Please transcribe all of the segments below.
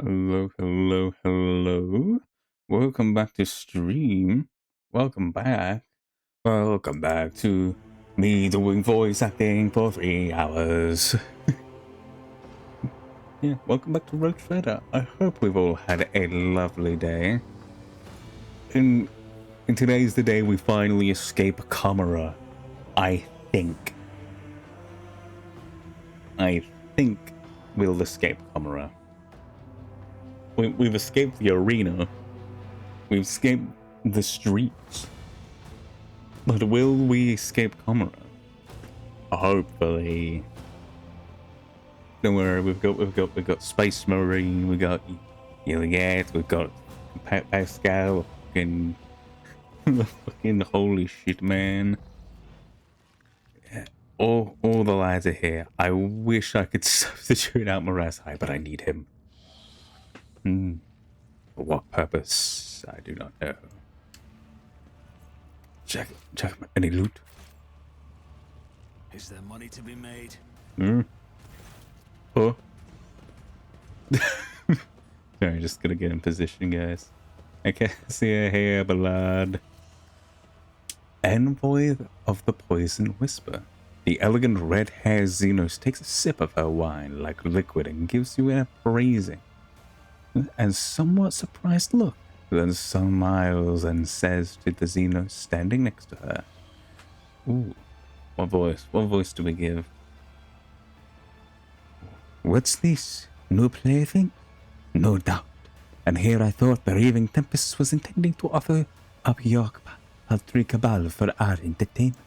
Hello, hello, hello. Welcome back to stream. Welcome back. Welcome back to me doing voice acting for 3 hours. Yeah, welcome back to Trottbacca. I hope we've all had a lovely day. And today's the day we finally escape Camera. I think we'll escape Camera. We've escaped the arena. We've escaped the streets. But will we escape Camera? Hopefully. Don't worry, we've got Space Marine, we got Iliad, we've got Pascal, fucking holy shit, man. All the lads are here. I wish I could substitute out Morazai, but I need him. For what purpose? I do not know. Check any loot. Is there money to be made? Oh. Sorry, just gonna get in position, guys. I can't see a hair, blood. Envoy of the Poison Whisper. The elegant red-haired Xenos takes a sip of her wine like liquid and gives you an appraising and somewhat surprised look, then smiles and says to the Xenos standing next to her. Ooh, what voice do we give? What's this? New plaything? No doubt. And here I thought the Raving Tempest was intending to offer up your paltry cabal for our entertainment.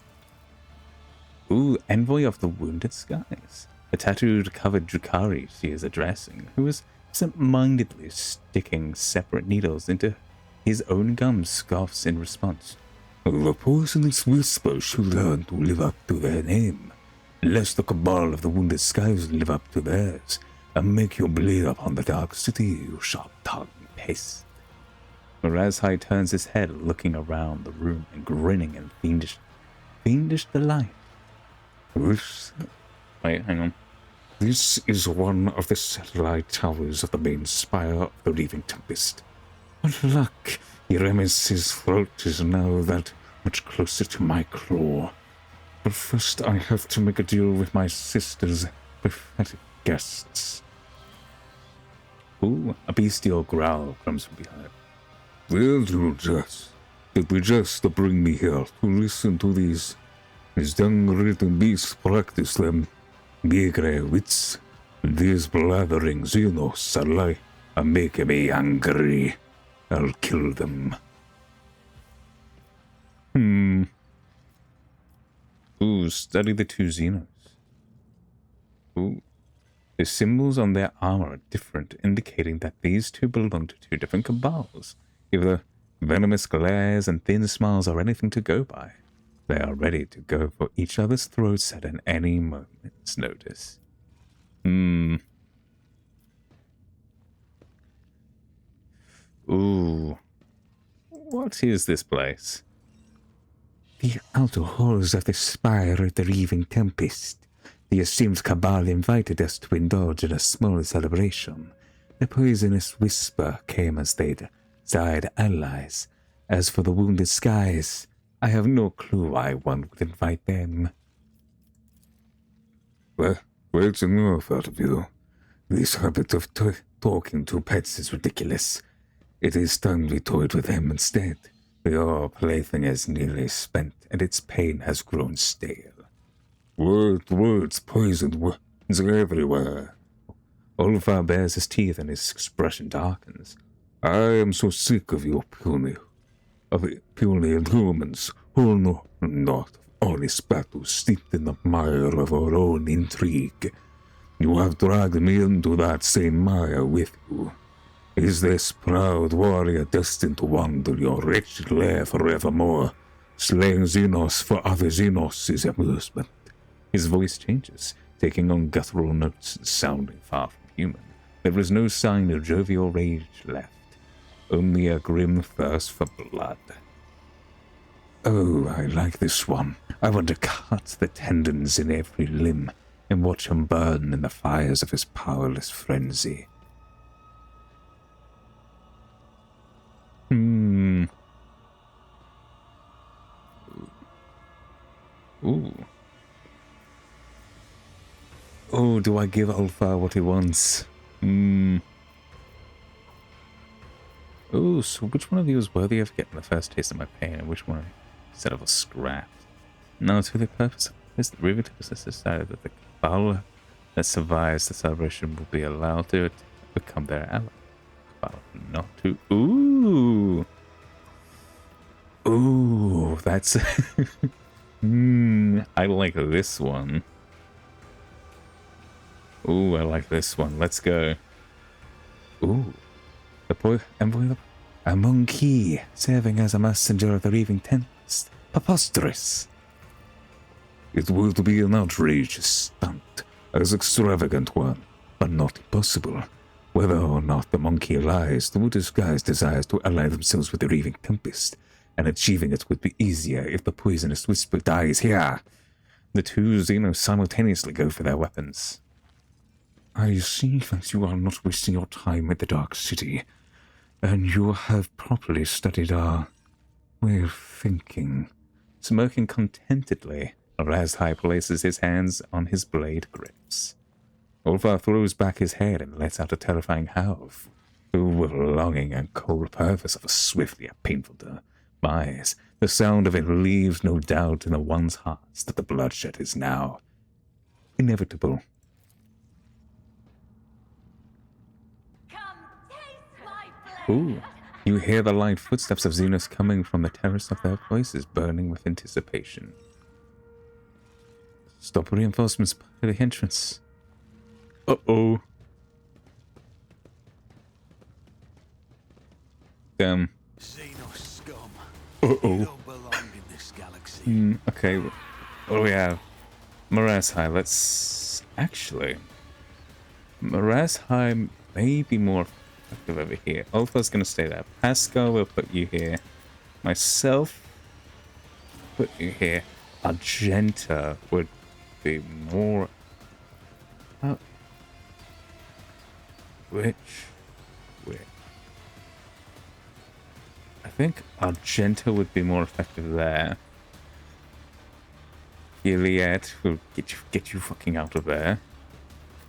Ooh, Envoy of the Wounded Skies. A tattooed covered Drukhari she is addressing, who is absent-mindedly sticking separate needles into his own gum, scoffs in response. The Poisonous Whisper should learn to live up to their name, lest the cabal of the Wounded Skies live up to theirs, and make you bleed upon the Dark City, you sharp-tongued pest. Morazai turns his head, looking around the room and grinning in fiendish delight. Wait, hang on. This is one of the satellite towers of the main spire of the Raving Tempest. What luck! Eremis's throat is now that much closer to my claw. But first I have to make a deal with my sister's pathetic guests. Ooh, a bestial growl comes from behind. Well, did we just bring me here to listen to these dung-ridden beasts practice them meagre wits? These blathering Xenos are making me angry. I'll kill them. Ooh, study the two Xenos. Ooh. The symbols on their armor are different, indicating that these two belong to two different cabals. If the venomous glares and thin smiles are anything to go by, they are ready to go for each other's throats at any moment's notice. Ooh. What is this place? The outer halls of the spire of the Raving Tempest. The assumed cabal invited us to indulge in a small celebration. The Poisonous Whisper came as they desired allies. As for the Wounded Skies, I have no clue why one would invite them. Well enough out of you. This habit of talking to pets is ridiculous. It is time we toyed with them instead. Your plaything is nearly spent, and its pain has grown stale. Words, poisoned words everywhere. Olfa bares his teeth and his expression darkens. I am so sick of you puny humans who know not of honest battles steeped in the mire of our own intrigue. You have dragged me into that same mire with you. Is this proud warrior destined to wander your wretched lair forevermore, slaying Xenos for other Xenos' amusement? His voice changes, taking on guttural notes and sounding far from human. There is no sign of jovial rage left, only a grim thirst for blood. Oh, I like this one. I want to cut the tendons in every limb and watch him burn in the fires of his powerless frenzy. Ooh. Oh, do I give Ulfar what he wants? Oh, so which one of you is worthy of getting the first taste of my pain, and which one instead of a scrap? No, to the purpose of this, the Rivendell has decided that the Cabal that survives the celebration will be allowed to become their ally. Cabal not to. Ooh! Ooh, that's... I like this one. Ooh, I like this one. Let's go. Ooh. Envoy, a monkey serving as a messenger of the Reaving Tempest. Preposterous. It would be an outrageous stunt, as extravagant one, but not impossible. Whether or not the monkey lies, the Wooders guys desires to ally themselves with the Reaving Tempest, and achieving it would be easier if the poisonous whisper dies here. The two Xenos simultaneously go for their weapons. I see that you are not wasting your time at the Dark City, and you have properly studied our way of thinking. Smirking contentedly, Razhai places his hands on his blade grips. Ulfar throws back his head and lets out a terrifying howl, filled with longing and cold purpose of a swift yet painful demise. The sound of it leaves no doubt in the one's hearts that the bloodshed is now inevitable. Ooh, you hear the light footsteps of Xenos coming from the terrace of their voices burning with anticipation. Stop reinforcements by the entrance. Uh-oh. Damn. Xenos scum. Uh-oh. You don't belong in this galaxy. Okay, what do we have? Razhai, let's... Actually... Razhai may be more effective over here. Ulfar's gonna stay there. Pascal will put you here. Myself... put you here. Argenta would be more... Which... I think Argenta would be more effective there. Gilead will get you fucking out of there.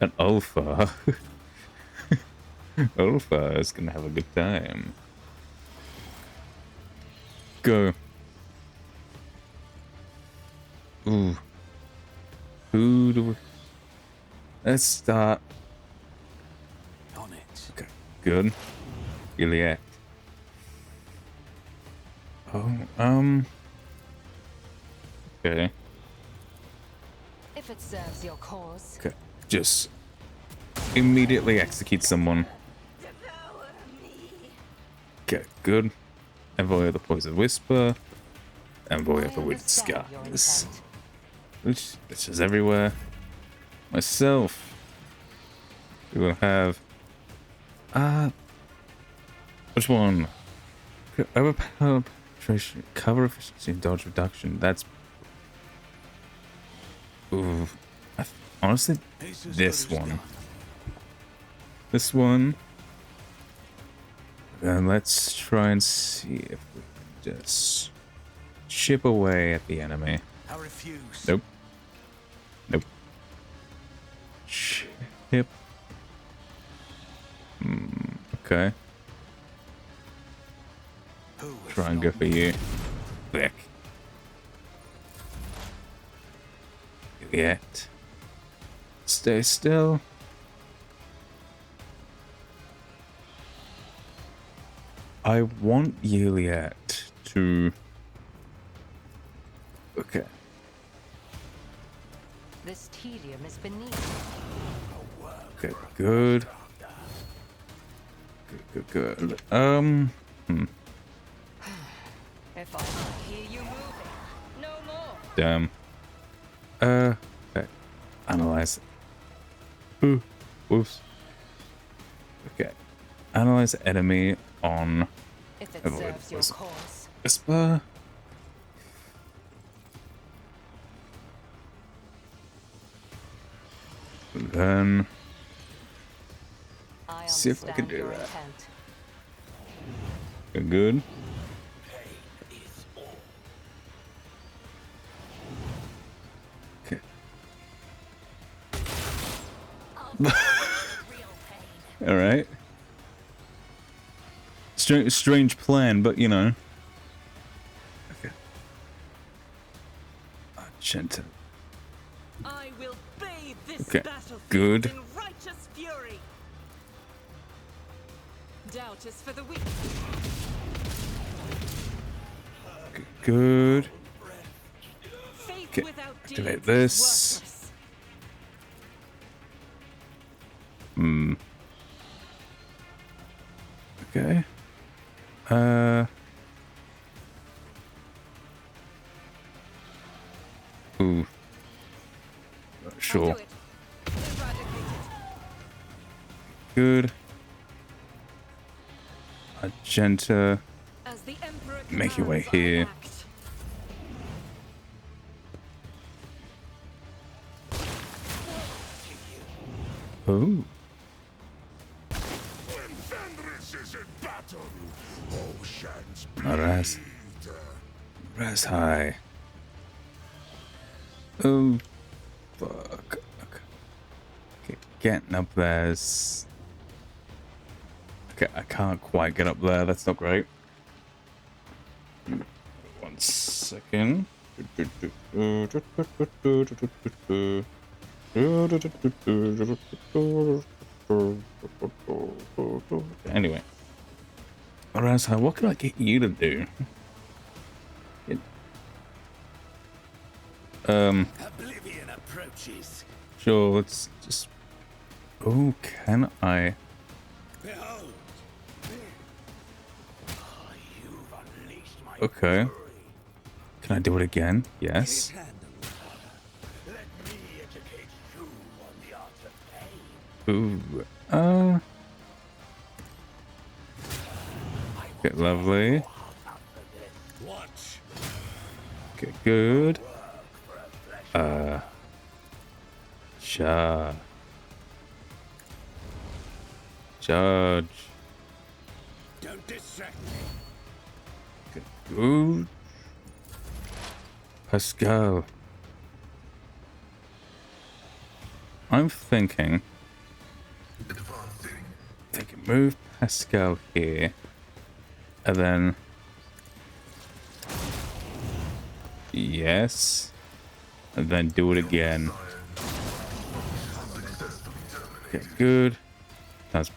And Ulfar... Ulfar is gonna have a good time. Go. Ooh. Who do we... Let's start. On it. Okay, good. Gilead. Oh, okay. If it serves your cause. Okay, just immediately execute someone. Okay, good. Envoy of the Poison Whisper. Envoy of the Wind Skies. Which is everywhere. Myself. We will have... which one? Overpower penetration, cover efficiency, and dodge reduction. That's... Ooh. Honestly, this one. This one. And let's try and see if we can just chip away at the enemy. I refuse. Nope. Nope. Chip. Okay. Try and go for you. Back. Yet. Stay still. I want Juliet to... Okay. This tedium is beneath. Okay, good. Good. If I can hear you moving, no more. Damn. Okay. Analyze. Ooh. Whoops. Okay. Analyze the enemy on... If it serves your cause. Whisper. Then... see if I can do that. Good. All right. Strange plan, but you know. Okay. Gentle. I will bathe this Okay. battlefield Good. in righteous fury. Doubt is for the weak. Good. Faith Okay. without Activate deeds this. is worthless. Okay. Ooh. Not I'll sure. do it. Eradicate it. Good. Magenta. As the Emperor Make your way commands, I here. act. Oh. When Fenris is in battle, oceans Raz. bleed. Raz high. Oh. Fuck. Okay. Getting up there's. Okay, I can't quite get up there. That's not great. 1 second. Anyway. Raz high, what can I get you to do? Oblivion approaches. Sure, let's just... Oh, can I? Behold. You've unleashed my Okay. fury. Can I do it again? Yes. His hand on the father. Let me educate you on the art of pain. Ooh. Okay, lovely. Watch. Okay, good. Charge. Don't distract me. Okay, good. Pascal. I'm thinking. They can move Pascal here. And then. Yes. And then do it again. Okay, good. That's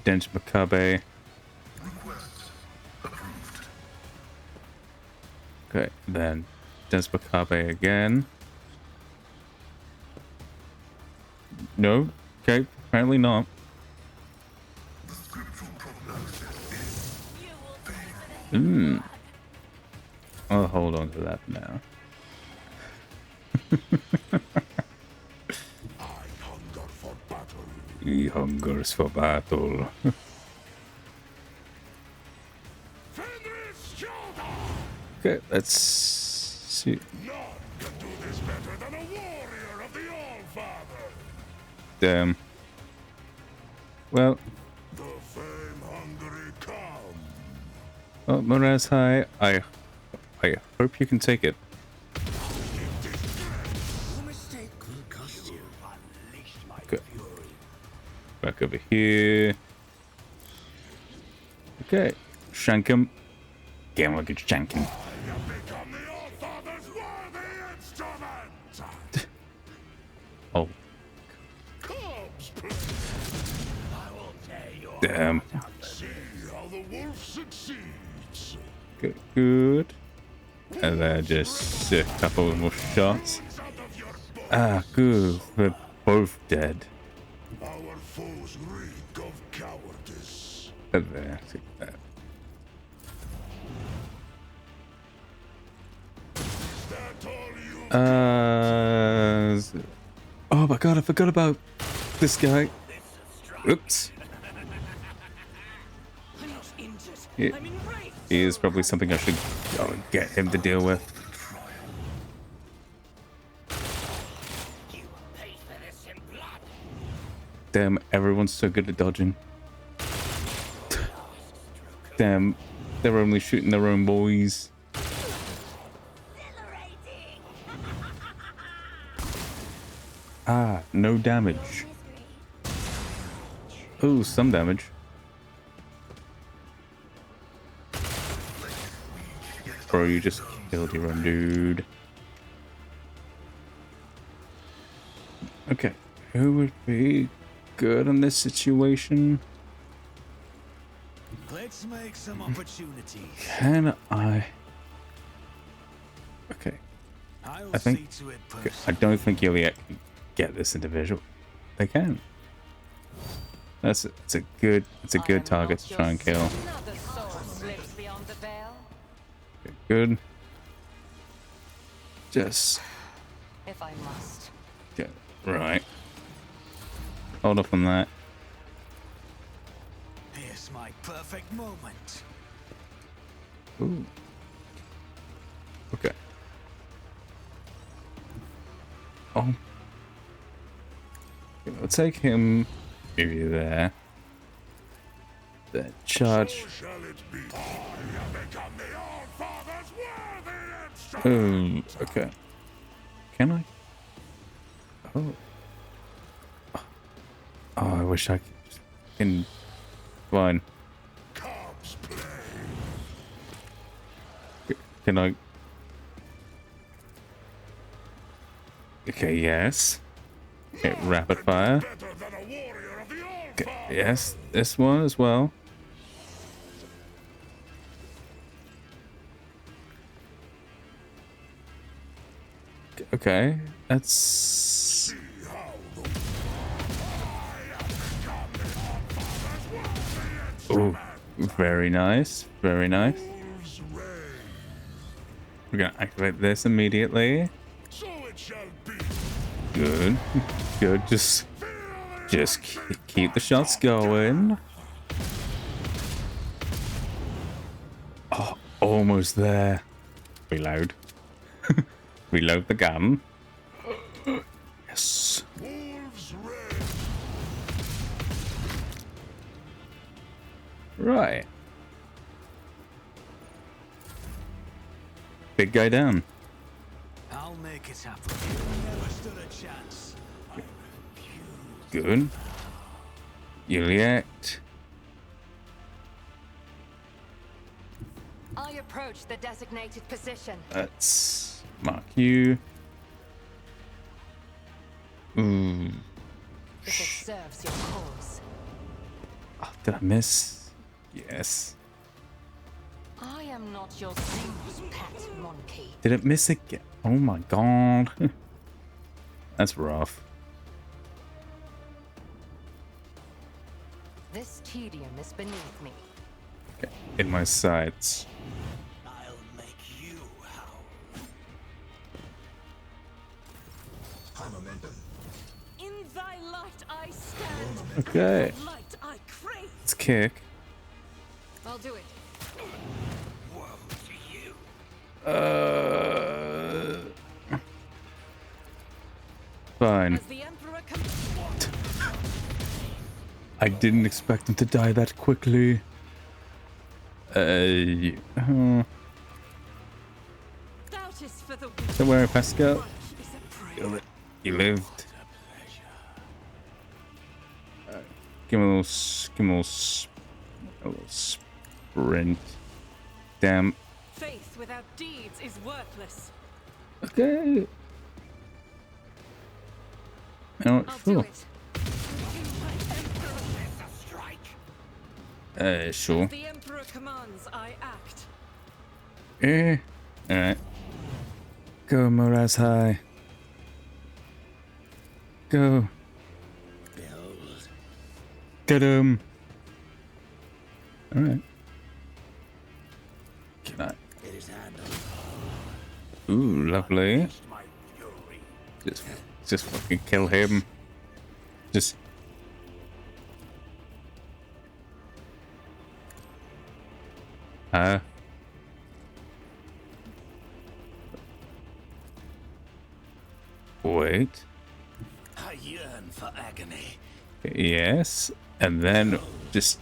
Dense Macabre. Okay, then Dense Macabre again. No? Okay, apparently not. I'll hold on to that now. I hunger for battle. He hungers for battle. Fenris shoulder! Okay, let's see. None can do this better than a warrior of the All-Father. Damn. Well, The fame-hungry come. oh, Moraz High, I hope you can take it. Your mistake will cost you. Unleashed my Okay. fury. Back over here. Okay, shank him. Game like it's shanking. You become the All-Father's worthy instrument. Oh, Cubs, I will tear your damn. see how the wolf succeeds. Good, good. And then just a couple more shots. Out of your bones. Ah, good. We're both dead. Our foes reek of cowardice. And there, take that. Is that all you Oh my god, I forgot about this guy. Oops. I'm not injured. Yeah. I'm enraged. He is probably something I should go and get him to deal with. You will pay for this in blood. Damn, everyone's so good at dodging. Damn, they're only shooting their own boys. no damage. Oh, some damage. Bro, you just killed your own dude. Okay, who would be good in this situation? Let's make some opportunities. Can I? Okay, I'll I think. see to it Okay, I personally. don't think Iliad can get this individual. They can. It's a good target to try and kill. Another sword slips beyond the veil. Okay, good. Just If I must. get right. Hold up on that. Here's my perfect moment. Ooh. Okay. Oh. Okay, I'll take him maybe there. Then charge. So shall it be. I have become the All-Father's worthy instrument. Okay. Can I? Oh. Oh, I wish I could just fucking. Fine. Cubs play. Can I? Okay, yes. Okay, rapid fire. Better than a warrior of the Okay, All-Father. yes, this one as well. Okay, that's. See how the I have become the All-Father's worthy Oh, instrument. very nice, very nice. Wolves reign. We're gonna activate this immediately. So it shall be. Good, good. Just keep the shots going. Oh, almost there. Reload. Reload the gun. Yes. Wolves reign. Right. Big guy down. I'll make it happen. You never stood a chance. Good. Juliet. I approach the designated position. Let's mark you. Ooh. If it serves your cause. Oh, did I miss? Yes. I am not your dingus pet monkey. Did it miss again? Oh my god. That's rough. This tedium is beneath me. Okay. In my sights. I'll make you howl. In thy light I stand. Okay. Light I crave. Let's kick. I'll do it. Woe to you. Fine. As the Emperor comes. I didn't expect him to die that quickly. Doubt is for the weak. Don't worry, Pascal. Is a prey. You lived. Give him a little, a little sprint. Damn. Faith without deeds is worthless. Okay. I'll do Sure. it. Sure. The Emperor commands, I act. Alright. Go, Moraz High. Go. Build. Get him. Alright. Can I? It is handled. Ooh, lovely. My fury. Just fucking kill him. Just. Wait. I yearn for agony. Yes. And then just.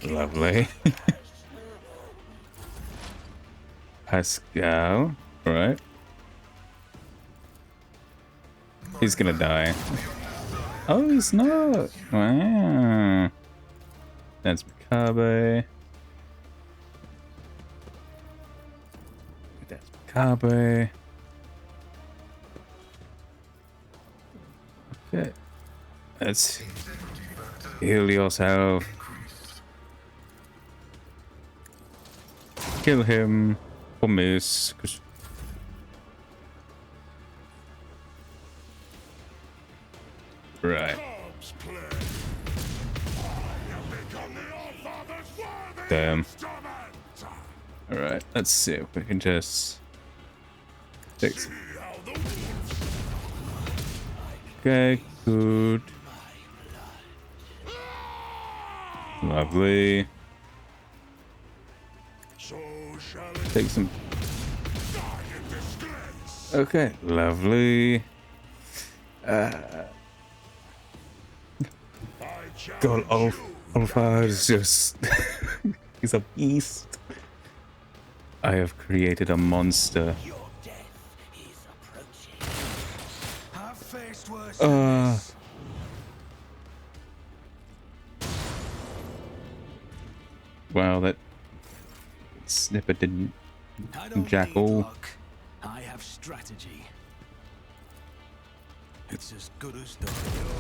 Lovely. Pascal. Right. He's gonna die. Oh, he's not. Wow. That's Macabre. That's Macabre. Okay. Let's heal yourself. Kill him. Or miss. Right. Damn. Alright, let's see if we can just fix it. Okay, good. Lovely. Take some. Okay, lovely. God, Alpha is just... he's a beast. I have created a monster. Your death is approaching. I've faced worse than this. Wow, that snipper didn't I don't jack need all. luck. I have strategy. It's as good as done.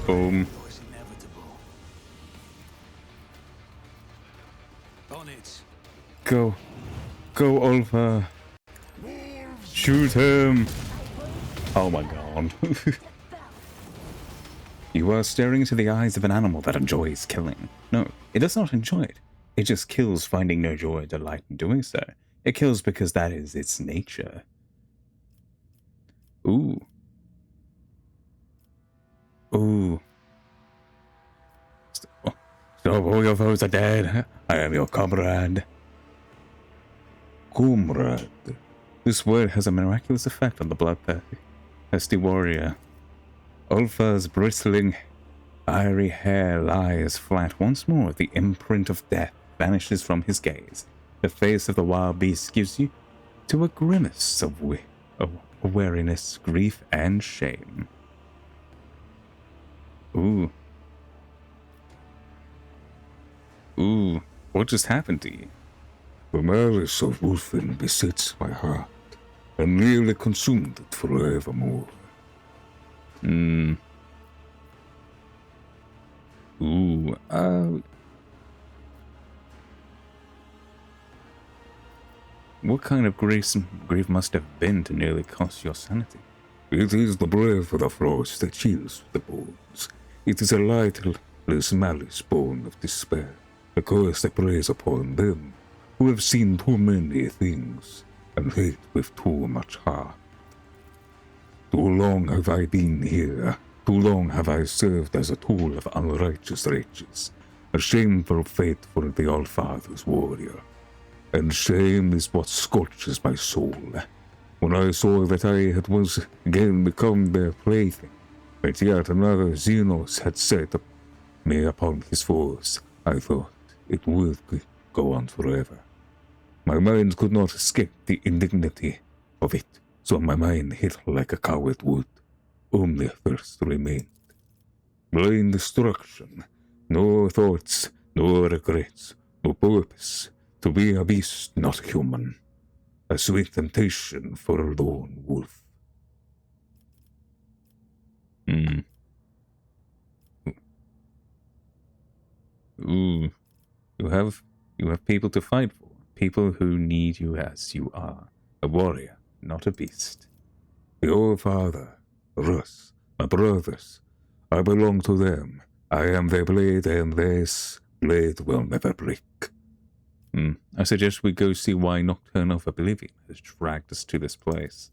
Boom. It was inevitable. On it. Go. Go, Alpha. Shoot him. Oh my god. You are staring into the eyes of an animal that enjoys killing. No, it does not enjoy it. It just kills, finding no joy or delight in doing so. It kills because that is its nature. Ooh. Ooh. Stop, all your foes are dead. I am your comrade. Comrade. This word has a miraculous effect on the bloodthirsty warrior. Ulfa's bristling, iry hair lies flat once more. The imprint of death vanishes from his gaze. The face of the wild beast gives you to a grimace of wariness, grief, and shame. Ooh. Ooh, what just happened to you? The malice of Wolfen besits my heart, and nearly consumed it forevermore. Ooh, what kind of grief must have been to nearly cost your sanity? It is the breath of the frost that chills the bones. It is a lightless malice born of despair, a curse that preys upon them who have seen too many things and hate with too much heart. Too long have I been here. Too long have I served as a tool of unrighteous wretches, a shameful fate for the Allfather's warrior. And shame is what scorches my soul. When I saw that I had once again become their plaything, that yet another Xenos had set me upon his foes, I thought it would go on forever. My mind could not escape the indignity of it, so my mind hid like a coward would. Only thirst remained. Blind destruction, no thoughts, no regrets, no purpose, to be a beast not human. A sweet temptation for a lone wolf. Ooh. You have people to fight for. People who need you as you are. A warrior, not a beast. Your father, Russ, my brothers, I belong to them. I am their blade, and this blade will never break. I suggest we go see why Nocturne of Oblivion has dragged us to this place.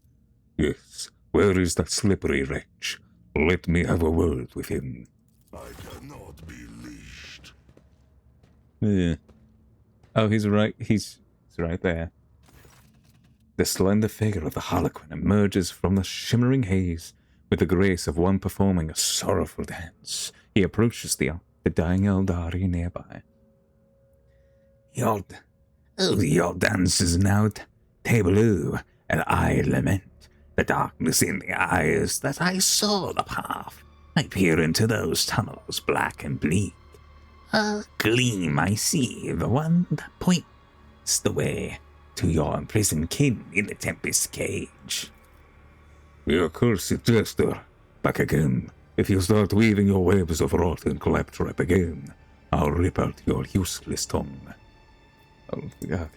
Yes, where is that slippery wretch? Let me have a word with him. I cannot be leashed. Yeah. Oh, he's right there. The slender figure of the Harlequin emerges from the shimmering haze with the grace of one performing a sorrowful dance. He approaches the dying Eldari nearby. Your dance is now tableau, and I lament. the darkness in the eyes, that I saw the path. I peer into those tunnels, black and bleak. A gleam I see, the one that points the way to your imprisoned kin in the Tempest cage. Your cursed jester, back again. If you start weaving your webs of rotten claptrap again, I'll rip out your useless tongue. Oh, God.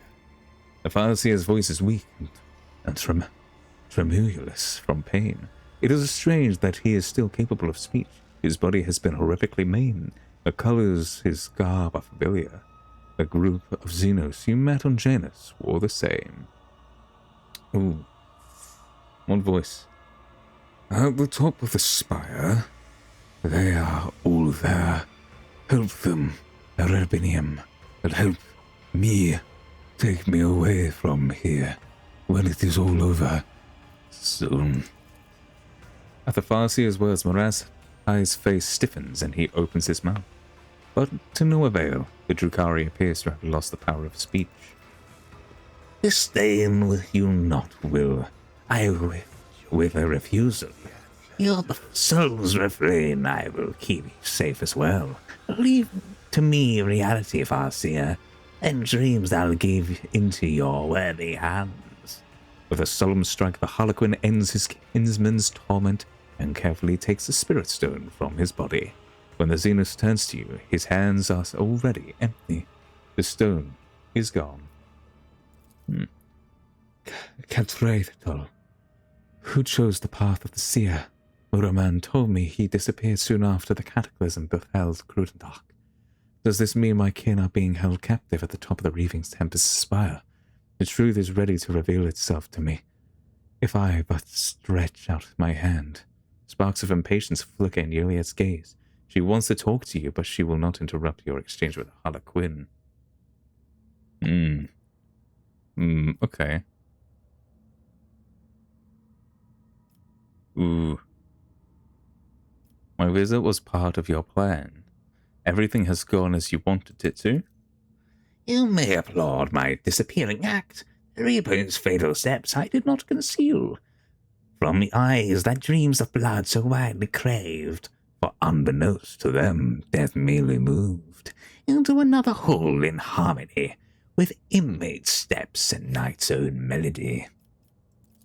The Farseer's voice is weak and tremulous from pain. It is strange that he is still capable of speech. His body has been horrifically maimed. The colors his garb are familiar. The group of Xenos you met on Janus wore the same. Ooh. One voice. At the top of the spire, they are all there. Help them, Erebinium, and help me. Take me away from here when it is all over. Soon. At the Farseer's words, Marasai's face stiffens and he opens his mouth. But to no avail, the Drukhari appears to have lost the power of speech. Disdain with you not, will I with a refusal. Your soul's refrain I will keep you safe as well. Leave to me reality, Farseer, and dreams I'll give into your worthy hands. With a solemn strike, the Harlequin ends his kinsman's torment and carefully takes the spirit stone from his body. When the Xenos turns to you, his hands are already empty. The stone is gone. Can't write at all. Who chose the path of the seer? Uraman told me he disappeared soon after the cataclysm befell Crudarach. Does this mean my kin are being held captive at the top of the Reaving Tempest's spire? The truth is ready to reveal itself to me. If I but stretch out my hand. Sparks of impatience flicker in Yuliet's gaze. She wants to talk to you, but she will not interrupt your exchange with Harlequin. Okay. Ooh. My visit was part of your plan. Everything has gone as you wanted it to. You may applaud my disappearing act. The Reaper's fatal steps I did not conceal. From the eyes that dreams of blood so widely craved, for unbeknownst to them, death merely moved into another whole in harmony with inmate steps and night's own melody.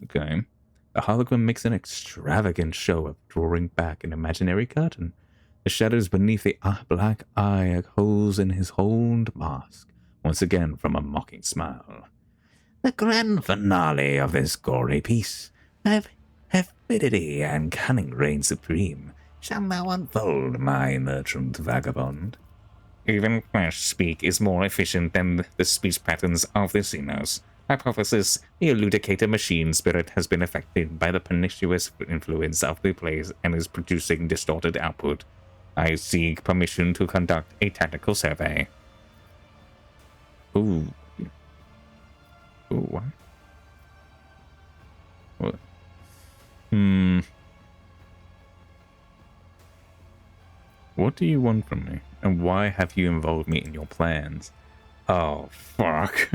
Okay. The Harlequin makes an extravagant show of drawing back an imaginary curtain. The shadows beneath the black eye holes in his horned mask, once again from a mocking smile. The grand finale of this gory piece, of avidity and cunning reign supreme, shall now unfold, my merchant vagabond. Even flesh speak is more efficient than the speech patterns of the Xenos. Hypothesis: the eludicator machine spirit has been affected by the pernicious influence of the place and is producing distorted output. I seek permission to conduct a tactical survey. Ooh. Ooh, what? What? What do you want from me? And why have you involved me in your plans? Oh, fuck.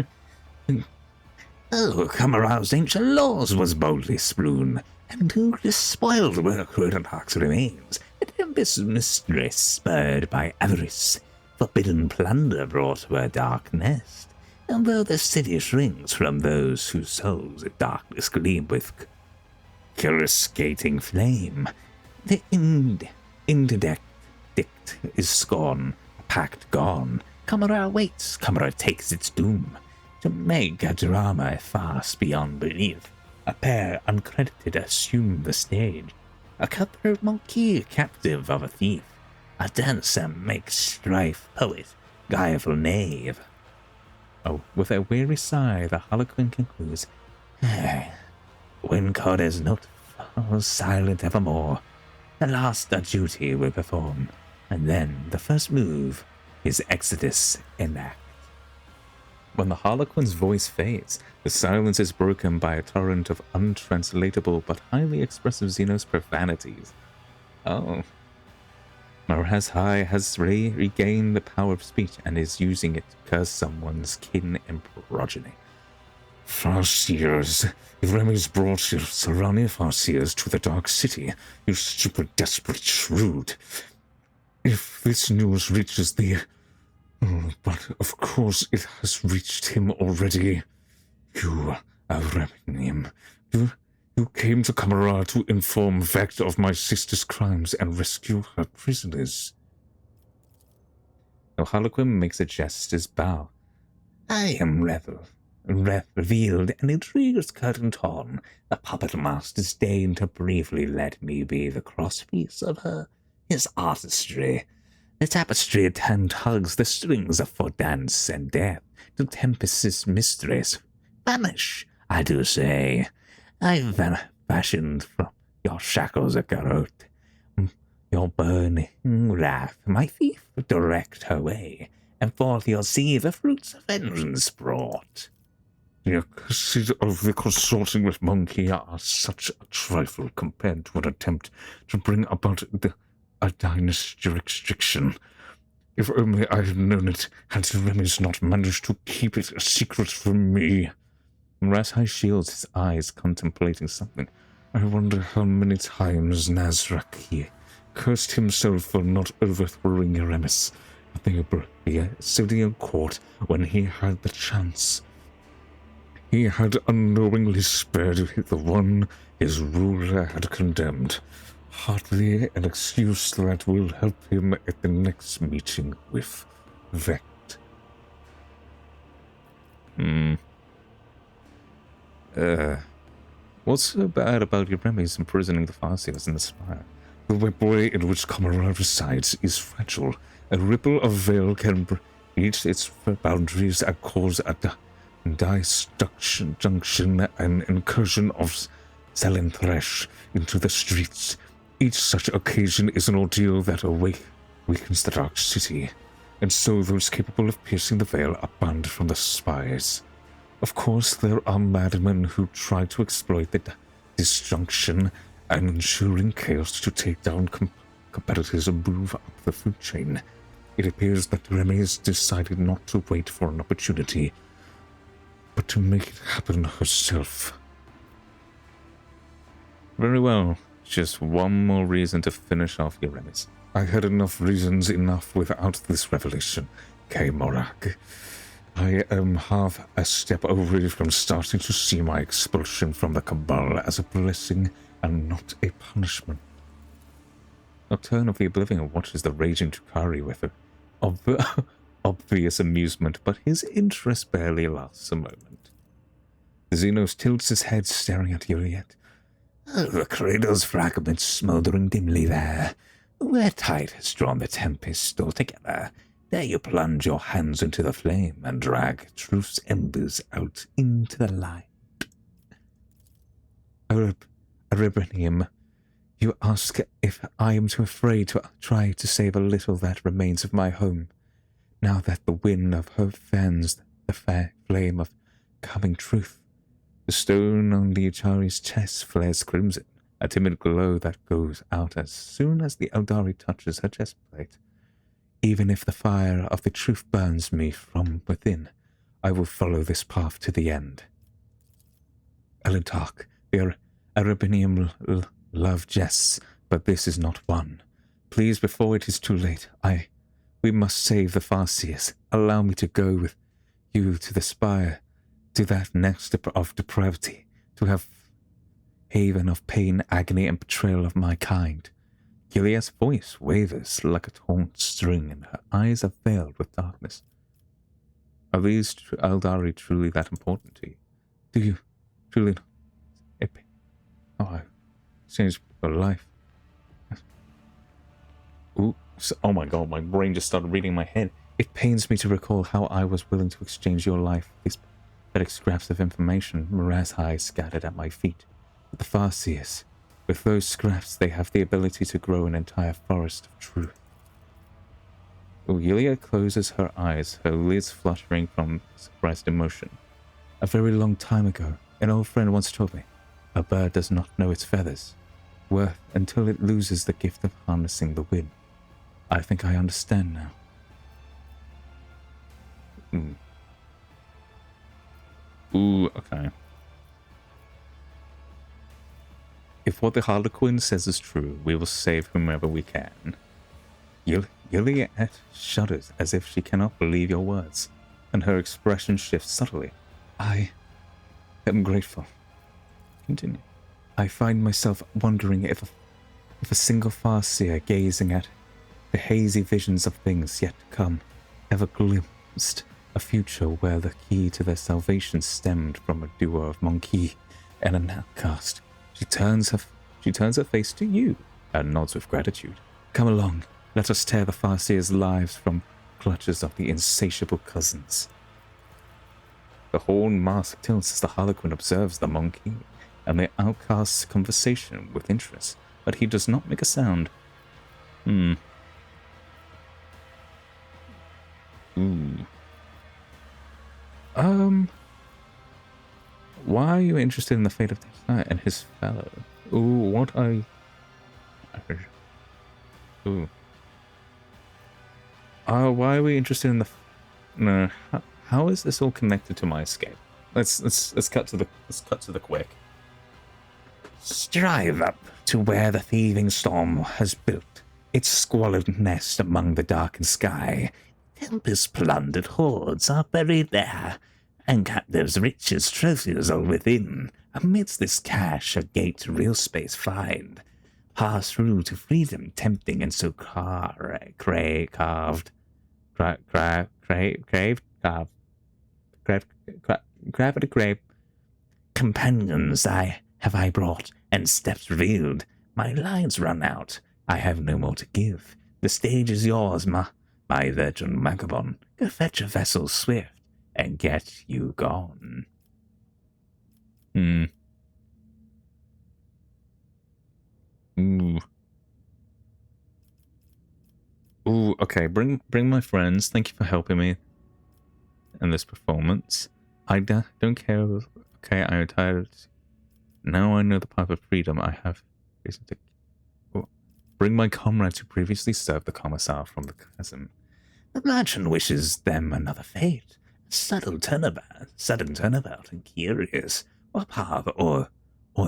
Oh, come aroused ancient laws was boldly strewn, and who despoiled where Crudarach's remains, a tempest mistress spurred by avarice, forbidden plunder brought to her dark nest, and though the city shrinks from those whose souls in darkness gleam with coruscating flame, the interdict is scorn, a pact gone, Camera waits, Camera takes its doom, to make a drama fast beyond belief. A pair uncredited assume the stage. A cutthroat monkey captive of a thief. A dancer makes strife poet, guileful knave. Oh, with a weary sigh, the Harlequin concludes, When Coda's note falls silent evermore, the last a duty will perform, and then the first move is Exodus enact. When the Harlequin's voice fades, the silence is broken by a torrent of untranslatable but highly expressive Xenos profanities. Oh. Marasai has regained the power of speech and is using it to curse someone's kin and progeny. Farseers. If Remy's brought your Sarani Farseers to the Dark City, you stupid, desperate shrew. If this news reaches the... Oh, but of course it has reached him already. You, Avremenium, you came to Kamara to inform Vect of my sister's crimes and rescue her prisoners. The Harlequin makes a jester's bow. I am revealed, and intrigues curtain torn. The puppet masters deign to briefly let me be the crosspiece of his artistry. The tapestry attend hugs the strings for dance and death. To Tempest's mistress, vanish, I do say. I've fashioned from your shackles a garrote. Your burning wrath, my thief, direct her way, and forth you'll see the fruits of vengeance brought. The accursed of the consorting with Monkey are such a trifle compared to an attempt to bring about a dynasty restriction. If only I had known it, had Remy's not managed to keep it a secret from me. Razhai shields his eyes, contemplating something. I wonder how many times Nazraki cursed himself for not overthrowing Eremis at the Assyrian court when he had the chance. He had unknowingly spared the one his ruler had condemned. Hardly an excuse that will help him at the next meeting with Vect. What's so bad about Remy's imprisoning the Farseers in the spire? The way in which Kamara resides is fragile. A ripple of veil can breach its boundaries and cause a disjunction and incursion of Selenthresh into the streets. Each such occasion is an ordeal that weakens the Dark City, and so those capable of piercing the veil are banned from the spires. Of course, there are madmen who try to exploit the disjunction and ensuring chaos to take down competitors and move up the food chain. It appears that Remy has decided not to wait for an opportunity, but to make it happen herself. Very well. Just one more reason to finish off your Remy's. I had enough reasons without this revelation, K. Morak. I am half a step away from starting to see my expulsion from the Cabal as a blessing and not a punishment. Nocturne of the Oblivion watches the raging Tukari with obvious amusement, but his interest barely lasts a moment. Xenos tilts his head, staring at Juliet. Oh, the cradle's fragments smouldering dimly there. Where tide has drawn the tempest altogether, there you plunge your hands into the flame and drag truth's embers out into the light. Erebrinium, you ask if I am too afraid to try to save a little that remains of my home, now that the wind of hope fans the fair flame of coming truth. The stone on the Achari's chest flares crimson, a timid glow that goes out as soon as the Eldari touches her chest plate. Even if the fire of the truth burns me from within, I will follow this path to the end. Elentark, the Erebinium love jests, but this is not one. Please, before it is too late, we must save the Farseers. Allow me to go with you to the spire, to that next of depravity, to have haven of pain, agony, and betrayal of my kind. Gilead's voice wavers like a taut string, and her eyes are veiled with darkness. Are these Eldari truly that important to you? Do you truly not? I changed your life. Oops. Oh my god, my brain just started reading my head. It pains me to recall how I was willing to exchange your life for these pathetic scraps of information Mirazhai scattered at my feet. But the Farseers, with those scraps, they have the ability to grow an entire forest of truth. Gilead closes her eyes, her lids fluttering from suppressed emotion. A very long time ago, an old friend once told me, a bird does not know its feathers' worth until it loses the gift of harnessing the wind. I think I understand now. Ooh, okay. If what the Harlequin says is true, we will save whomever we can. Juliet shudders as if she cannot believe your words, and her expression shifts subtly. I am grateful. Continue. I find myself wondering if a single farseer gazing at the hazy visions of things yet to come ever glimpsed a future where the key to their salvation stemmed from a duo of monkey and an outcast. She turns her face to you and nods with gratitude. Come along, let us tear the farseer's lives from clutches of the insatiable cousins. The horn mask tilts as the Harlequin observes the monkey and the outcast's conversation with interest, but he does not make a sound. Ooh. Why are you interested in the fate of Trott and his fellow? Ooh, what I... Ooh. Why are we interested in the... No, how is this all connected to my escape? Let's cut to the quick. Strive up to where the thieving storm has built its squalid nest among the darkened sky. Tempest-plundered hoards are buried there, and captives' riches trophies are within. Amidst this cache, a gate to real space find. Pass through to freedom, tempting and so gravity grave. Companions have I brought, and steps revealed. My lines run out. I have no more to give. The stage is yours, my virgin vagabond. Go fetch a vessel swift, and get you gone. Ooh, okay, bring my friends. Thank you for helping me in this performance. I don't care. Okay, I am tired. Now I know the path of freedom. I have reason to... Bring my comrades who previously served the commissar from the chasm. The merchant wishes them another fate. Sudden turnabout, and curious. What path or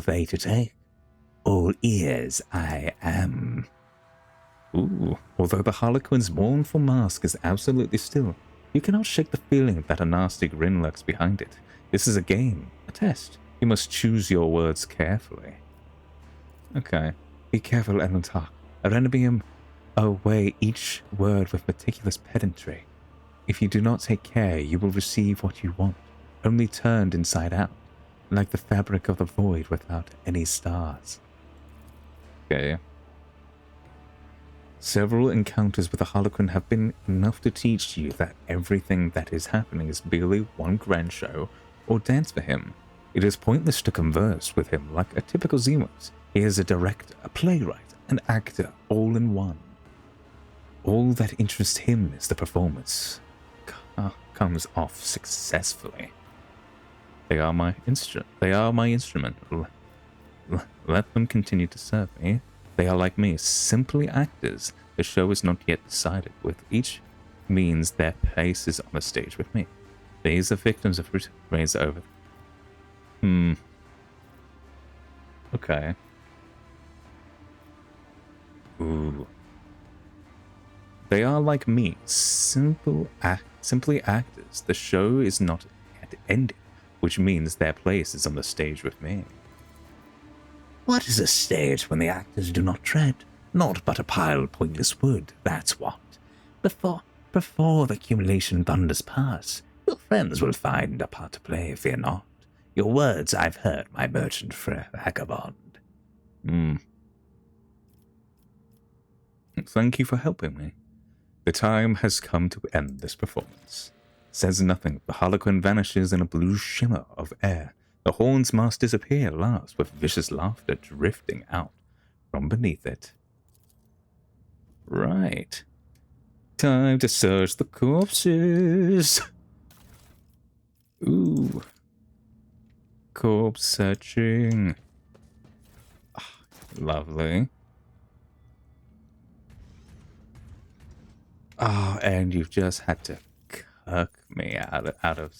they to take? All ears I am. Ooh, although the Harlequin's mournful mask is absolutely still, you cannot shake the feeling that a nasty grin lurks behind it. This is a game, a test. You must choose your words carefully. Okay. Be careful and talk. Renbium away each word with meticulous pedantry. If you do not take care, you will receive what you want, only turned inside out, like the fabric of the void without any stars. Okay. Several encounters with the Harlequin have been enough to teach you that everything that is happening is merely one grand show or dance for him. It is pointless to converse with him like a typical Zemos. He is a director, a playwright, an actor, all in one. All that interests him is the performance comes off successfully. They are my instrument. Let them continue to serve me. They are like me, simply actors. The show is not yet decided. With each means their place is on the stage with me. These are victims of raise over. Okay. Ooh. They are like me, simply actors. The show is not yet ended, which means their place is on the stage with me. What is a stage when the actors do not tread? Naught but a pile of pointless wood, that's what. Before the accumulation thunders past, your friends will find a part to play, fear not. Your words I've heard, my merchant vagabond. Thank you for helping me. The time has come to end this performance. Says nothing, the Harlequin vanishes in a blue shimmer of air. The horn's mask disappear last, with vicious laughter drifting out from beneath it. Right. Time to search the corpses. Ooh. Corpse searching. Lovely. And you've just had to cuck me out of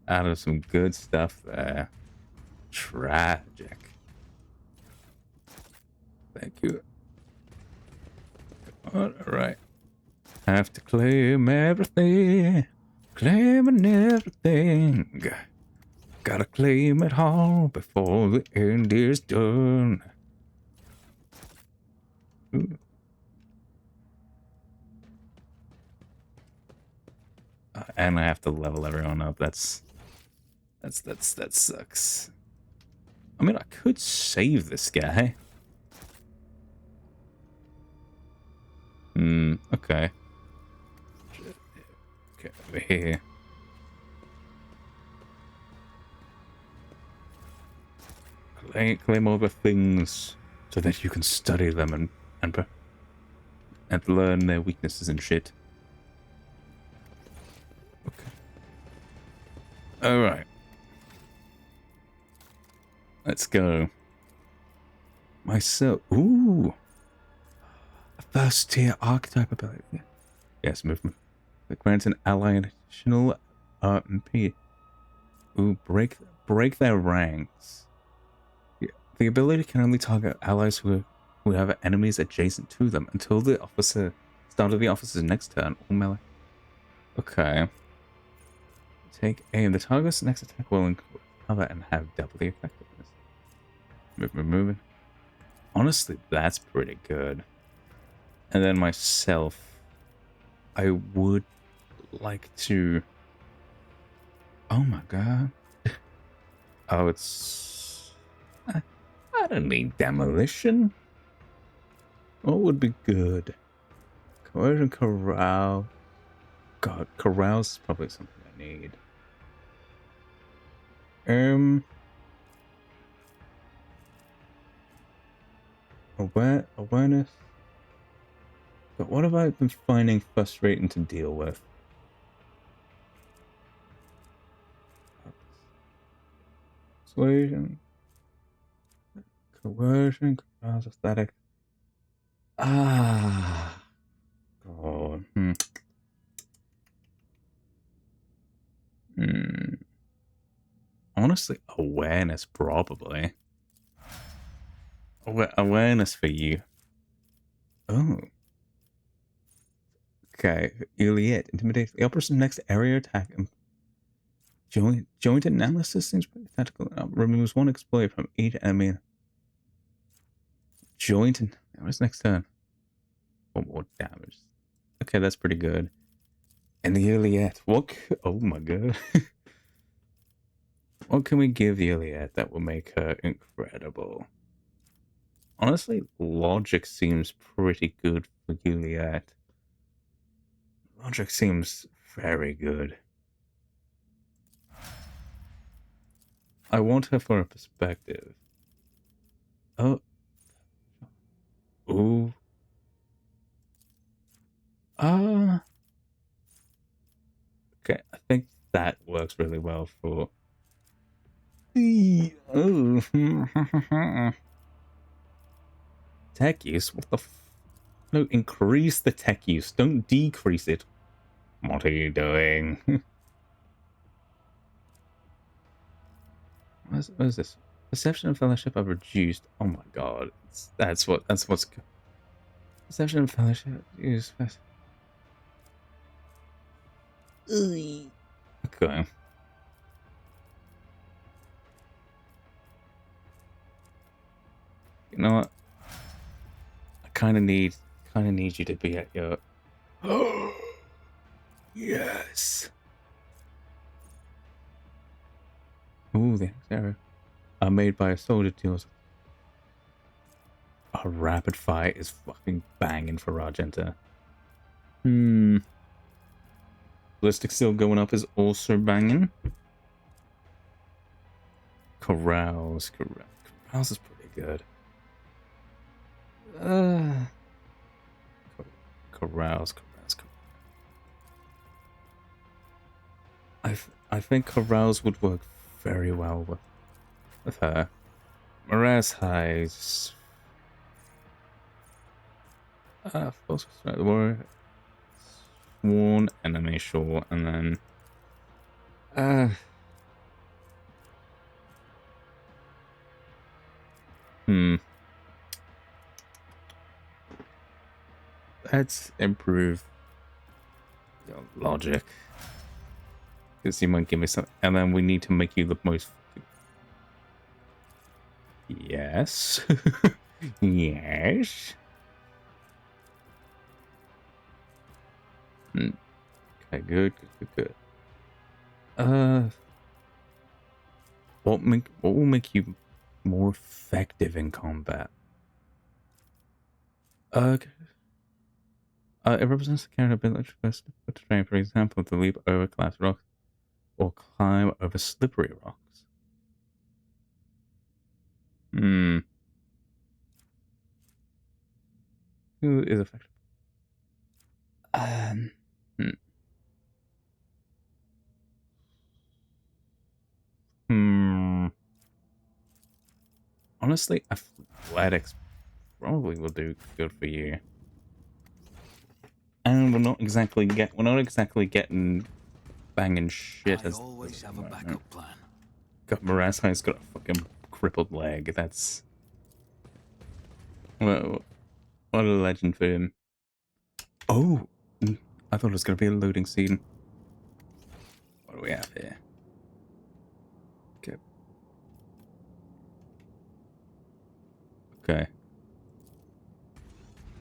Out of some good stuff there. Tragic. Thank you. Alright. Have to claim everything. Claiming everything. Gotta claim it all before the end is done. Ooh. And I have to level everyone up. That sucks. I mean, I could save this guy. Okay. Okay, over here. Claim all the things so that you can study them and learn their weaknesses and shit. Okay. Alright. Let's go. Myself. Ooh. A first tier archetype ability. Yes, movement. That grants an ally an additional MP. Ooh, break their ranks. Yeah. The ability can only target allies who have enemies adjacent to them until the start of the officer's next turn or melee. Okay. Take aim. The target's next attack will include cover and have double the effectiveness. Moving. Honestly, that's pretty good. And then myself, I would like to... Oh my god. Oh, it's... I don't need demolition. What would be good? Coercion, corral. God, corral's probably something I need. Awareness. But what have I been finding frustrating to deal with? Persuasion. Coercion. Corral's aesthetic. Ah. God. Honestly, awareness probably. Awareness for you. Oh. Okay. Iliad. Intimidate. The operator's next area attack. Joint analysis seems pretty tactical. Removes one exploit from each enemy. Joint and what's next turn? 1 more damage. Okay, that's pretty good. And the Iliad. Oh my god. What can we give the Iliad that will make her incredible? Honestly, logic seems pretty good for Juliet. Logic seems very good. I want her for a perspective. Oh. Ooh. Okay, I think that works really well for... Oh. Tech use? What the No, increase the tech use. Don't decrease it. What are you doing? What is this? Perception and fellowship are reduced. Oh my god. That's what's... Perception and fellowship use... Okay. You know what? I kind of need you to be at your... Yes. Ooh, the next arrow are made by a soldier deals. A rapid fire is fucking banging for Argenta. Ballistic still going up is also banging. Corrals is pretty good. Corrals. I think corrals would work very well with her. Moraz highs. False the warrior. Sworn enemy, sure, and then Let's improve your logic. Because you might give me some, and then we need to make you the most. Yes. Yes. Okay, good. What will make you more effective in combat? Okay. It represents the character ability to train, for example, to leap over collapsed rocks or climb over slippery rocks. Who is effective? Hmm. Honestly, athletics probably will do good for you. And we're not exactly getting banging shit I as always have a backup plan. got Marasai's got a fucking crippled leg. That's well, what a legend for him. Oh, I thought it was gonna be a loading scene. What do we have here? Okay.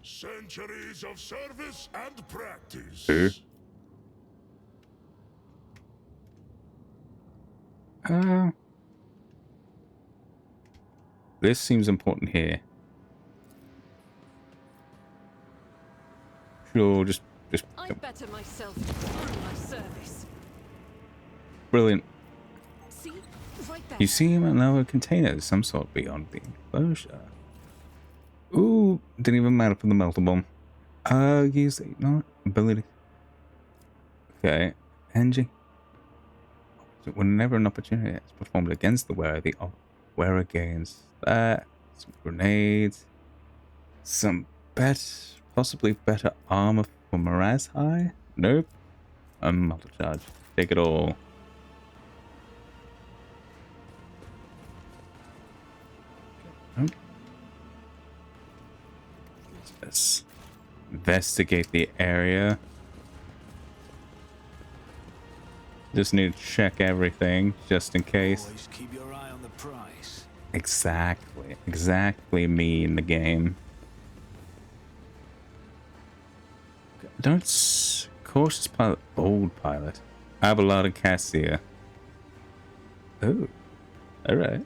Centuries of service and practice. Who? This seems important here. Sure, just. I better myself on my service. Brilliant. See? Right there. You see him in another container, some sort beyond the enclosure. Ooh, didn't even matter for the melter bomb. Use the not ability. Okay, Engie. Whenever an opportunity is performed against the wearer, the wearer gains that, some grenades, some possibly better armor for Miraz High. Nope. A multi charge. Take it all. Okay. Let's investigate the area. Just need to check everything, just in case. Always keep your eye on the prize. Exactly me in the game. Don't cautious pilot, bold pilot. Abelard Cassia. Oh, all right.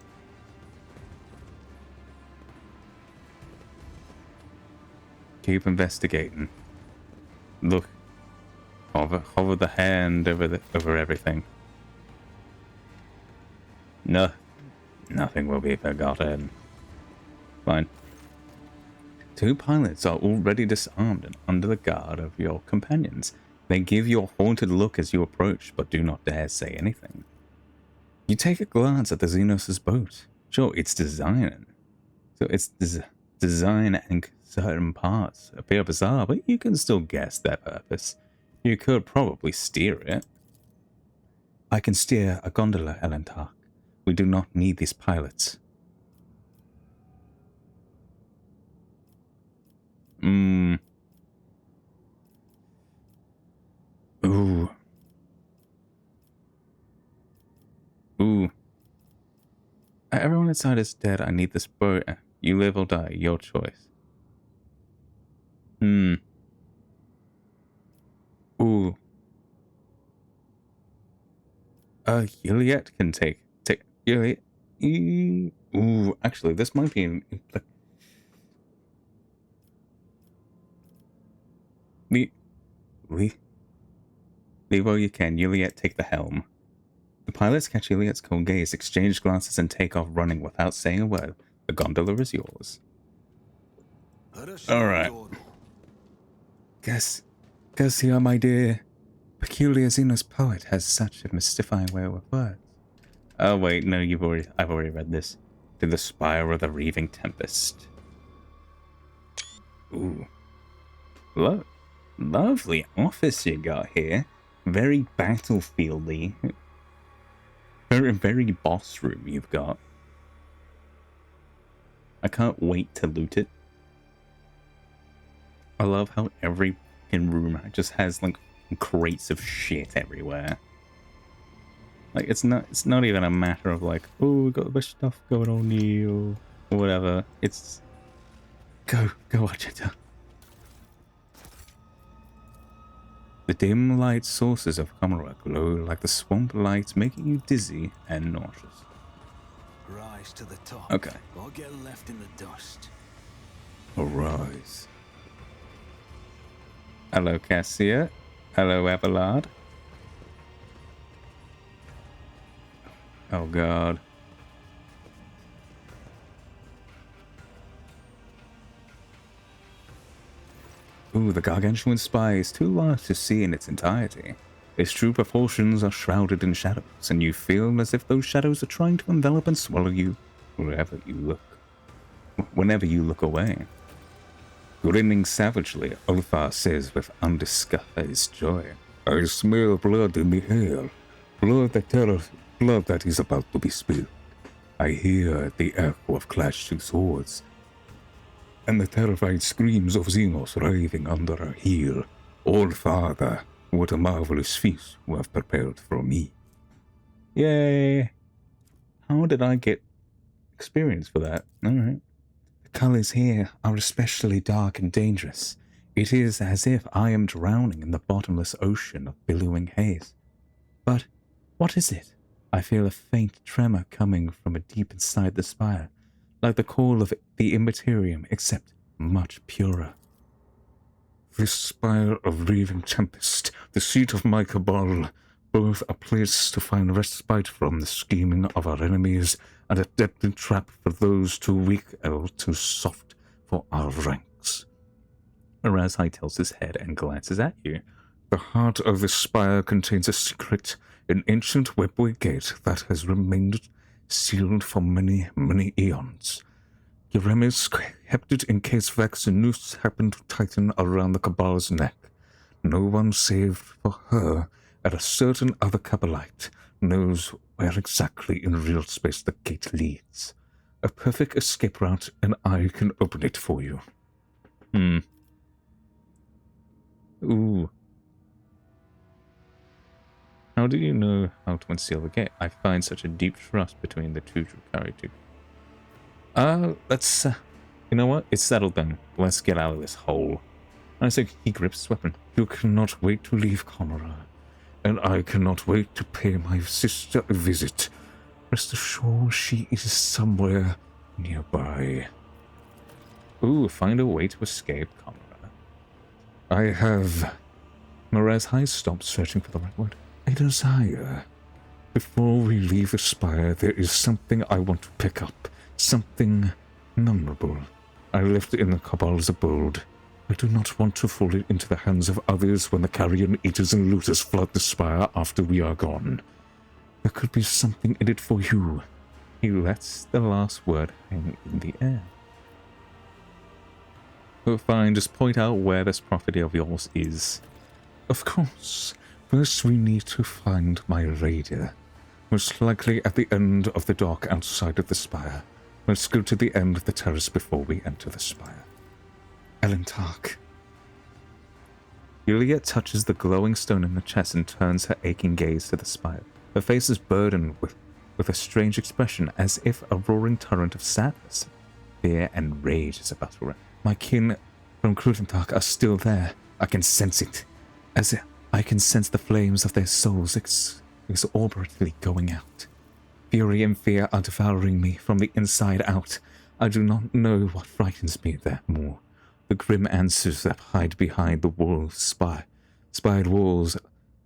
Keep investigating. Look. Hover the hand over everything. No, nothing will be forgotten. Fine. 2 pilots are already disarmed and under the guard of your companions. They give you a haunted look as you approach, but do not dare say anything. You take a glance at the Xenos' boat. Sure, its design. So its design and certain parts appear bizarre, but you can still guess their purpose. You could probably steer it. I can steer a gondola, Elentark. We do not need these pilots. Ooh. Everyone inside is dead. I need this boat. You live or die. Your choice. Ooh. Juliet can take Juliet. Ooh, actually, this might be like leave all you can. Juliet, take the helm. The pilots catch Juliet's cold gaze, exchange glances, and take off running without saying a word. The gondola is yours. All right. Guess here, my dear. Peculiar Xenos poet has such a mystifying way with words. Oh wait, no, I've already read this. To the spire of the reaving tempest. Ooh. Lovely office you got here. Very battlefieldy. Very boss room you've got. I can't wait to loot it. I love how every fucking room just has like crates of shit everywhere. Like it's not even a matter of like, oh, we got the best stuff going on here or whatever. It's go watch it. The dim light sources of Crudarach glow like the swamp light, making you dizzy and nauseous. Rise to the top. Okay. Or get left in the dust. Arise. Hello, Cassia. Hello, Abelard. Oh, God. Ooh, the gargantuan spire is too large to see in its entirety. Its true proportions are shrouded in shadows, and you feel as if those shadows are trying to envelop and swallow you wherever you look. Whenever you look away. Grinning savagely, Ulfar says with undisguised joy, I smell blood in the air. Blood that is about to be spilled. I hear the echo of clashing swords, and the terrified screams of Xenos writhing under our heel. All Father, what a marvelous feast you have prepared for me. Yay! How did I get experience for that? Alright. The colors here are especially dark and dangerous. It is as if I am drowning in the bottomless ocean of billowing haze. But what is it? I feel a faint tremor coming from deep inside the spire, like the call of the Immaterium, except much purer. This spire of raving tempest, the seat of my cabal, both a place to find respite from the scheming of our enemies and a deadly trap for those too weak or too soft for our ranks. Razai tilts his head and glances at you. The heart of this spire contains a secret, an ancient webway gate that has remained sealed for many, many eons. Yeremis kept it in case Vex and noose happened to tighten around the Cabal's neck. No one save for her and a certain other Cabalite knows where exactly in real space the gate leads. A perfect escape route, and I can open it for you. Ooh. How do you know how to unseal the gate? I find such a deep trust between the two Drukhari. Let's, you know what? It's settled then. Let's get out of this hole. I say he grips his weapon. You cannot wait to leave Comora, and I cannot wait to pay my sister a visit. Rest assured she is somewhere nearby. Ooh, find a way to escape Comora. I have... Razai stopped searching for the right word. A desire. Before we leave the spire, there is something I want to pick up. Something memorable. I left it in the Cabal's abode. I do not want to fall it into the hands of others when the carrion eaters and looters flood the spire after we are gone. There could be something in it for you. He lets the last word hang in the air. Oh, fine, just point out where this property of yours is. Of course. First we need to find my raider. Most likely at the end of the dock outside of the spire. Let's go to the end of the terrace before we enter the spire. Elentark. Juliet touches the glowing stone in the chest and turns her aching gaze to the spire. Her face is burdened with a strange expression, as if a roaring torrent of sadness, fear, and rage is about to run. My kin from Crudarach are still there. I can sense it. As I can sense the flames of their souls exorbitantly going out. Fury and fear are devouring me from the inside out. I do not know what frightens me there more. The grim answers that hide behind the walls, spired walls,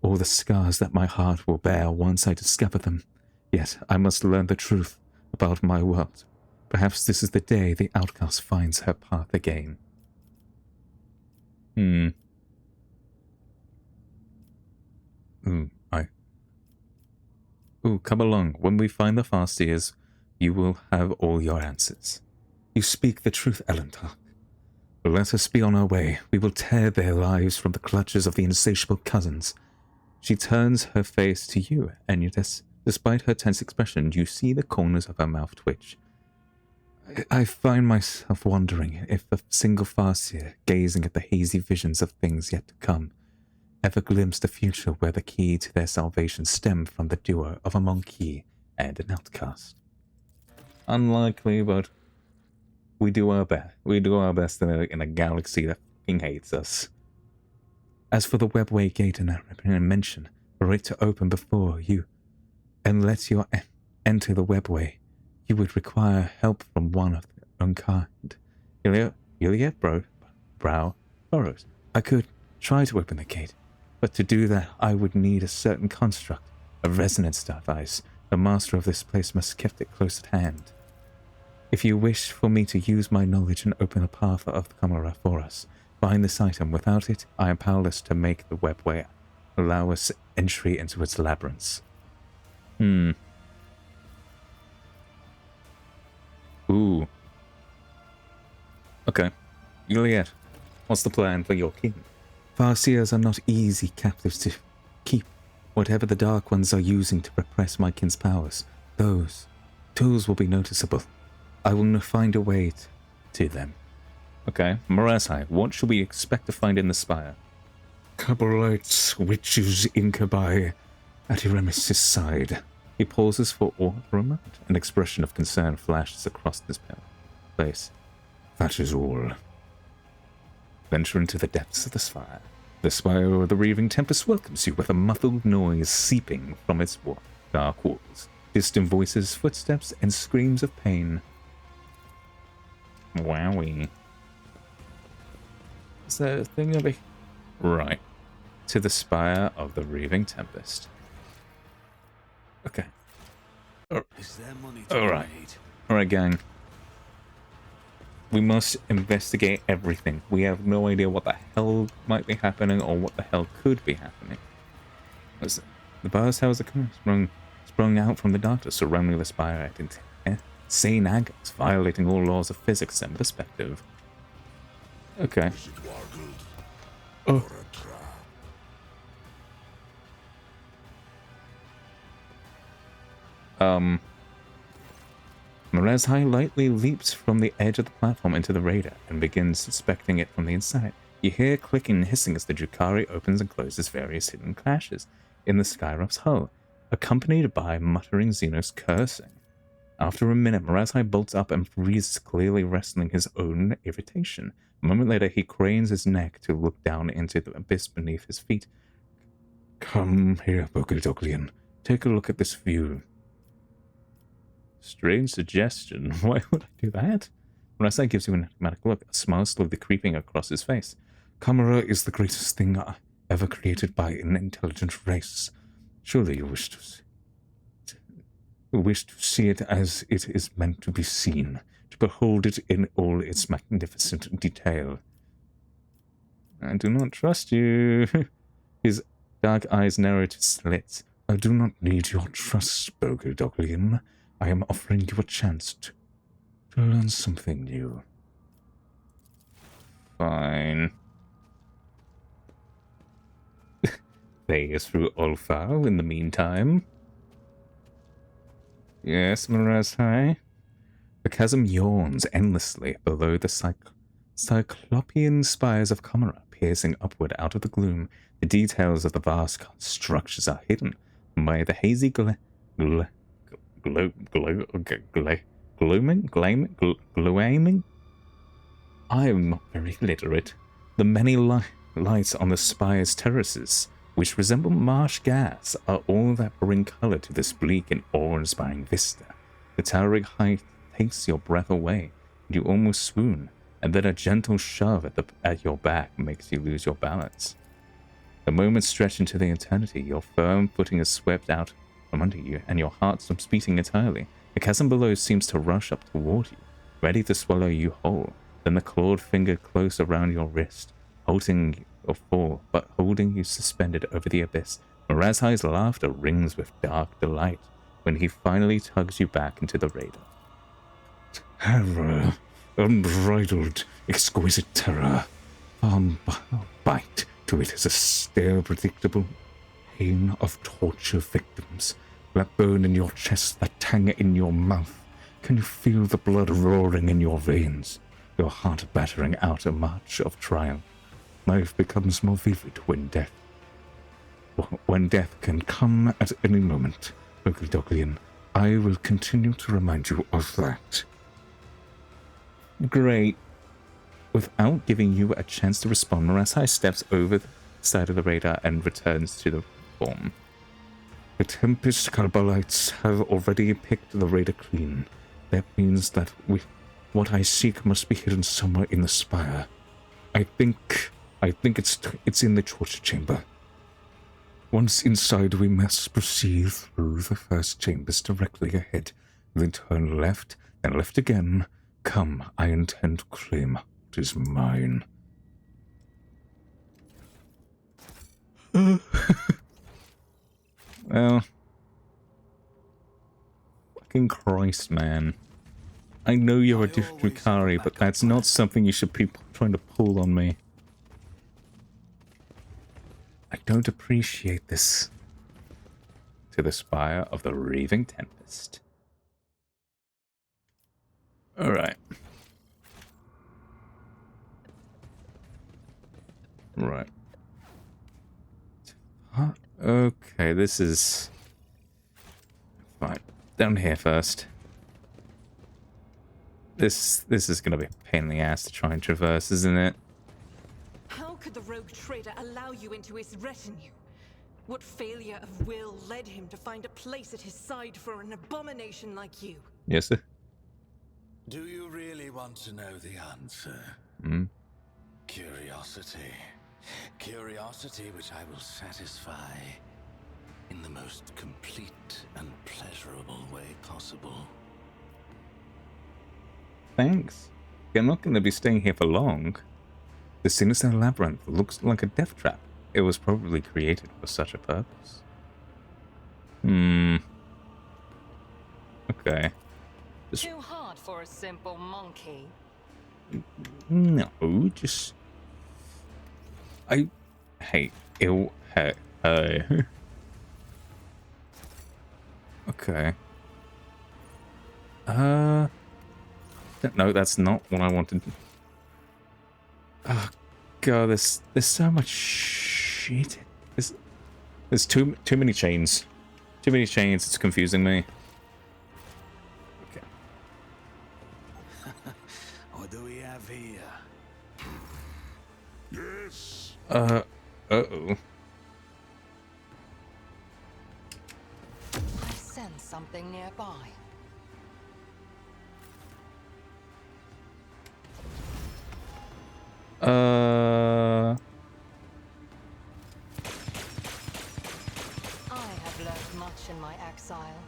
or the scars that my heart will bear once I discover them. Yet I must learn the truth about my world. Perhaps this is the day the outcast finds her path again. Come along. When we find the Farseers, you will have all your answers. You speak the truth, Elentark. Let us be on our way. We will tear their lives from the clutches of the insatiable cousins. She turns her face to you, and despite her tense expression, you see the corners of her mouth twitch. I find myself wondering if a single Farseer, gazing at the hazy visions of things yet to come, ever glimpsed a future where the key to their salvation stemmed from the duo of a monkey and an outcast. Unlikely, but we do our best. We do our best in a galaxy that fucking hates us. As for the webway gate in I mentioned, for it to open before you and let you enter the webway, you would require help from one of their own kind. Juliet brow furrows. I could try to open the gate, but to do that I would need a certain construct, a resonance device. The master of this place must keep it close at hand. If you wish for me to use my knowledge and open a path of the Chimera for us, find this item. Without it, I am powerless to make the webway allow us entry into its labyrinths. Ooh. Okay. Juliet, what's the plan for your kin? Farseers are not easy captives to keep. Whatever the Dark Ones are using to repress my kin's powers, those tools will be noticeable. I will find a way to them. Okay, Marasai, what should we expect to find in the spire? Cabalites, witches, incubi, at Eremis' side. He pauses for a moment. An expression of concern flashes across his face. That is all. Venture into the depths of the spire. The spire of the Reaving Tempest welcomes you with a muffled noise seeping from its dark walls. Distant voices, footsteps, and screams of pain. Wowie. Is there a thing over here? Right. To the spire of the Reaving Tempest. Okay. Alright. Alright, gang. We must investigate everything. We have no idea what the hell might be happening or what the hell could be happening. The bars towers are sprung out from the darkness surrounding the spire at insane angles, violating all laws of physics and perspective. Okay. Oh. Marezhai lightly leaps from the edge of the platform into the radar and begins inspecting it from the inside. You hear clicking and hissing as the Drukhari opens and closes various hidden clashes in the Skyrop's hull, accompanied by muttering Xenos cursing. After a minute, Marezhai bolts up and freezes, clearly wrestling his own irritation. A moment later, he cranes his neck to look down into the abyss beneath his feet. Come here, Bogodoglian. Take a look at this view. Strange suggestion. Why would I do that? Marezhai gives you an enigmatic look, a smile slowly creeping across his face. Chimera is the greatest thing ever created by an intelligent race. Surely you wish to see it as it is meant to be seen, to behold it in all its magnificent detail. I do not trust you. His dark eyes narrow to slits. I do not need your trust, Bogodoglian. I am offering you a chance to learn something new. Fine. Phase through Ulfar in the meantime. Yes, Marezhai. The chasm yawns endlessly below the cyclopean spires of Chimera, piercing upward out of the gloom. The details of the vast structures are hidden by the hazy gloaming? I am not very literate. The many lights on the spire's terraces, which resemble marsh gas, are all that bring color to this bleak and awe-inspiring vista. The towering height takes your breath away, and you almost swoon, and then a gentle shove at your back makes you lose your balance. The moments stretch into the eternity. Your firm footing is swept out from under you, and your heart stops beating entirely. The chasm below seems to rush up toward you, ready to swallow you whole. Then the clawed finger close around your wrist, halting your fall, but holding you suspended over the abyss. Marezhai's laughter rings with dark delight when he finally tugs you back into the radar. Terror, unbridled, exquisite terror. Bite to it is a stale, predictable pain of torture victims. That burn in your chest, that tang in your mouth. Can you feel the blood roaring in your veins, your heart battering out a march of triumph? Life becomes more vivid when death can come at any moment. Oakley, I will continue to remind you of that. Great. Without giving you a chance to respond, Marasai steps over the side of the radar and returns to the form. The Tempest Carbolites have already picked the radar clean. That means that what I seek must be hidden somewhere in the spire. I think it's in the torture chamber. Once inside, we must proceed through the first chambers directly ahead, then turn left, then left again. Come, I intend to claim what is mine. Well, fucking Christ, man. I know you're a Drukhari, but that's not something you should be trying to pull on me. I don't appreciate this. To the spire of the Raving Tempest. Alright. Right. Okay, this is... Fine. Down here first. This is gonna be a pain in the ass to try and traverse, isn't it? How could the rogue trader allow you into his retinue? What failure of will led him to find a place at his side for an abomination like you? Yes, sir. Do you really want to know the answer? Curiosity. Curiosity which I will satisfy in the most complete and pleasurable way possible. Thanks. You're not going to be staying here for long. The sinister labyrinth looks like a death trap. It was probably created for such a purpose. Okay. Too hard for a simple monkey. No, just... Hey. Okay. No, that's not what I wanted. Oh god, there's so much shit. There's too many chains. Too many chains, it's confusing me. Okay. What do we have here? Yes. Uh-oh. I sense something nearby. I have learned much in my exile.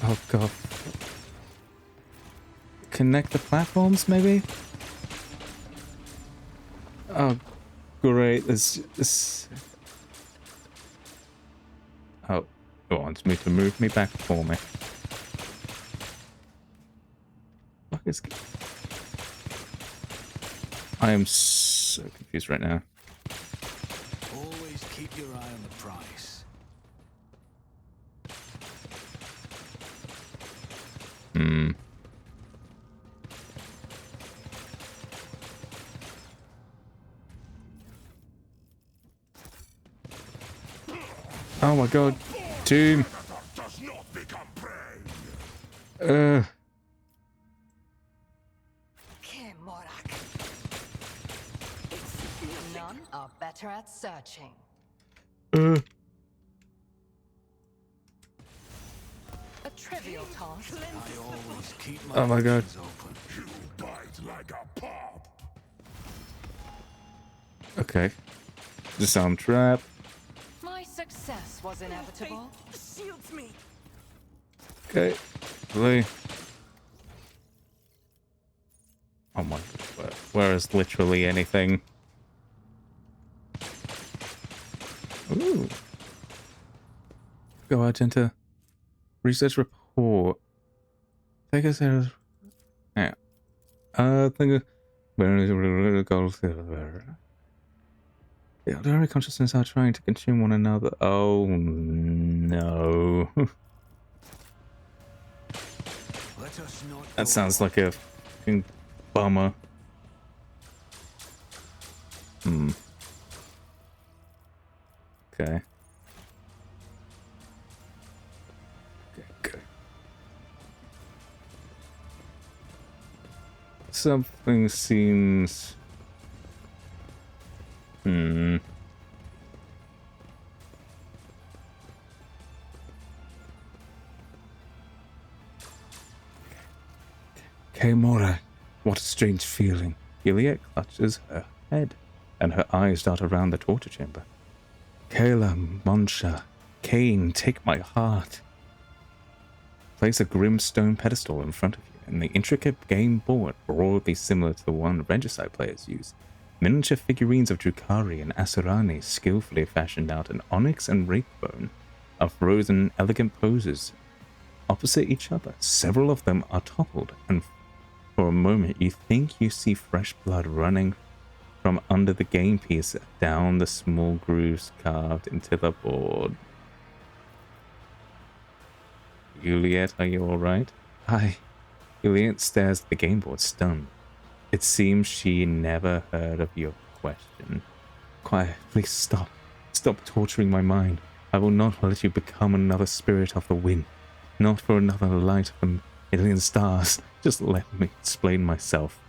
Oh god. Connect the platforms, maybe? Oh, great. This... Oh, it wants me to move me back for me. Fuck is... I am so confused right now. Always keep your eye on the price. Oh my god. Doom. Does not become prey. None are better at searching. A trivial task. I always keep my Oh my god. options open. You bite like a pop. Okay. Disarm trap. My success was inevitable. Shields me. Okay. Blue. Oh my god. Where is literally anything? Ooh. Go out into research report. Take us as yeah. Think of gold silver. The ordinary consciousness are trying to consume one another. Oh no. Let us not That go sounds like a fucking bummer. Okay. Okay. Something seems... Mora, what a strange feeling. Juliet clutches her head, and her eyes dart around the torture chamber. Kayla, Monsha, Cain, take my heart. Place a grim stone pedestal in front of you, and the intricate game board, broadly similar to the one Regicide players use. Miniature figurines of Drukhari and Asurani skillfully fashioned out an onyx and rakebone of frozen elegant poses opposite each other. Several of them are toppled, and for a moment you think you see fresh blood running from under the game piece down the small grooves carved into the board. Juliet, are you alright? Hi. Juliet stares at the game board, stunned. It seems she never heard of your question. Quiet, please stop. Stop torturing my mind. I will not let you become another spirit of the wind. Not for another light of a million stars. Just let me explain myself.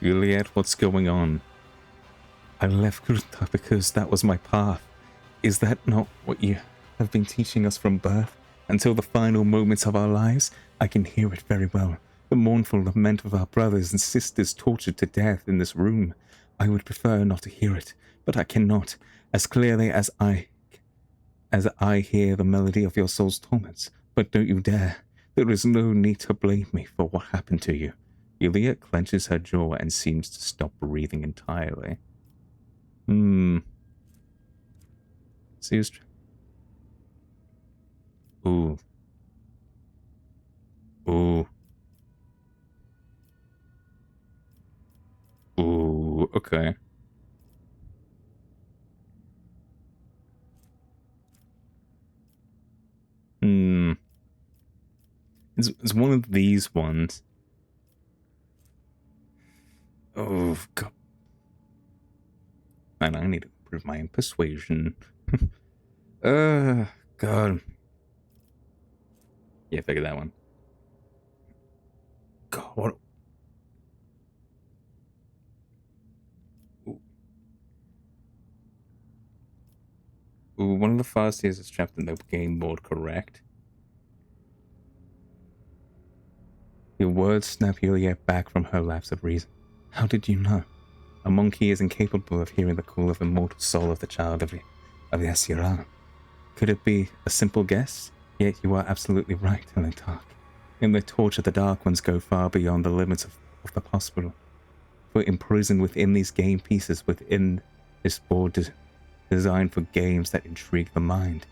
Juliet, what's going on? I left Crudarach because that was my path. Is that not what you have been teaching us from birth? Until the final moments of our lives? I can hear it very well. The mournful lament of our brothers and sisters tortured to death in this room. I would prefer not to hear it, but I cannot, as clearly as I hear the melody of your soul's torments. But don't you dare. There is no need to blame me for what happened to you. Juliet clenches her jaw and seems to stop breathing entirely. Ooh. Ooh. Ooh, okay. It's one of these ones. Oh, God. And I need to improve my persuasion. God. Yeah, figure that one. God, what? Ooh, one of the Farseers is trapped in the game board, correct? Your words snap Juliet back from her lapse of reason. How did you know? A monkey is incapable of hearing the call of the immortal soul of the child of the Asiran. Could it be a simple guess? Yet you are absolutely right in the dark. In the torture, the Dark Ones go far beyond the limits of the possible. For imprisoned within these game pieces, within this board designed for games that intrigue the mind,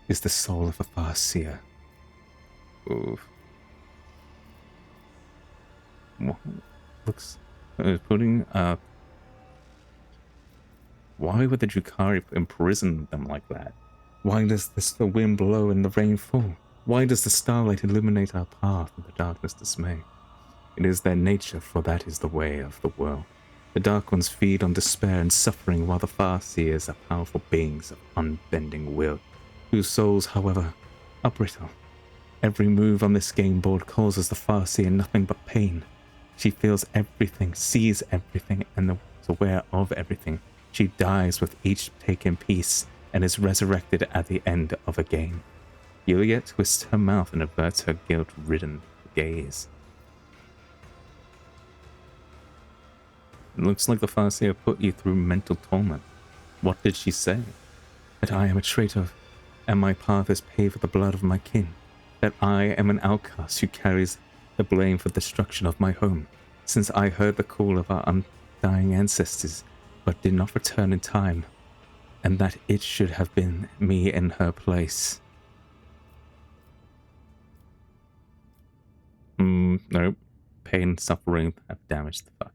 is the soul of a Farseer. Oof. Looks putting why would the Drukhari imprison them like that? Why does the wind blow and the rain fall? Why does the starlight illuminate our path and the darkness dismay? It is their nature, for that is the way of the world. The Dark Ones feed on despair and suffering, while the Farseers are powerful beings of unbending will, whose souls, however, are brittle. Every move on this game board causes the Farseer nothing but pain. She feels everything, sees everything, and is aware of everything. She dies with each taken piece and is resurrected at the end of a game. Juliet twists her mouth and averts her guilt-ridden gaze. It looks like the Farseer put you through mental torment. What did she say? That I am a traitor, and my path is paved with the blood of my kin. That I am an outcast who carries the blame for the destruction of my home, since I heard the call of our undying ancestors, but did not return in time, and that it should have been me in her place. Nope. Pain and suffering have damaged the fuck.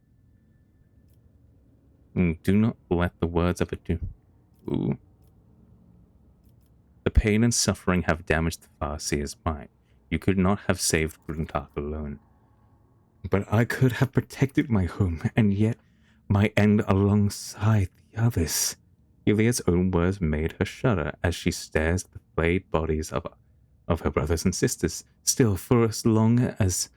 Do not let the words of a Ooh. The pain and suffering have damaged the Farseer's mind. You could not have saved Crudarach alone. But I could have protected my home, and yet my end alongside the others. Yulia's own words made her shudder as she stares at the flayed bodies of her brothers and sisters. Still, for as long as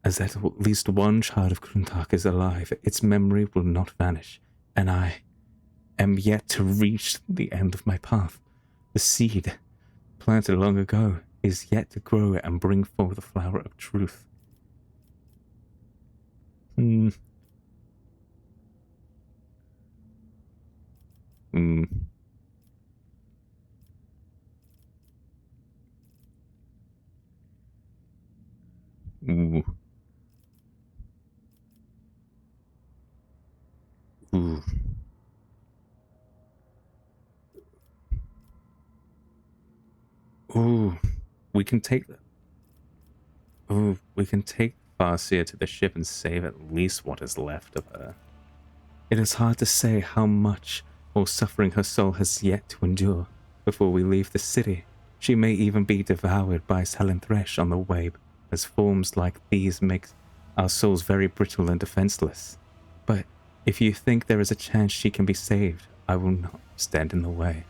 at least one child of Crudarach is alive, its memory will not vanish, and I am yet to reach the end of my path. The seed, planted long ago, is yet to grow and bring forth the flower of truth. Ooh. Ooh. Ooh. We can take the... Ooh, we can take Farseer to the ship and save at least what is left of her. It is hard to say how much more suffering her soul has yet to endure before we leave the city. She may even be devoured by Salinthresh on the way, as forms like these make our souls very brittle and defenseless. But if you think there is a chance she can be saved, I will not stand in the way.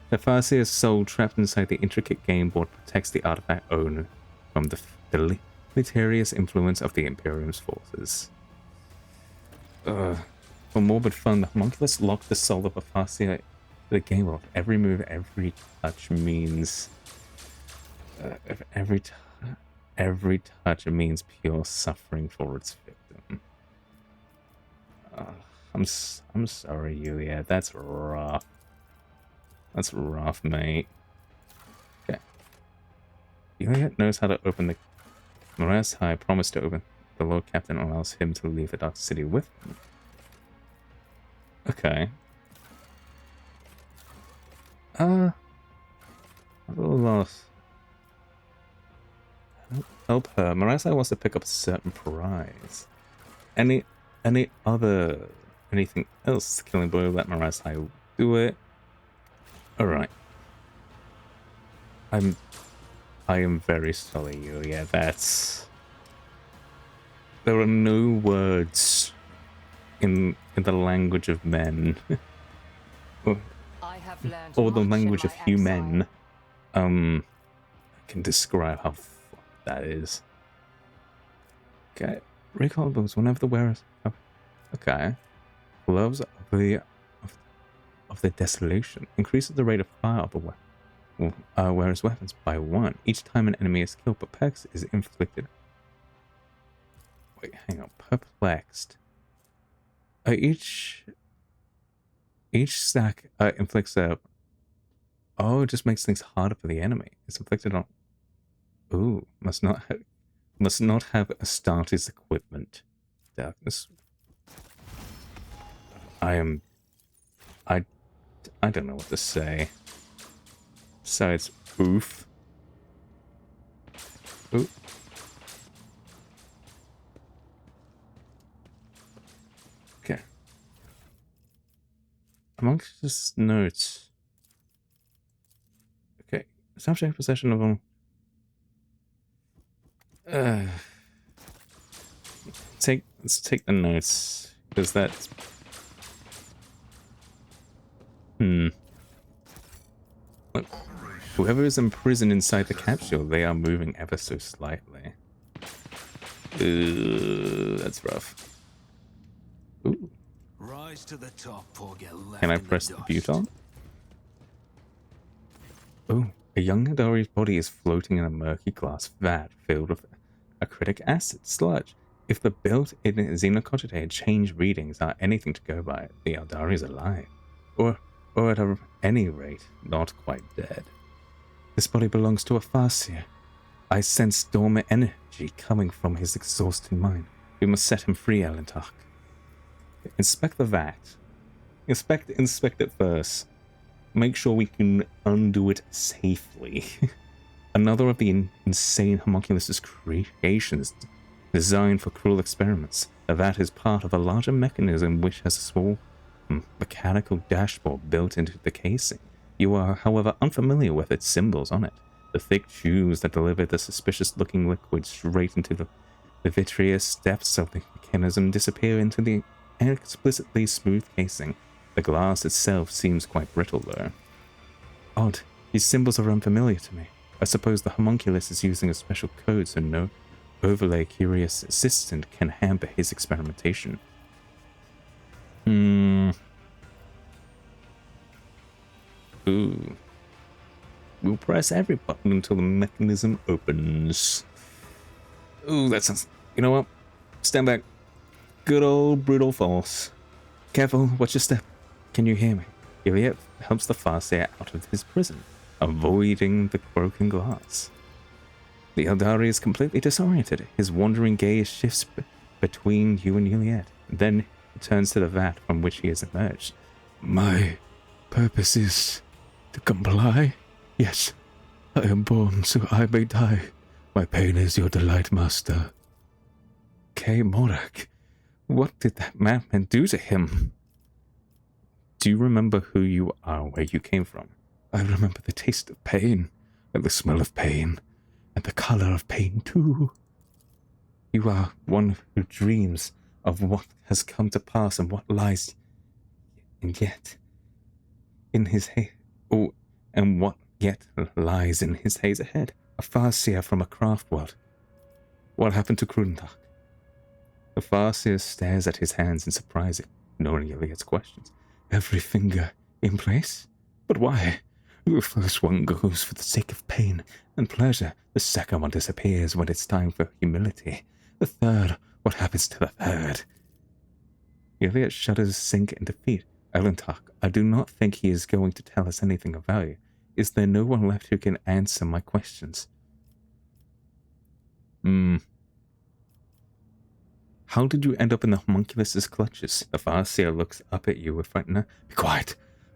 The Farseer's soul trapped inside the intricate game board protects the artifact owner from the deleterious influence of the Imperium's forces. For morbid fun, the homunculus locked the soul of a Farseer to the game board. Every move, every touch means... every touch means pure suffering for its victim. I'm sorry, Yulia. That's rough. That's rough, mate. Okay. Yulia knows how to open the... Moraz High promised to open. The Lord Captain allows him to leave the Dark City with him. Okay. A little lost. Help her. Moraz wants to pick up a certain prize. Anything else? Killing Boy, let Moraz do it. Alright. I am very sorry, Yulia. There are no words in the language of men. or the language of human. I can describe how fucked that is. Okay. Recallables whenever the wearers... Oh, okay. Gloves of the Desolation increases the rate of fire of a weapon. Wearers weapons by 1 each time an enemy is killed, but Perks is inflicted. Wait, hang on. Perplexed. Each stack inflicts a... Oh, it just makes things harder for the enemy. It's inflicted on... Ooh, must not have a starter's equipment. Darkness. I don't know what to say. So it's oof. Ooh. Okay. Amongst his notes. Okay. Subject possession of them. Let's take the notes. Because that's... Look, whoever is imprisoned inside the capsule, they are moving ever so slightly. That's rough. Ooh. Rise to the top or get left. Can I press the button? Oh, a young Hadari's body is floating in a murky glass vat filled with acritic acid sludge. If the built-in xenocogitate change readings are anything to go by, the Hadari is alive. Or at any rate, not quite dead. This body belongs to a Farseer. I sense dormant energy coming from his exhausted mind. We must set him free, Alentarch. Inspect the vat. Inspect it first. Make sure we can undo it safely. Another of the insane homunculus's creations designed for cruel experiments. The vat is part of a larger mechanism which has mechanical dashboard built into the casing. You are, however, unfamiliar with its symbols on it. The thick tubes that deliver the suspicious-looking liquid straight into the vitreous depths of the mechanism disappear into the explicitly smooth casing. The glass itself seems quite brittle, though. Odd. These symbols are unfamiliar to me. I suppose the homunculus is using a special code so no overlay curious assistant can hamper his experimentation. Ooh. We'll press every button until the mechanism opens. Ooh, that sounds... You know what? Stand back. Good old brutal force. Careful, watch your step. Can you hear me? Iliad helps the Farseer out of his prison, avoiding the broken glass. The Eldari is completely disoriented. His wandering gaze shifts between you and Iliad. Then he turns to the vat from which he has emerged. My purpose is to comply. Yes, I am born so I may die. My pain is your delight, master. K. Morak, what did that madman do to him? Do you remember who you are, where you came from? I remember the taste of pain, and the smell of pain, and the color of pain too. You are one who dreams of what has come to pass and what lies, and yet, in his and what yet lies in his haze ahead. A Farseer from a craft world. What happened to Crudarach? The Farseer stares at his hands in surprise, ignoring Iliad's questions. Every finger in place? But why? The first one goes for the sake of pain and pleasure. The second one disappears when it's time for humility. The third, what happens to the third? Iliad shudders sink in defeat. Elentak, I do not think he is going to tell us anything of value. Is there no one left who can answer my questions? How did you end up in the homunculus's clutches? The Farseer looks up at you with frightener. Be quiet.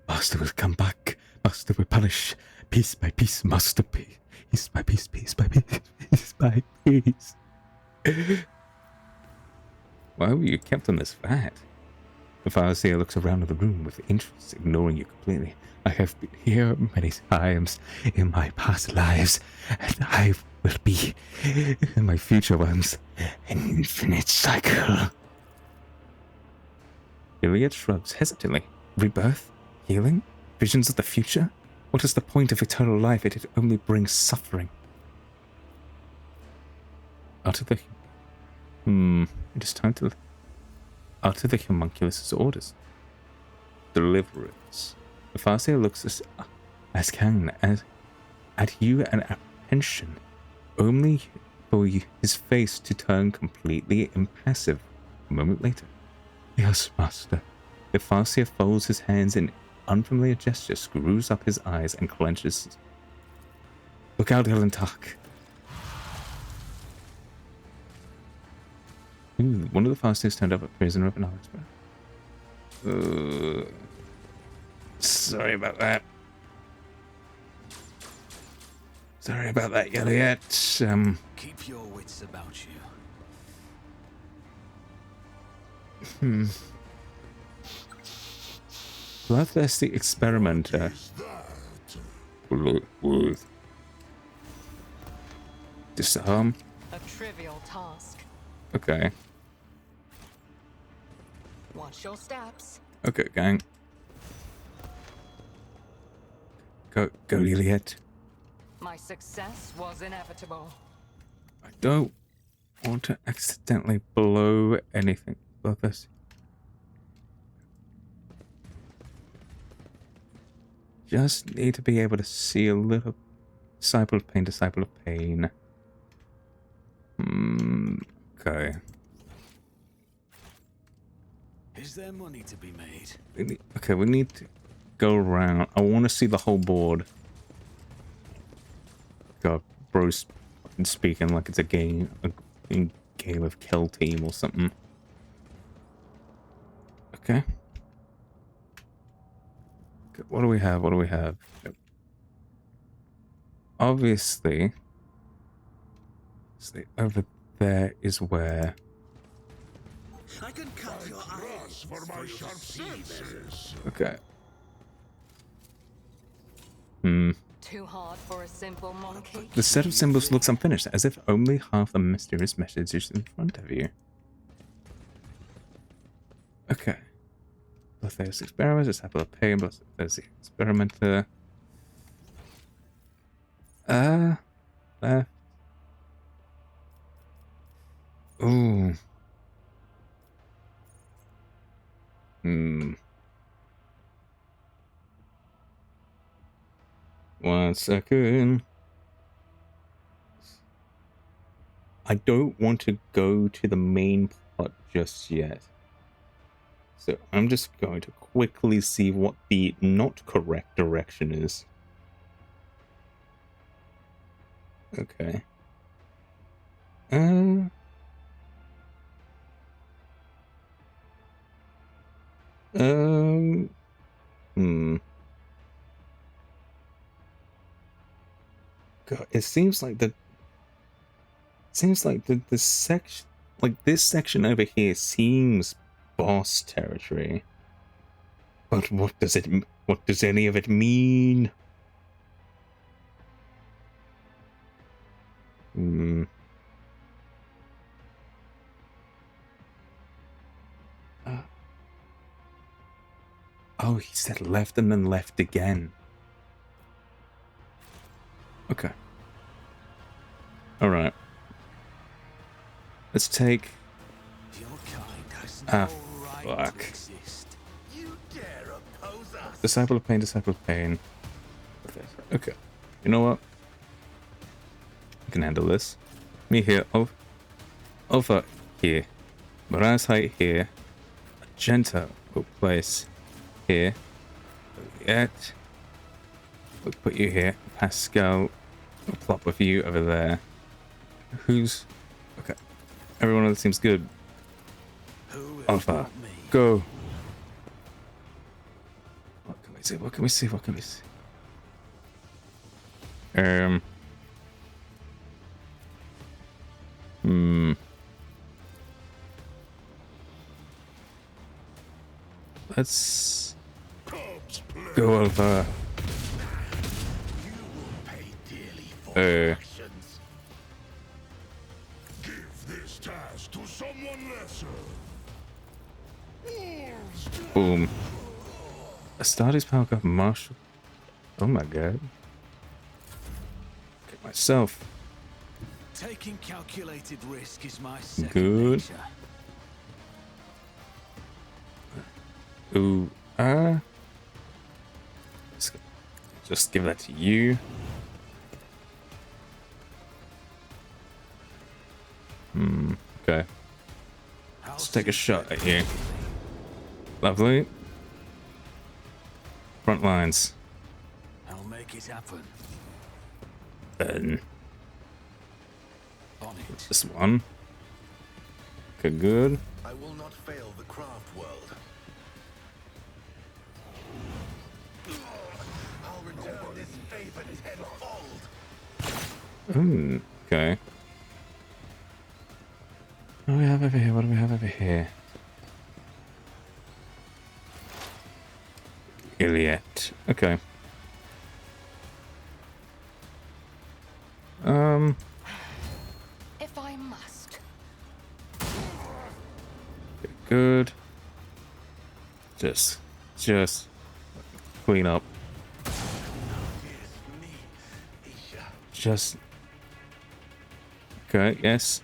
Master will come back. Master will punish. Piece by piece, master piece by piece, piece by piece, piece by piece. Why were you kept in this vat? The Farseer looks around the room with interest, ignoring you completely. I have been here many times in my past lives, and I will be in my future ones. An infinite cycle. Iliad shrugs hesitantly. Rebirth? Healing? Visions of the future? What is the point of eternal life if it only brings suffering? Utter the... It is time to... Utter the homunculus's orders. Deliverance. The Farseer looks askance at you and apprehension, only for his face to turn completely impassive a moment later. Yes, master. The Farseer folds his hands in unfamiliar gesture, screws up his eyes, and clenches. Look out, Elentak. One of the Farseers turned up a prisoner of an Alex. Sorry about that. Sorry about that, Iliad. Keep your wits about you. Bloodthirsty experimenter. Disarm. A trivial task. Okay. Watch your steps. Okay, gang. Go, Iliad. My success was inevitable. I don't want to accidentally blow anything. Love this. Just need to be able to see a little. Disciple of pain, disciple of pain. Okay. Is there money to be made? We need to go around. I want to see the whole board. God, bro's fucking speaking like it's a game of Kill Team or something. Okay. What do we have? What do we have? Obviously, over there is where I can cut your eyes For my sharp senses. Okay. Too hard for a simple monkey. The set of symbols looks unfinished, as if only half the mysterious message is in front of you. Okay. There's experiments, disciple of pain, but there's the experimenter. Left. Ooh. One second. I don't want to go to the main plot just yet. So I'm just going to quickly see what the not correct direction is. Okay. God, it seems like the section, like this section over here seems boss territory. But what does any of it mean? Oh, he said left and then left again. Okay. Alright. Let's take... Your kind has Ah, no right fuck. to exist. You dare oppose us? Disciple of Pain, Disciple of Pain. Okay. You know what? I can handle this. Me here, over here. Mirage height here. Magenta will place here. Yet. We'll put you here. Pascal will plop with you over there. Who's... Okay. Everyone else seems good. Who if Alpha. not me? Go. What can we see? What can we see? What can we see? Let's go over. You will pay dearly for your actions. Give this task to someone lesser. Wolves, Boom. Astartes power up Marshall. Oh my god. Get myself. Taking calculated risk is my second Good. nature. Ooh, just give that to you. Okay. Let's take a shot at you. Lovely. Front lines. I'll make it happen. Then On it. this one. Okay, good. I will not fail the craft world. I'll return this favor tenfold. Okay. What do we have over here? What do we have over here? Iliad. Okay. If I must. Good. Just clean up. Just okay. Yes.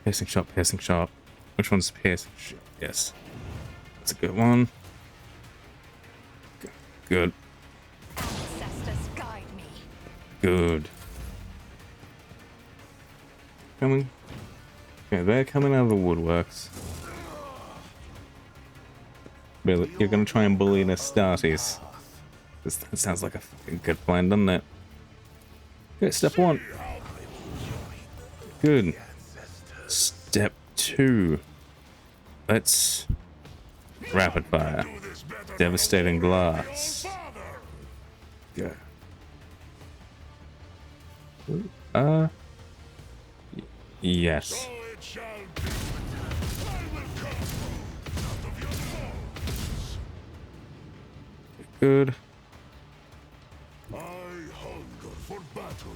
Piercing shot. Piercing shot. Which one's piercing shot? Yes. That's a good one. Good. Ancestors guide me. Good. Coming. Okay, they're coming out of the woodworks. Really, you're gonna try and bully an Astartes. That sounds like a fucking good plan, doesn't it? Okay, step one. Good. Step two. Let's rapid fire. Devastating glass. Go. Yes. so it shall be. I will come. Good. I hunger for battle.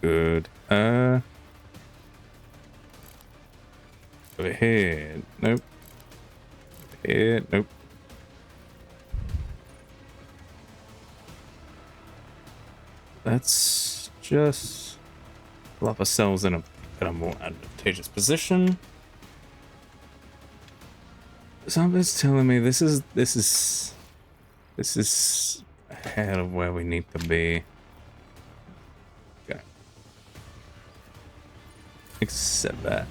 Good. Over here. Nope. Here. Nope. Let's just plop ourselves in a more advantageous position. Something's telling me this is ahead of where we need to be. Okay. Except that.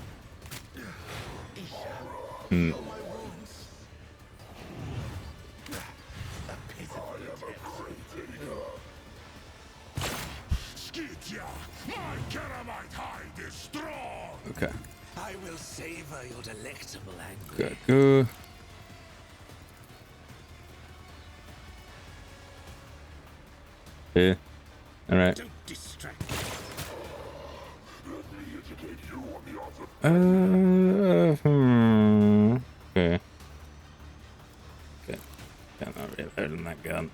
Okay. I will savor your delectable anguish. Good. Go. Yeah. All right. Don't distract. Okay. Okay. Yeah, not really holding that gun.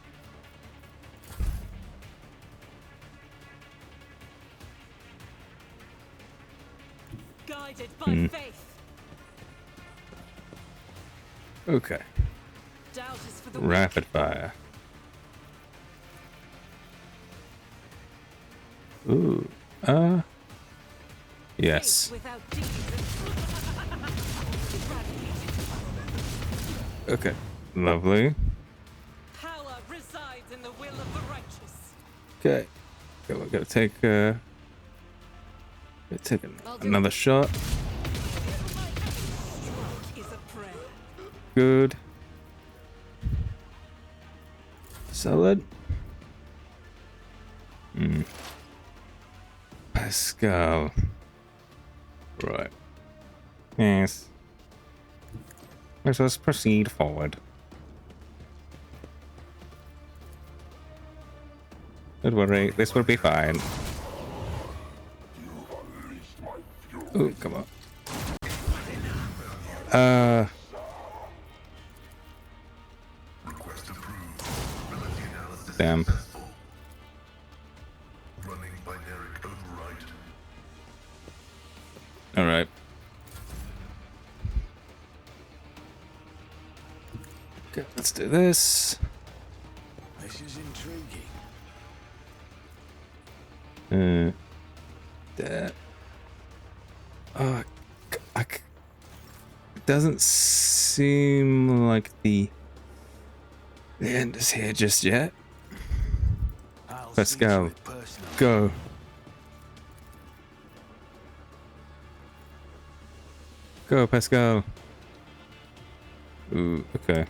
Guided by faith. Okay. Doubt is for the Rapid fire. Ooh. Yes. without Jesus. Okay. Lovely. Power resides in the will of the righteous. Okay. Okay, we're gonna take another shot. Is a prayer. Good. Solid. Pascal. Right. Yes. Let us proceed forward. Don't worry, this will be fine. Oh, come on. Damn. All right. Okay, let's do this. This is intriguing. That. Oh, it doesn't seem like the end is here just yet. I'll Pascal, see to it personally. go. Go, Pascal. Ooh, okay.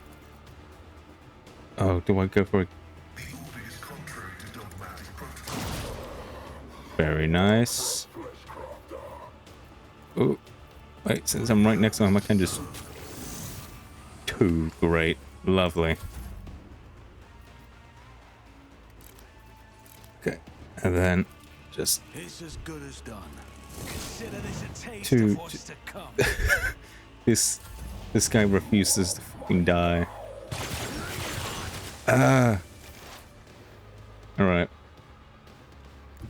Oh, do I go for it? Very nice. Oh, wait, since I'm right next to him, I can just... Too great. Lovely. Okay, and then just... It's as good as done. Consider this a taste Two- of what's to come. This guy refuses to fucking die. Alright.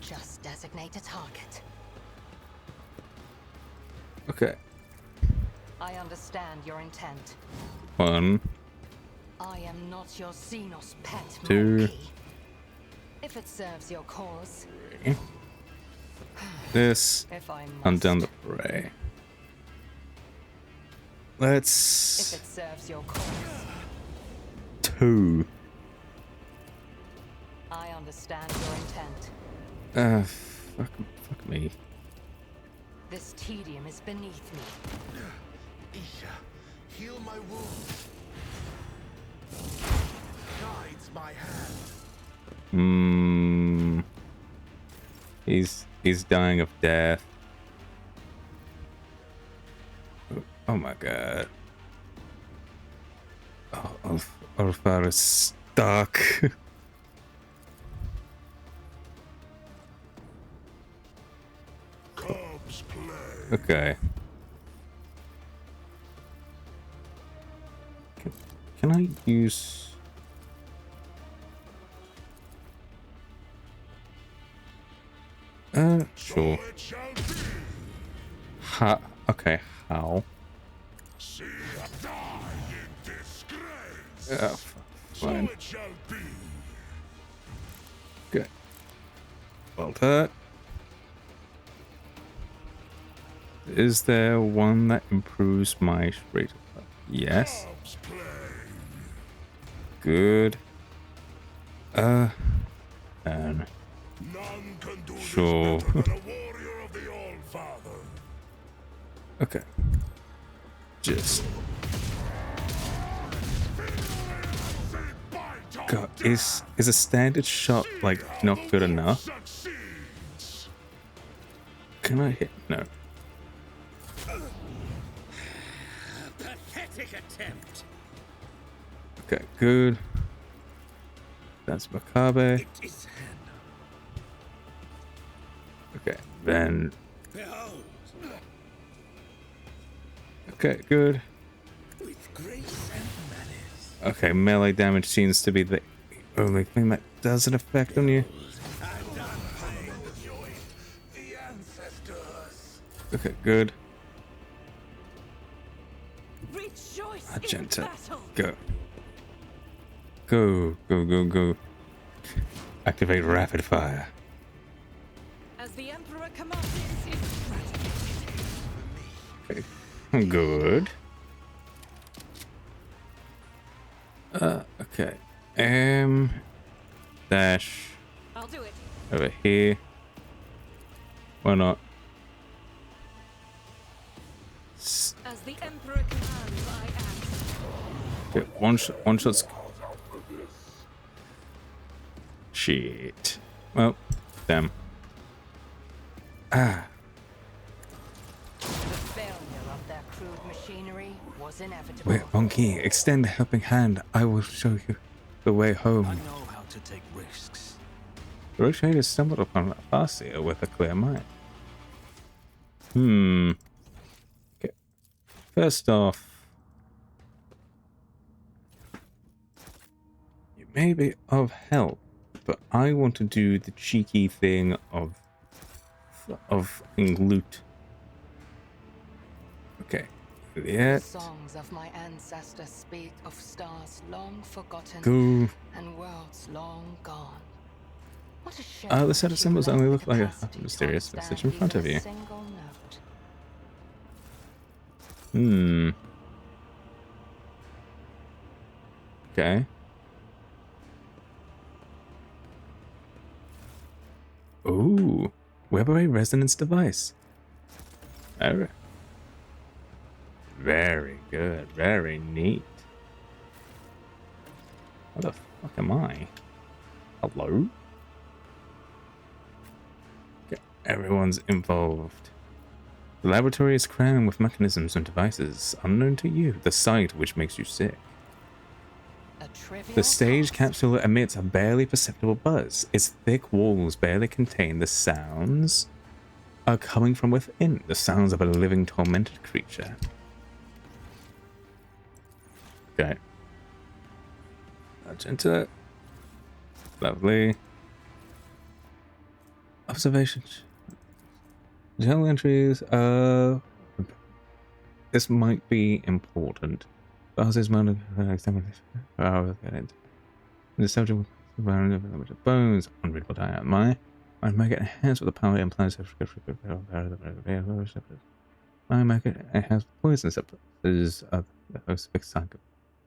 Just designate a target. Okay. I understand your intent. 1, I am not your Xenos pet 2. monkey. If it serves your cause, This. if I must. Undone the prey. If Let's... it serves your cause, 2. I understand your intent. Fuck me. This tedium is beneath me. Isha, heal my wounds. Guides my hand. He's dying of death. Oh my god. Oh, Orfar is stuck. Cubs play. Okay. Can I use... Sure. So it shall be. Ha. Okay, how? See it die in disgrace. Fine. So it shall be. Good. Well done. Is there one that improves my rate of fire? Yes. Cubs play. Good. And None can do Sure. this better than a warrior of the All-Father. okay. Just God, is a standard shot like not good enough? Succeeds. Can I hit? No. Pathetic attempt. Okay, good. That's Macabre. It is hand. Okay, then. Behold, Okay, good. with grace and malice. Okay, melee damage seems to be the only thing that does an effect on you. And unpaid join the ancestors. Okay, good. Rejoice in Magenta. battle. Go. Go, go, go, go. Activate rapid fire. As the Emperor commands, is gratified. Okay. Good. Okay. Dash I'll do it. over here. Why not? As the Emperor commands, I act. Okay, one shot's. Shit. Well, damn. Ah. The failure of their crude machinery was inevitable. Wait, Monkey, extend a helping hand. I will show you the way I home. know how to take risks. The rogue trader stumbled upon Farseer with a clear mind. Okay. First off, you may be of help, but I want to do the cheeky thing of loot. Okay. Yeah. Songs of my ancestors speak of stars long forgotten Go. and worlds long gone. What a shame The set of that you symbols lack only the look like a capacity to mysterious message understand in front of even a you. single note. Okay. Ooh. Web array resonance device. Alright. Very good. Very neat. What the fuck am I? Hello? Okay. Everyone's involved. The laboratory is crammed with mechanisms and devices unknown to you, the sight which makes you sick. A trivial The stage task. capsule emits a barely perceptible buzz. Its thick walls barely contain the sounds are coming from within, the sounds of a living tormented creature. Okay. Magenta. Lovely. Observations. Journal entries, this might be important. This moment of examination. The subject of bones, unreadable diet. My maggot enhanced with the power implants of my maggot has poison substances of the host Freaksicle.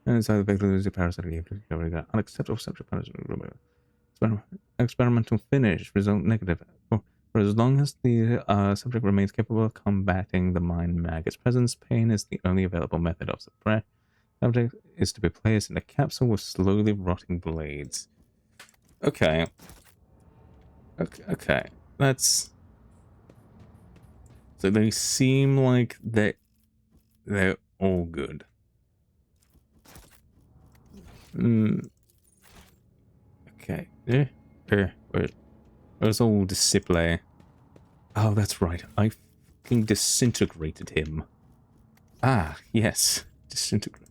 And inside the big losing parasite game to discover that unacceptable subject parasite. Experimental finish, result negative. For as long as the subject remains capable of combating the mind maggot's presence, pain is the only available method of suppression. Subject is to be placed in a capsule with slowly rotting blades. Okay. Okay. That's... So they seem like they're all good. Okay. Wait. Where's all display? Oh, that's right. I fucking disintegrated him. Ah, yes. Disintegrate.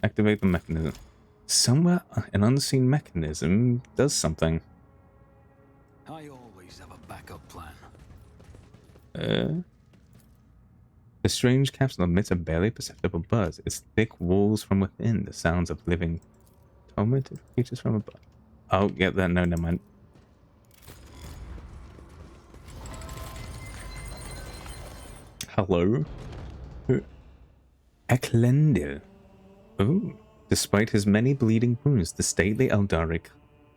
Activate the mechanism. Somewhere an unseen mechanism does something. I always have a backup plan. The strange capsule emits a barely perceptible buzz. Its thick walls from within, the sounds of living tormented creatures from above. Oh, yeah, that, no, never mind. Hello? Eklendil. Oh, despite his many bleeding wounds, the stately Eldaric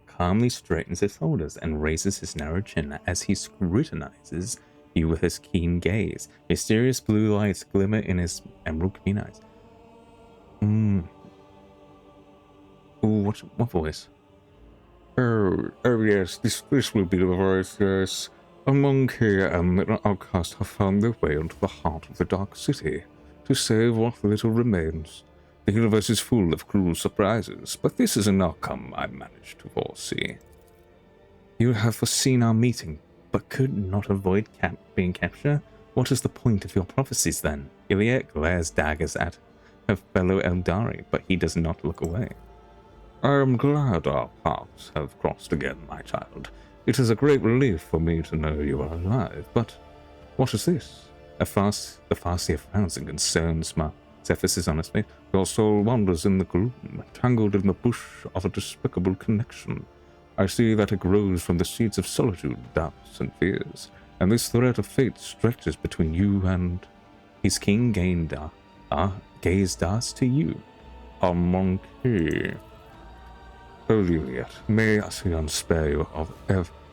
calmly straightens his shoulders and raises his narrow chin as he scrutinizes you with his keen gaze. Mysterious blue lights glimmer in his emerald green eyes. Ooh, what voice? Oh yes, this will be the voice, yes. A monkey and an outcast have found their way into the heart of the Dark City to save what little remains. The universe is full of cruel surprises, but this is an outcome I managed to foresee. You have foreseen our meeting, but could not avoid being captured? What is the point of your prophecies, then? Iliad glares daggers at her fellow Eldari, but he does not look away. I am glad our paths have crossed again, my child. It is a great relief for me to know you are alive, but what is this? The Farseer frowns in concerned smile. Cephas on his face. Your soul wanders in the gloom, tangled in the bush of a despicable connection. I see that it grows from the seeds of solitude, doubts, and fears, and this thread of fate stretches between you and... His keen gaze darts to you. A monkey. Oh, Juliet, may Asian spare you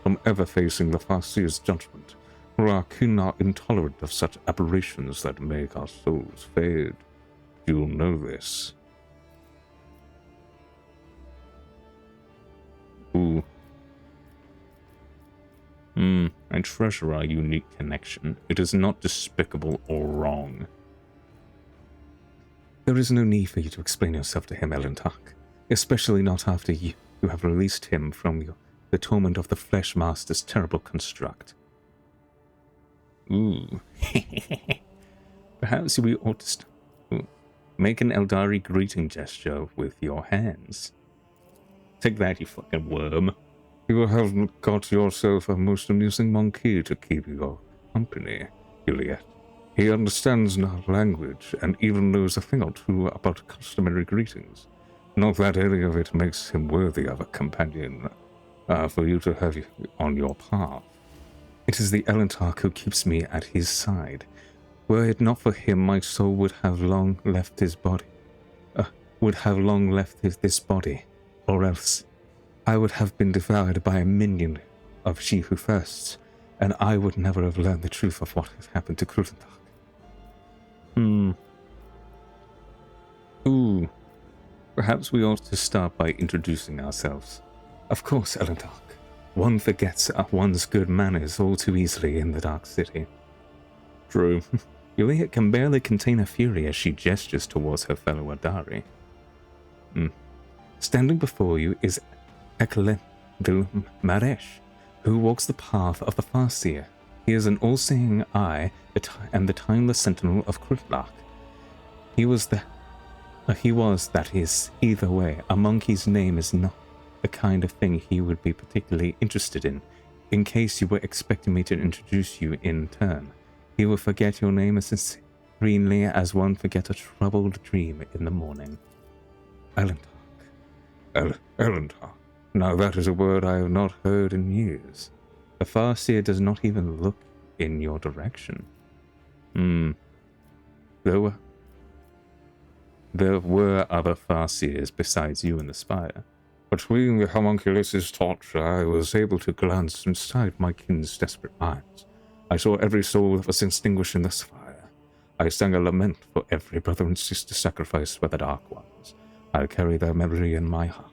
from ever facing the Farseer's judgment, for our kin are intolerant of such aberrations that make our souls fade. You'll know this. Ooh. I treasure our unique connection. It is not despicable or wrong. There is no need for you to explain yourself to him, Elentak, especially not after you have released him from the torment of the Flesh Master's terrible construct. Ooh. Perhaps we ought to make an Eldari greeting gesture with your hands. Take that, you fucking worm. You have got yourself a most amusing monkey to keep you company, Juliet. He understands our language and even knows a thing or two about customary greetings. Not that any of it makes him worthy of a companion for you to have on your path. It is the Elentak who keeps me at his side. Were it not for him, my soul would have long left his body. This body, or else I would have been devoured by a minion of She Who Firsts, and I would never have learned the truth of what had happened to Crudarach. Ooh. Perhaps we ought to start by introducing ourselves. Of course, Elentak. One forgets one's good manners all too easily in the Dark City. True. Juliet can barely contain her fury as she gestures towards her fellow Eldari. Standing before you is Eklendil Maresh, who walks the path of the Farseer. He is an all-seeing eye and the timeless sentinel of Crudarach. He was, that is, either way, a monkey's name is not the kind of thing he would be particularly interested in case you were expecting me to introduce you in turn. He will forget your name as serenely as one forgets a troubled dream in the morning. Elentak. Elentak. Now that is a word I have not heard in years. The Farseer does not even look in your direction. There were other Farseers besides you in the spire. Between the homunculus' torch, I was able to glance inside my kin's desperate minds. I saw every soul that was extinguished in this fire. I sang a lament for every brother and sister sacrificed by the Dark Ones. I carry their memory in my heart,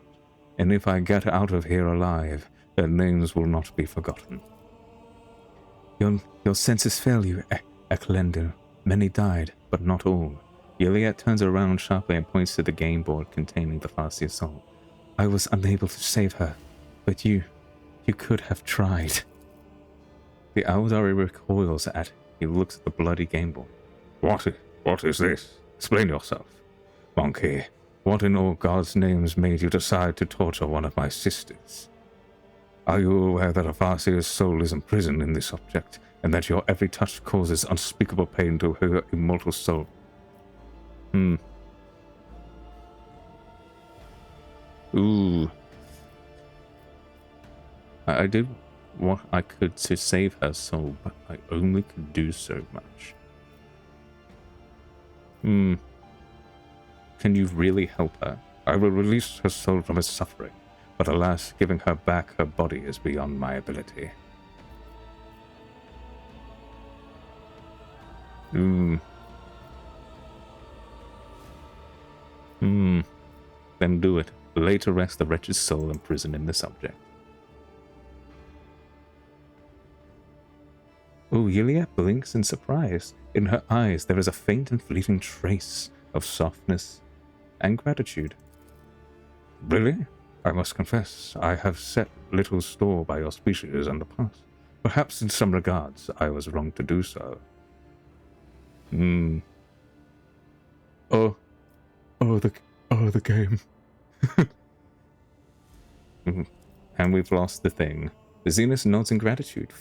and if I get out of here alive, their names will not be forgotten. Your senses fail you, Eklendil. Many died, but not all. Iliad turns around sharply and points to the game board containing the Farseer soul. I was unable to save her, but you could have tried. The Eldari recoils at him. He looks at the bloody game board. What is this? Explain yourself. Monkey, what in all God's names made you decide to torture one of my sisters? Are you aware that a Farseer's soul is imprisoned in this object, and that your every touch causes unspeakable pain to her immortal soul? Ooh. I did what I could to save her soul, but I only could do so much. Can you really help her? I will release her soul from its suffering, but alas, giving her back her body is beyond my ability. Then do it. Lay to rest the wretched soul imprisoned in this object. Oh, Juliet blinks in surprise. In her eyes there is a faint and fleeting trace of softness and gratitude. Really? I must confess, I have set little store by your species in the past. Perhaps in some regards I was wrong to do so. The game. And we've lost the thing. The Zenith nods in gratitude,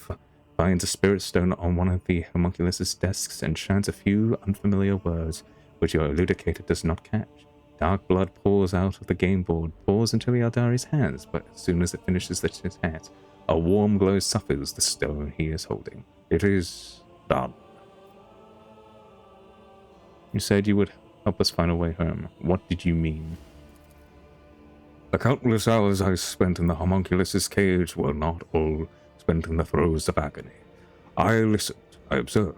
finds a spirit stone on one of the homunculus's desks, and chants a few unfamiliar words, which your eludicator does not catch. Dark blood pours out of the game board, pours into Yaldari's hands, but as soon as it finishes the tit-tat, a warm glow suffers the stone he is holding. It is done. You said you would help us find a way home. What did you mean? The countless hours I spent in the homunculus's cage were not all spent in the throes of agony. I listened, I observed,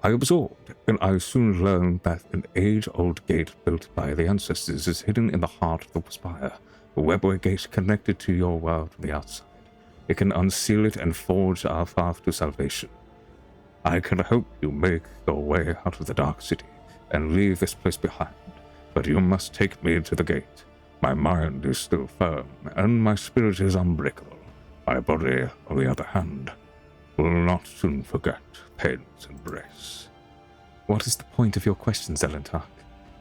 I absorbed, and I soon learned that an age-old gate built by the ancestors is hidden in the heart of the spire, a webway gate connected to your world from the outside. It can unseal it and forge our path to salvation. I can help you make your way out of the dark city and leave this place behind, but you must take me to the gate. My mind is still firm, and my spirit is unbreakable. My body, on the other hand, will not soon forget pain's embrace. What is the point of your questions, Elentark?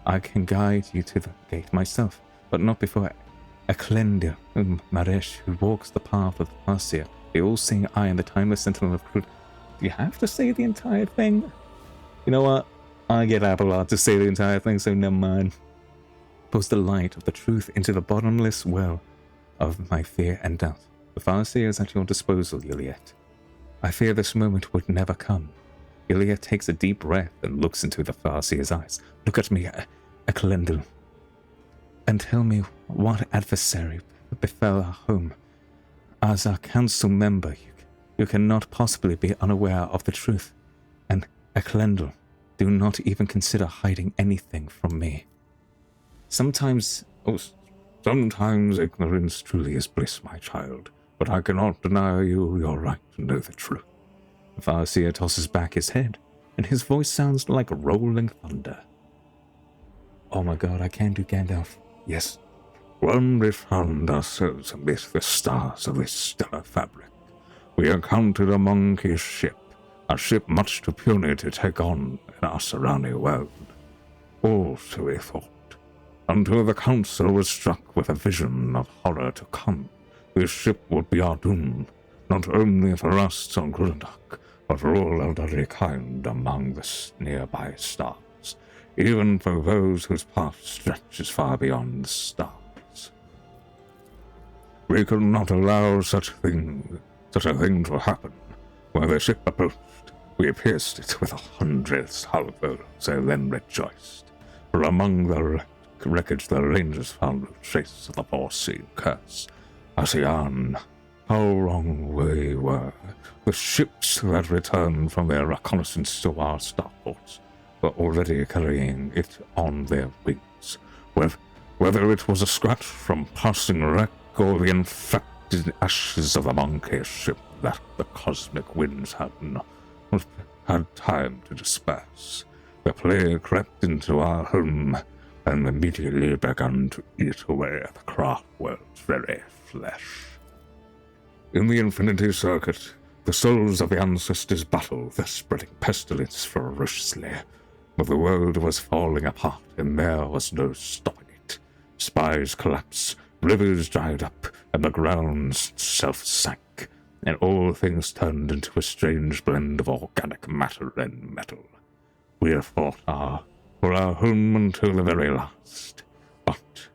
I can guide you to the gate myself, but not before Eklender, Maresh, who walks the path of the Farseer, the all-seeing eye and the timeless sentinel of Crudarach. Do you have to say the entire thing? You know what? I get Abelard to say the entire thing, so never mind. Pours the light of the truth into the bottomless well of my fear and doubt. The Farseer is at your disposal, Juliet. I fear this moment would never come. Juliet takes a deep breath and looks into the Farseer's eyes. Look at me, Eklendil, and tell me what adversary befell our home. As our council member, you cannot possibly be unaware of the truth. And Eklendil, do not even consider hiding anything from me. Sometimes ignorance truly is bliss, my child, but I cannot deny you your right to know the truth. The Farseer tosses back his head, and his voice sounds like rolling thunder. Oh my god, I can do Gandalf. Yes. When we found ourselves amidst the stars of this stellar fabric, we encountered a monkey ship, a ship much too puny to take on in our surrounding world. All so we thought, until the council was struck with a vision of horror to come. This ship would be our doom, not only for us on Crudarach, but for all elderly kind among the nearby stars, even for those whose path stretches far beyond the stars. We could not allow such a thing to happen. When the ship approached, we pierced it with 100 salvos and then rejoiced, for among the wreckage the rangers found no trace of the foreseen curse. Asian, how wrong we were. The ships that returned from their reconnaissance to our starports were already carrying it on their wings. Whether it was a scratch from passing wreck or the infected ashes of a monkey ship that the cosmic winds had time to disperse, the plague crept into our home and immediately began to eat away at the craft world's very flesh. In the Infinity Circuit, the souls of the ancestors battled, thus spreading pestilence ferociously, but the world was falling apart and there was no stopping it. Spies collapsed, Rivers dried up, and the ground itself sank, and all things turned into a strange blend of organic matter and metal. We have fought for our home until the very last. But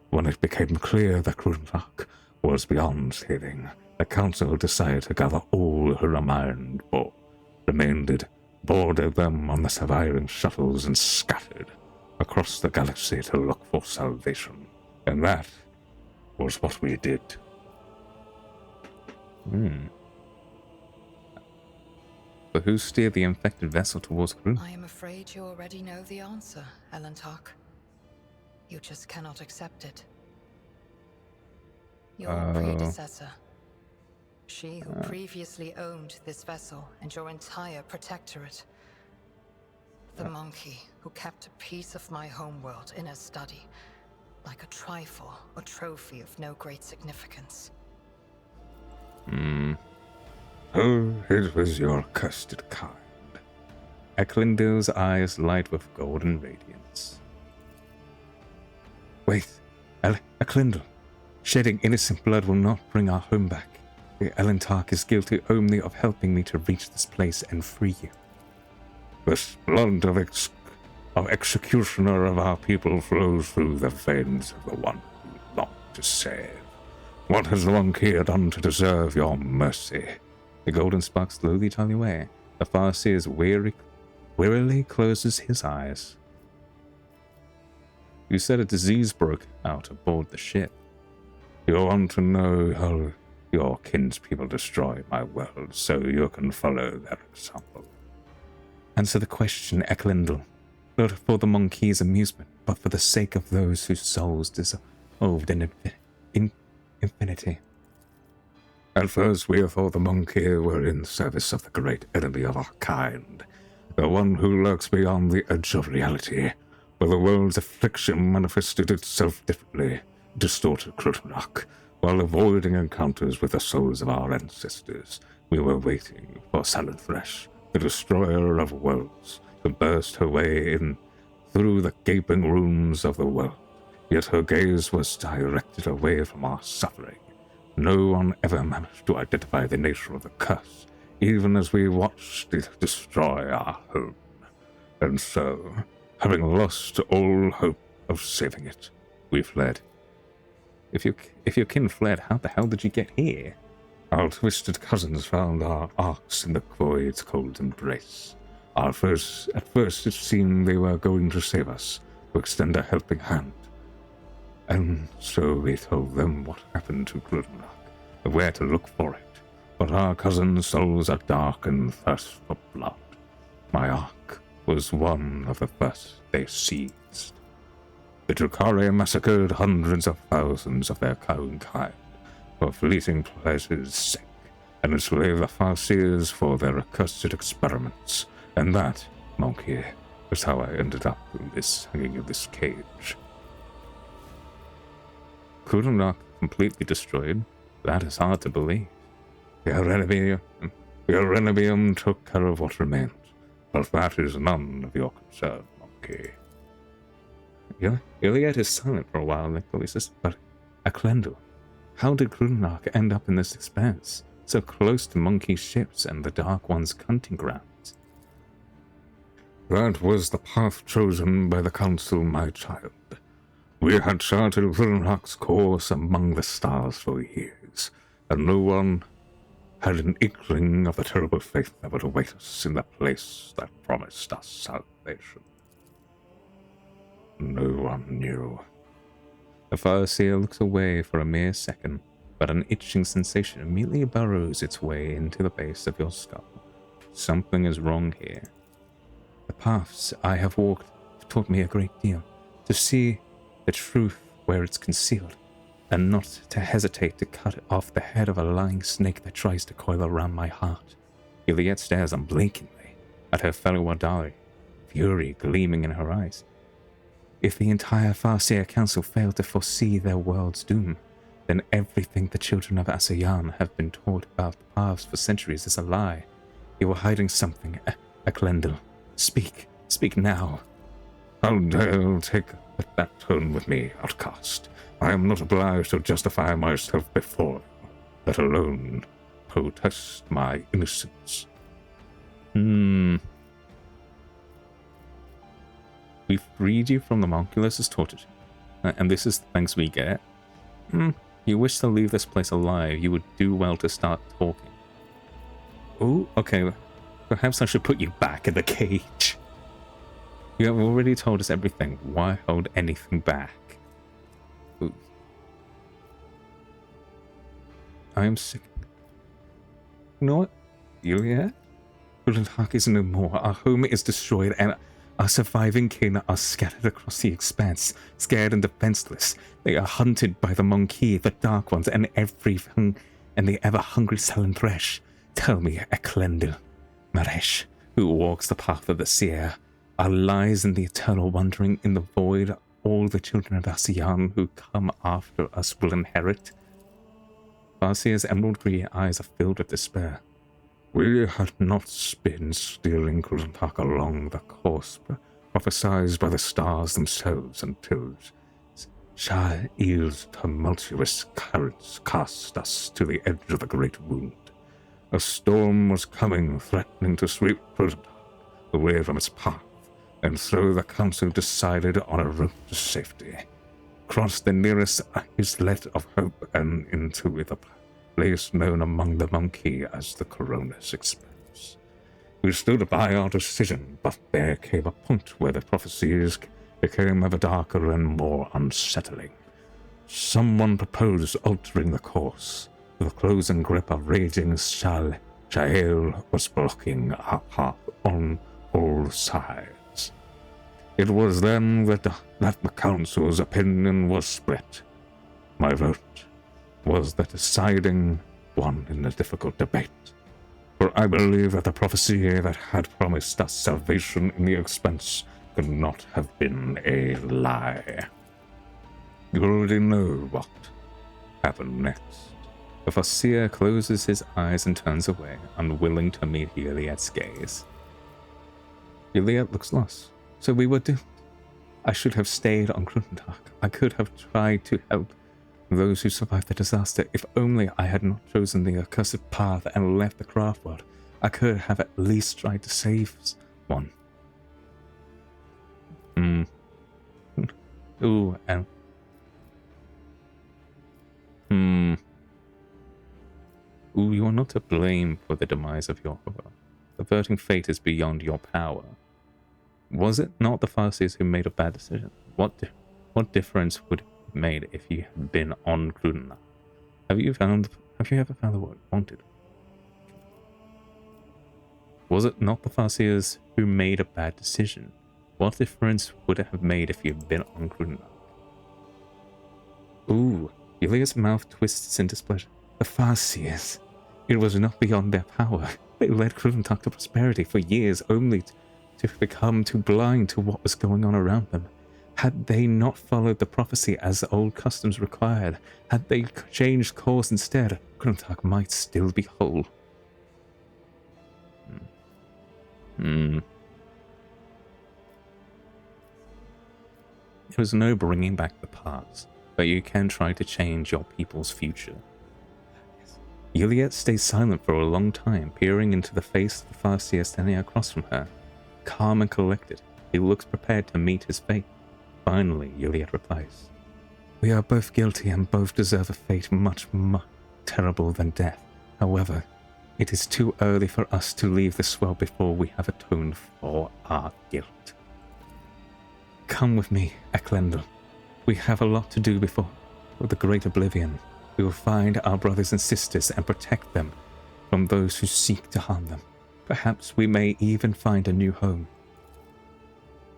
when it became clear that Crudarach was beyond saving, the council decided to gather all who remained, boarded them on the surviving shuttles, and scattered across the galaxy to look for salvation. And that was what we did. But who steered the infected vessel towards Crudarach? I am afraid you already know the answer, Elentark. You just cannot accept it. Your predecessor. She who previously owned this vessel and your entire protectorate. The monkey who kept a piece of my homeworld in her study, like a trifle or trophy of no great significance. Oh, it was your cursed kind. Eklundil's eyes light with golden radiance. Wait, Eklundil. Shedding innocent blood will not bring our home back. The Elentark is guilty only of helping me to reach this place and free you. The blood of executioner of our people flows through the veins of the one we long to save. What has the monkey done to deserve your mercy? The golden spark slowly die away. The Farseer wearily closes his eyes. You said a disease broke out aboard the ship. You want to know how your kinspeople destroy my world, so you can follow their example. Answer the question, Eklundil. Not for the monkey's amusement, but for the sake of those whose souls dissolved in infinity. At first we thought the monkey were in service of the great enemy of our kind, the one who lurks beyond the edge of reality, where the world's affliction manifested itself differently, distorted Crudarach. While avoiding encounters with the souls of our ancestors, we were waiting for Salonthresh, the destroyer of worlds, to burst her way in through the gaping rooms of the world. Yet her gaze was directed away from our suffering. No one ever managed to identify the nature of the curse, even as we watched it destroy our home. And so, having lost all hope of saving it, we fled. If your kin fled, how the hell did you get here? Our twisted cousins found our arks in the void's cold embrace. At first it seemed they were going to save us, to extend a helping hand. And so we told them what happened to Crudarach, and where to look for it. But our cousins' souls are dark and thirst for blood. My ark was one of the first they seized. The Drukhari massacred hundreds of thousands of their own kind for fleeting pleasure's sake, and enslaved the Farseers for their accursed experiments. And that, monkey, was how I ended up hanging in this cage. Crudarach completely destroyed? That is hard to believe. Your enemy took care of what remained, but that is none of your concern, monkey. Iliad is silent for a while, Nicholas, but Eklundil, how did Crudarach end up in this expanse, so close to monkey ships and the Dark One's hunting grounds? That was the path chosen by the Council, my child. We had charted Crudarach's course among the stars for years, and no one had an inkling of the terrible fate that would await us in the place that promised us salvation. No one knew. The Farseer looks away for a mere second, but an itching sensation immediately burrows its way into the base of your skull. Something is wrong here. The paths I have walked have taught me a great deal. To see the truth where it's concealed, and not to hesitate to cut off the head of a lying snake that tries to coil around my heart. Iliad stares unblinkingly at her fellow Wadari, fury gleaming in her eyes. If the entire Farseer Council failed to foresee their world's doom, then everything the children of Asayan have been taught about the paths for centuries is a lie. You were hiding something, Eklundil. Speak now. How dare take that tone with me, outcast? I am not obliged to justify myself before you, let alone protest my innocence. We freed you from the Monculus' torture, and this is the thanks we get. You wish to leave this place alive, you would do well to start talking. Oh, okay. Perhaps I should put you back in the cage. You have already told us everything. Why hold anything back? Ooh. I am sick. You know what? Yulia? Crudarach is no more. Our home is destroyed, and our surviving kin are scattered across the expanse, scared and defenseless. They are hunted by the Monkey, the Dark Ones, and the ever-hungry sullen Thresh. Tell me, Eklendil, Maresh, who walks the path of the seer, are lies in the eternal wandering in the void all the children of Asian who come after us will inherit? Farseer's emerald green eyes are filled with despair. We had not been stealing Crudarach along the course prophesied by the stars themselves until Sha'il's tumultuous currents cast us to the edge of the great wound. A storm was coming, threatening to sweep Crudarach away from its path, and so the council decided on a route to safety. Cross the nearest islet of hope and into the place known among the Monkey as the Coronis Expanse. We stood by our decision, but there came a point where the prophecies became ever darker and more unsettling. Someone proposed altering the course. The closing grip of raging Sha'il was blocking our path on all sides. It was then that the council's opinion was split. My vote was the deciding one in the difficult debate, for I believe that the prophecy that had promised us salvation in the expanse could not have been a lie. You already know what happened next. The Farseer closes his eyes and turns away, unwilling to meet Iliad's gaze. Iliad looks lost. So we were doomed. I should have stayed on Crudarach. I could have tried to help those who survived the disaster. If only I had not chosen the accursed path and left the craft world, I could have at least tried to save one. Ooh, and... Ooh, you are not to blame for the demise of your brother. Averting fate is beyond your power. Was it not the Farseers who made a bad decision? What difference would it have made if you had been on Crudarach? Have you ever found the word wanted? Was it not the Farseers who made a bad decision? What difference would it have made if you had been on Crudarach? Ooh, Iliad's mouth twists in displeasure. The Farseers. It was not beyond their power. They led Crudarach to prosperity for years, only to become too blind to what was going on around them. Had they not followed the prophecy as old customs required, had they changed course instead, Crudarach might still be whole. There was no bringing back the past, but you can try to change your people's future. Iliad stays silent for a long time, peering into the face of the Farseer standing across from her. Calm and collected, he looks prepared to meet his fate. Finally, Iliad replies, "We are both guilty and both deserve a fate much more terrible than death. However, it is too early for us to leave this world before we have atoned for our guilt. Come with me, Eklendil. We have a lot to do before the great oblivion. We will find our brothers and sisters and protect them from those who seek to harm them. Perhaps we may even find a new home."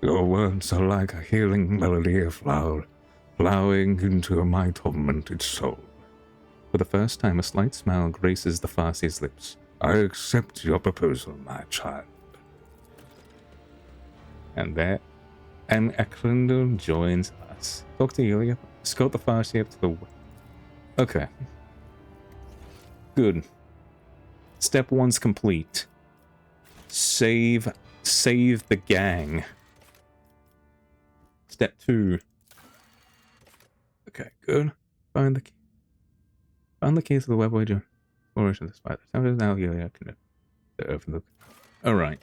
Your words are like a healing melody of flower, flowing into my tormented soul. For the first time, a slight smile graces the Farseer's lips. I accept your proposal, my child. And Eklendil joins us. Talk to Iliad. Escort the Farseer up to the... Okay. Good. Step 1's complete. Save the gang. Step 2. Okay, good. Find the key. Find the keys to the web wager. Exploration of the spider. Now you can overlook. Alright.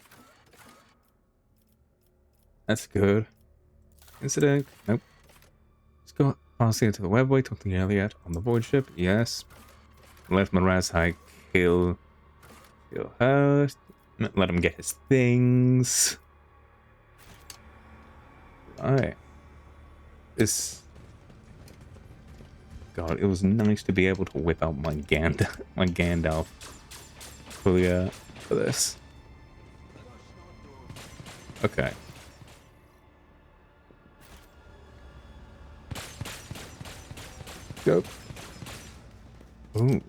That's good. Incident. Nope. Scott, pass here to the webway. Talk to Elliot on the void ship. Yes. Let Mirazai kill her. Let him get his things. Alright. This. God, it was nice to be able to whip out my Gandalf for this. Okay. Go. Ooh.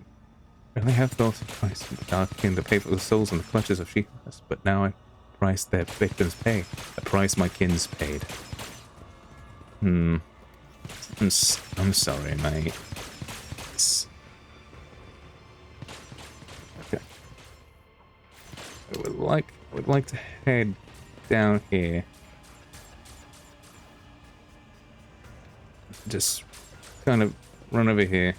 I really have thought of pricing the dark king the pay for the souls in the clutches of sheepness, but now I price their victims pay. The price my kins paid. I'm sorry, mate. Okay. I would like to head down here. Just kind of run over here.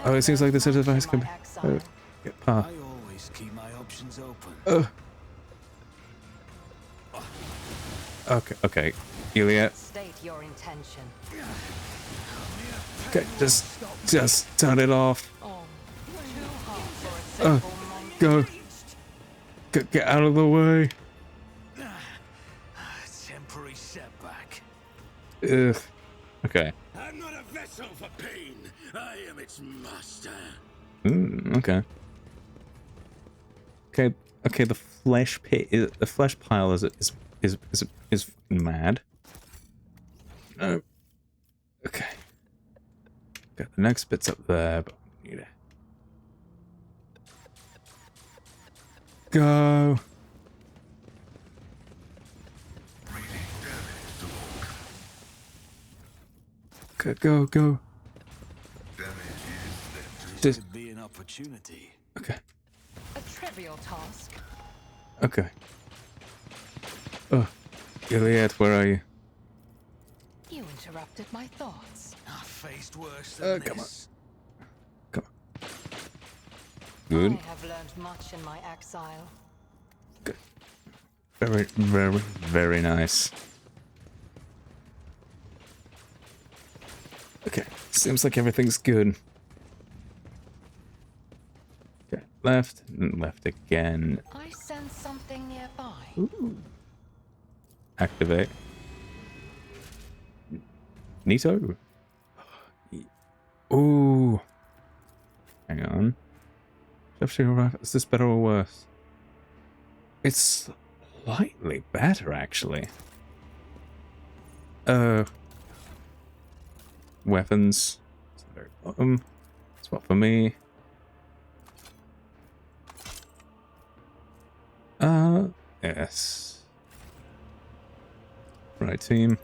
Oh, it seems like the set of device can get past. I always keep my options open. Okay. Juliet. State your intention. Okay, just turn it off. Oh, too hard for a simple monkey. Get out of the way. Temporary setback. Ugh. Okay. I'm not a vessel for pain. I am its master. Okay. Okay. The flesh pit is the flesh pile is mad. No. Okay. Got the next bits up there, but we need to go. Okay, go. This could be an opportunity. Okay. A trivial task. Okay. Oh, Gilead, where are you? You interrupted my thoughts. I faced worse than Come on. this. Come on. Good. I have learned much in my exile. Good. Very nice. Okay, seems like everything's good. Okay, left, and left again. I sense something nearby. Ooh. Activate. Neato. Ooh. Hang on. Is this better or worse? It's slightly better, actually. Weapons. It's the very bottom. Spot for me. Yes. Right, team.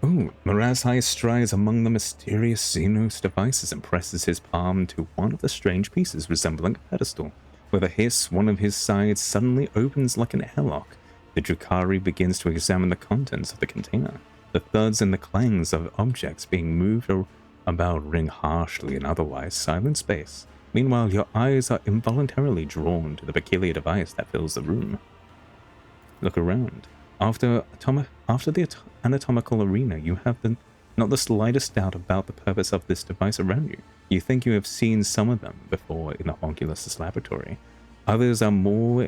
Ooh, Mirazai strides among the mysterious Xenos devices and presses his palm to one of the strange pieces resembling a pedestal. With a hiss, one of his sides suddenly opens like an airlock. The Drukhari begins to examine the contents of the container. The thuds and the clangs of objects being moved about ring harshly in otherwise silent space. Meanwhile, your eyes are involuntarily drawn to the peculiar device that fills the room. Look around. After the anatomical arena, you have not the slightest doubt about the purpose of this device around you. You think you have seen some of them before in the Homunculus' laboratory. Others are more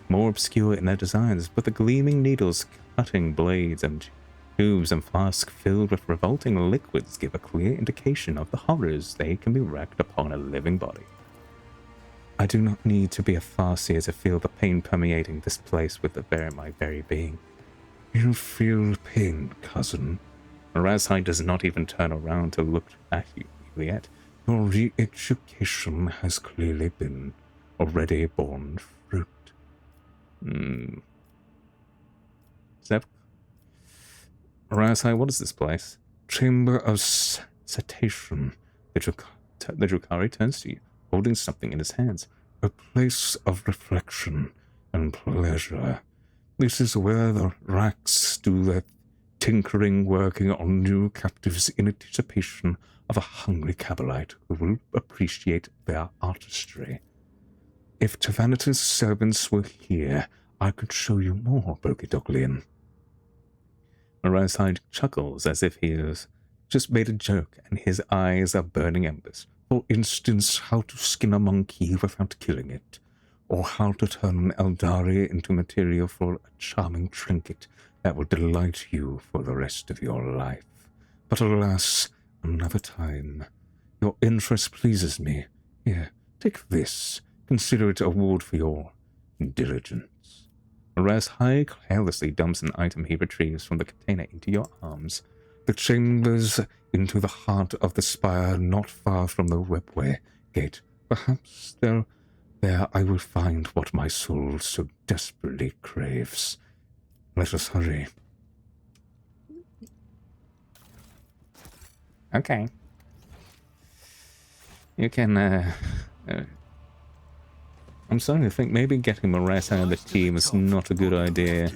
obscure in their designs, but the gleaming needles, cutting blades, and tubes and flasks filled with revolting liquids give a clear indication of the horrors they can be wreaked upon a living body. I do not need to be a farseer to feel the pain permeating this place with my very being. You feel pain, cousin? Mirazai does not even turn around to look at you yet. Your re-education has clearly been already borne fruit. Mirazai, what is this place? Chamber of Cetacean. The Drukhari turns to you, holding something in his hands. A place of reflection and pleasure. This is where the racks do their tinkering, working on new captives in anticipation of a hungry Cabalite who will appreciate their artistry. If Tavanitas' servants were here, I could show you more, Bogidoglian. Marazide chuckles as if he has just made a joke and his eyes are burning embers. For instance, how to skin a monkey without killing it, or how to turn an Eldari into material for a charming trinket that will delight you for the rest of your life. But alas, another time. Your interest pleases me. Here, take this. Consider it a reward for your diligence. Marazide carelessly dumps an item he retrieves from the container into your arms. The chambers into the heart of the spire, not far from the webway gate. Perhaps there I will find what my soul so desperately craves. Let us hurry. Okay. You can, I'm starting to think maybe getting Morass out of the team is not a good idea.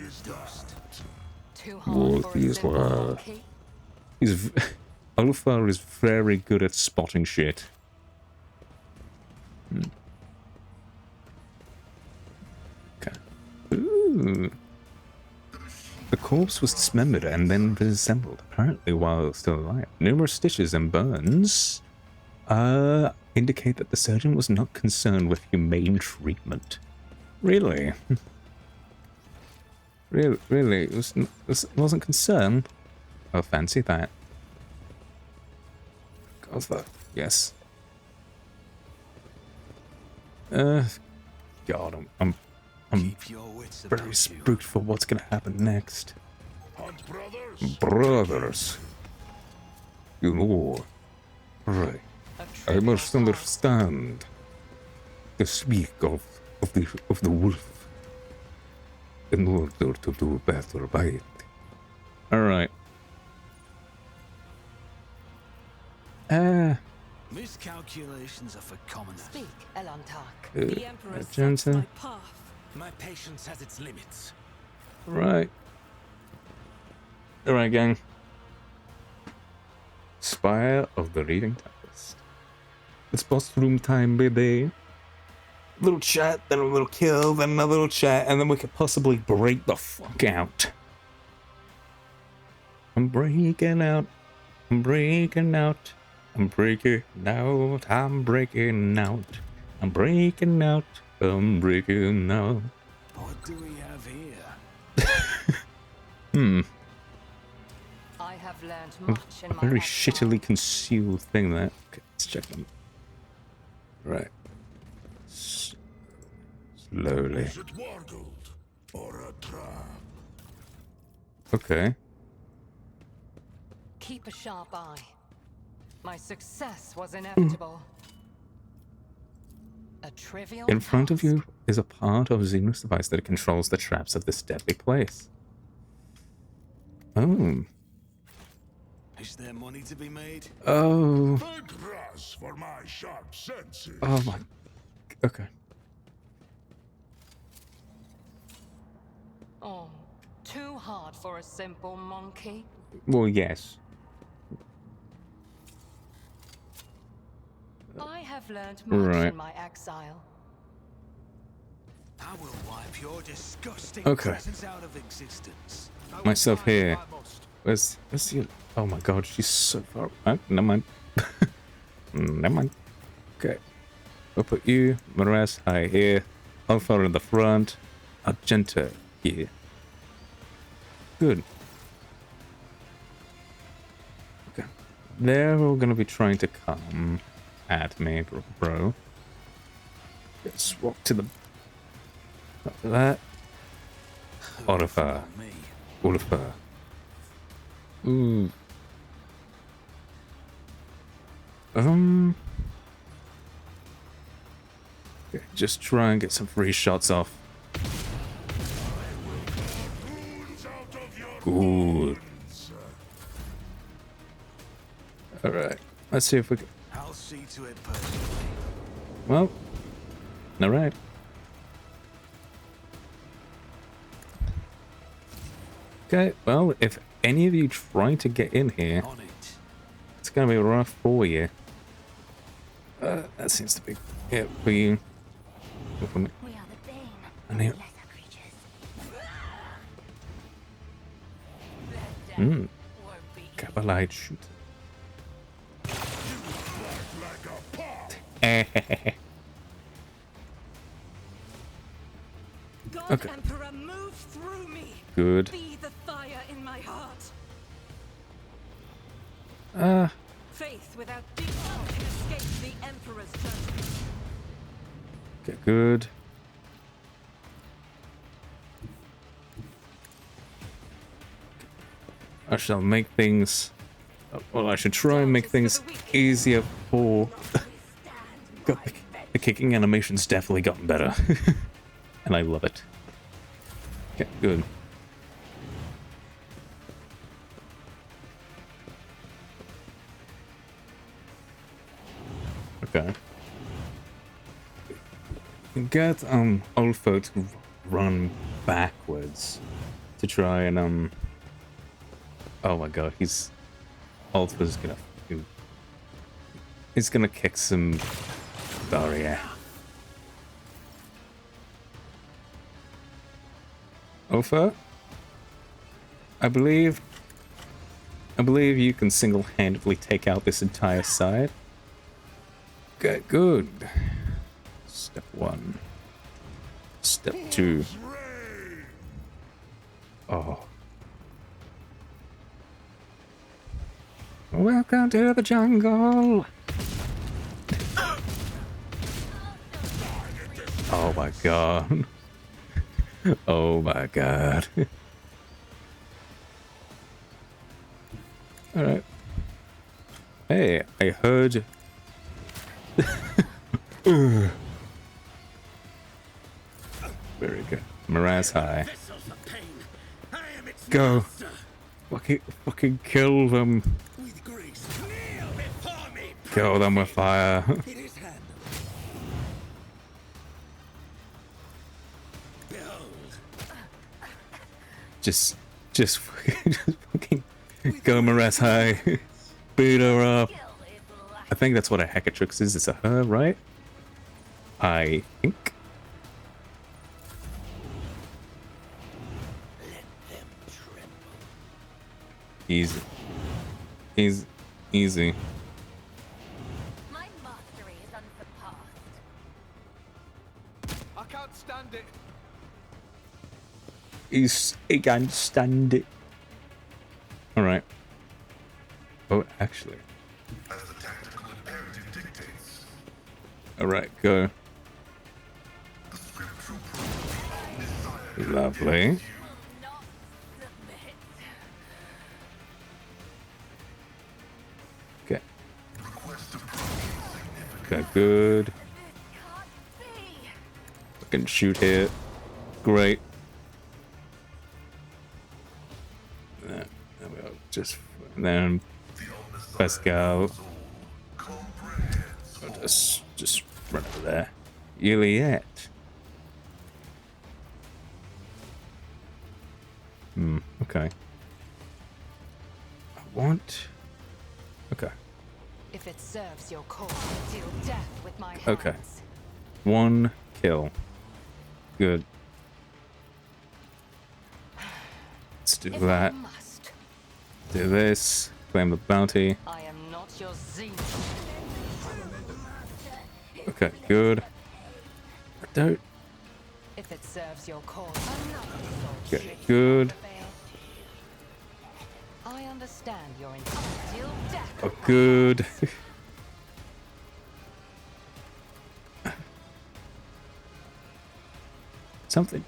Ulfar is very good at spotting shit. Okay. Ooh. The corpse was dismembered and then reassembled, apparently while still alive. Numerous stitches and burns indicate that the surgeon was not concerned with humane treatment. Really? Really? It wasn't concerned? Oh, fancy that. God, yes. God, I'm very spooked for what's gonna happen next. Brothers. You know, right. I must understand the speak of the wolf in order to do better by it. Alright. Miscalculations are for commoners. Speak, Elantark. The Emperor sets my path. My patience has its limits. Right. Alright, gang. Spire of the Reading Tempest. It's boss room time, baby. Little chat, then a little kill, then another little chat, and then we could possibly break the fuck out. I'm breaking out. I'm breaking out. I'm breaking out. I'm breaking out. I'm breaking out. I'm breaking out. What do we have here? I have learned much in my Very exile. shittily concealed thing there. Okay, let's check them. Right. Slowly. Is it wargled or a trap? Okay. Keep a sharp eye. My success was inevitable. A trivial In front of task. you is a part of Xenos device that controls the traps of this deadly place. Oh. Is there money to be made? Oh. Big grass for my sharp senses. Oh my. Okay. Oh, too hard for a simple monkey. Well, yes. I have learned much Right. in my exile. I will wipe your disgusting Okay. presence out of existence. I will Myself find here. what I must. Where's the... Oh my god, she's so far... Oh, never mind. Never mind. Okay. We'll put you, Maras, high here. Alpha in the front. Argenta here. Good. Okay. They're all gonna be trying to come at me, bro. Let's walk to the... After that. Oliver. Me. Oliver. Ooh. Okay, just try and get some free shots off. Good. Alright, let's see if we can... I'll see to it personally. Well, alright. Okay, well, if any of you try to get in here, On it. it's gonna be rough for you. That seems to be it for you. We are the bane And here. of lesser creatures. Capellite shoot. God Okay. Emperor, move through me. Good. Be the fire in my heart. Faith without deep can escape the Emperor's judgment. Okay, good. I shall make things... Well, I should try and make things easier for... God, the kicking animation's definitely gotten better. And I love it. Okay, good. Okay. Get Ulfo to run backwards to try and oh my god, Ulfo's gonna he's gonna kick some barrier. Ulfo? I believe you can single-handedly take out this entire side. Okay, good. Step 1. Step 2. Oh. Welcome to the jungle. Oh my god. Oh my god. Alright. Hey, I heard... Very good. Morale's high. Go. Fucking kill them. Kill them with fire. just fucking go Morale's high. Beat her up. I think that's what a Hecatrix is. It's a her, right? I think. Easy. Easy. My mastery is unsurpassed. I can't stand it. He can't stand it. Alright. Oh, actually. As the tactical imperative dictates. Alright, go. The scriptural proof. Lovely. Not submit. Okay. Request approval significant. Okay, good. This can't be. Fucking shoot here. Great. There we go. Just then. Let's go. Just run over there. Juliet. Okay. I want... Okay. If it serves your cause, deal death with my hands. Okay. 1 kill. Good. Let's do If that. I must, Do this. Claim the bounty. I am not your zenith. Okay, good. I don't... If it serves your cause, another soul Okay, good. I understand your intent. Deal death. Oh, good. Something.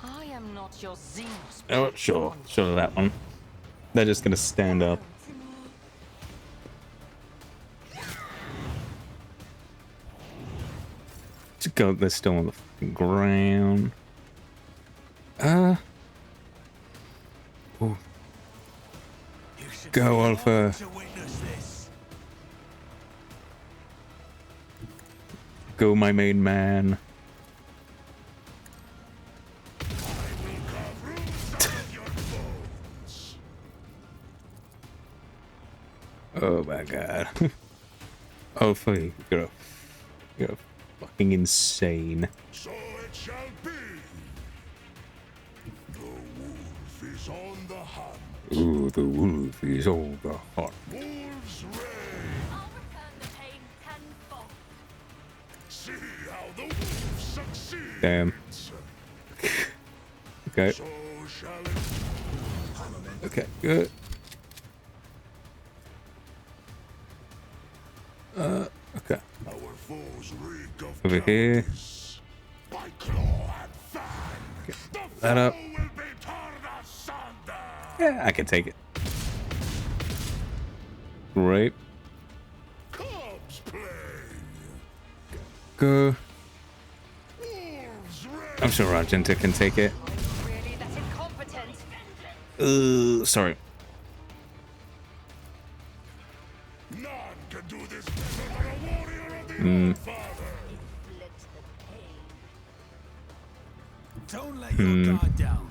I am not your zenith. Oh, sure. Sure, that one. They're just gonna stand up. Just go, they're still on the fucking ground. Ooh. Go, Alpha. Go, my main man. Oh my god. Oh, fuck. You're fucking insane. So it shall be. The wolf is on the hunt. Oh, the wolf is on the hunt. Wolves reign. I'll return the pain tenfold. See how the wolf succeeds. Damn. Okay. So shall it. Okay, good. Okay. Our foes reek of Over here. cowardice. By claw and fang. The that up. foe will be torn asunder. Yeah, I can take it. Great. Cubs play. Go. Wolves reign. I'm sure Argenta can take it. Really that incompetent? Sorry. None can do this better than a warrior of the Old Father. Inflict the pain. Don't let your guard down.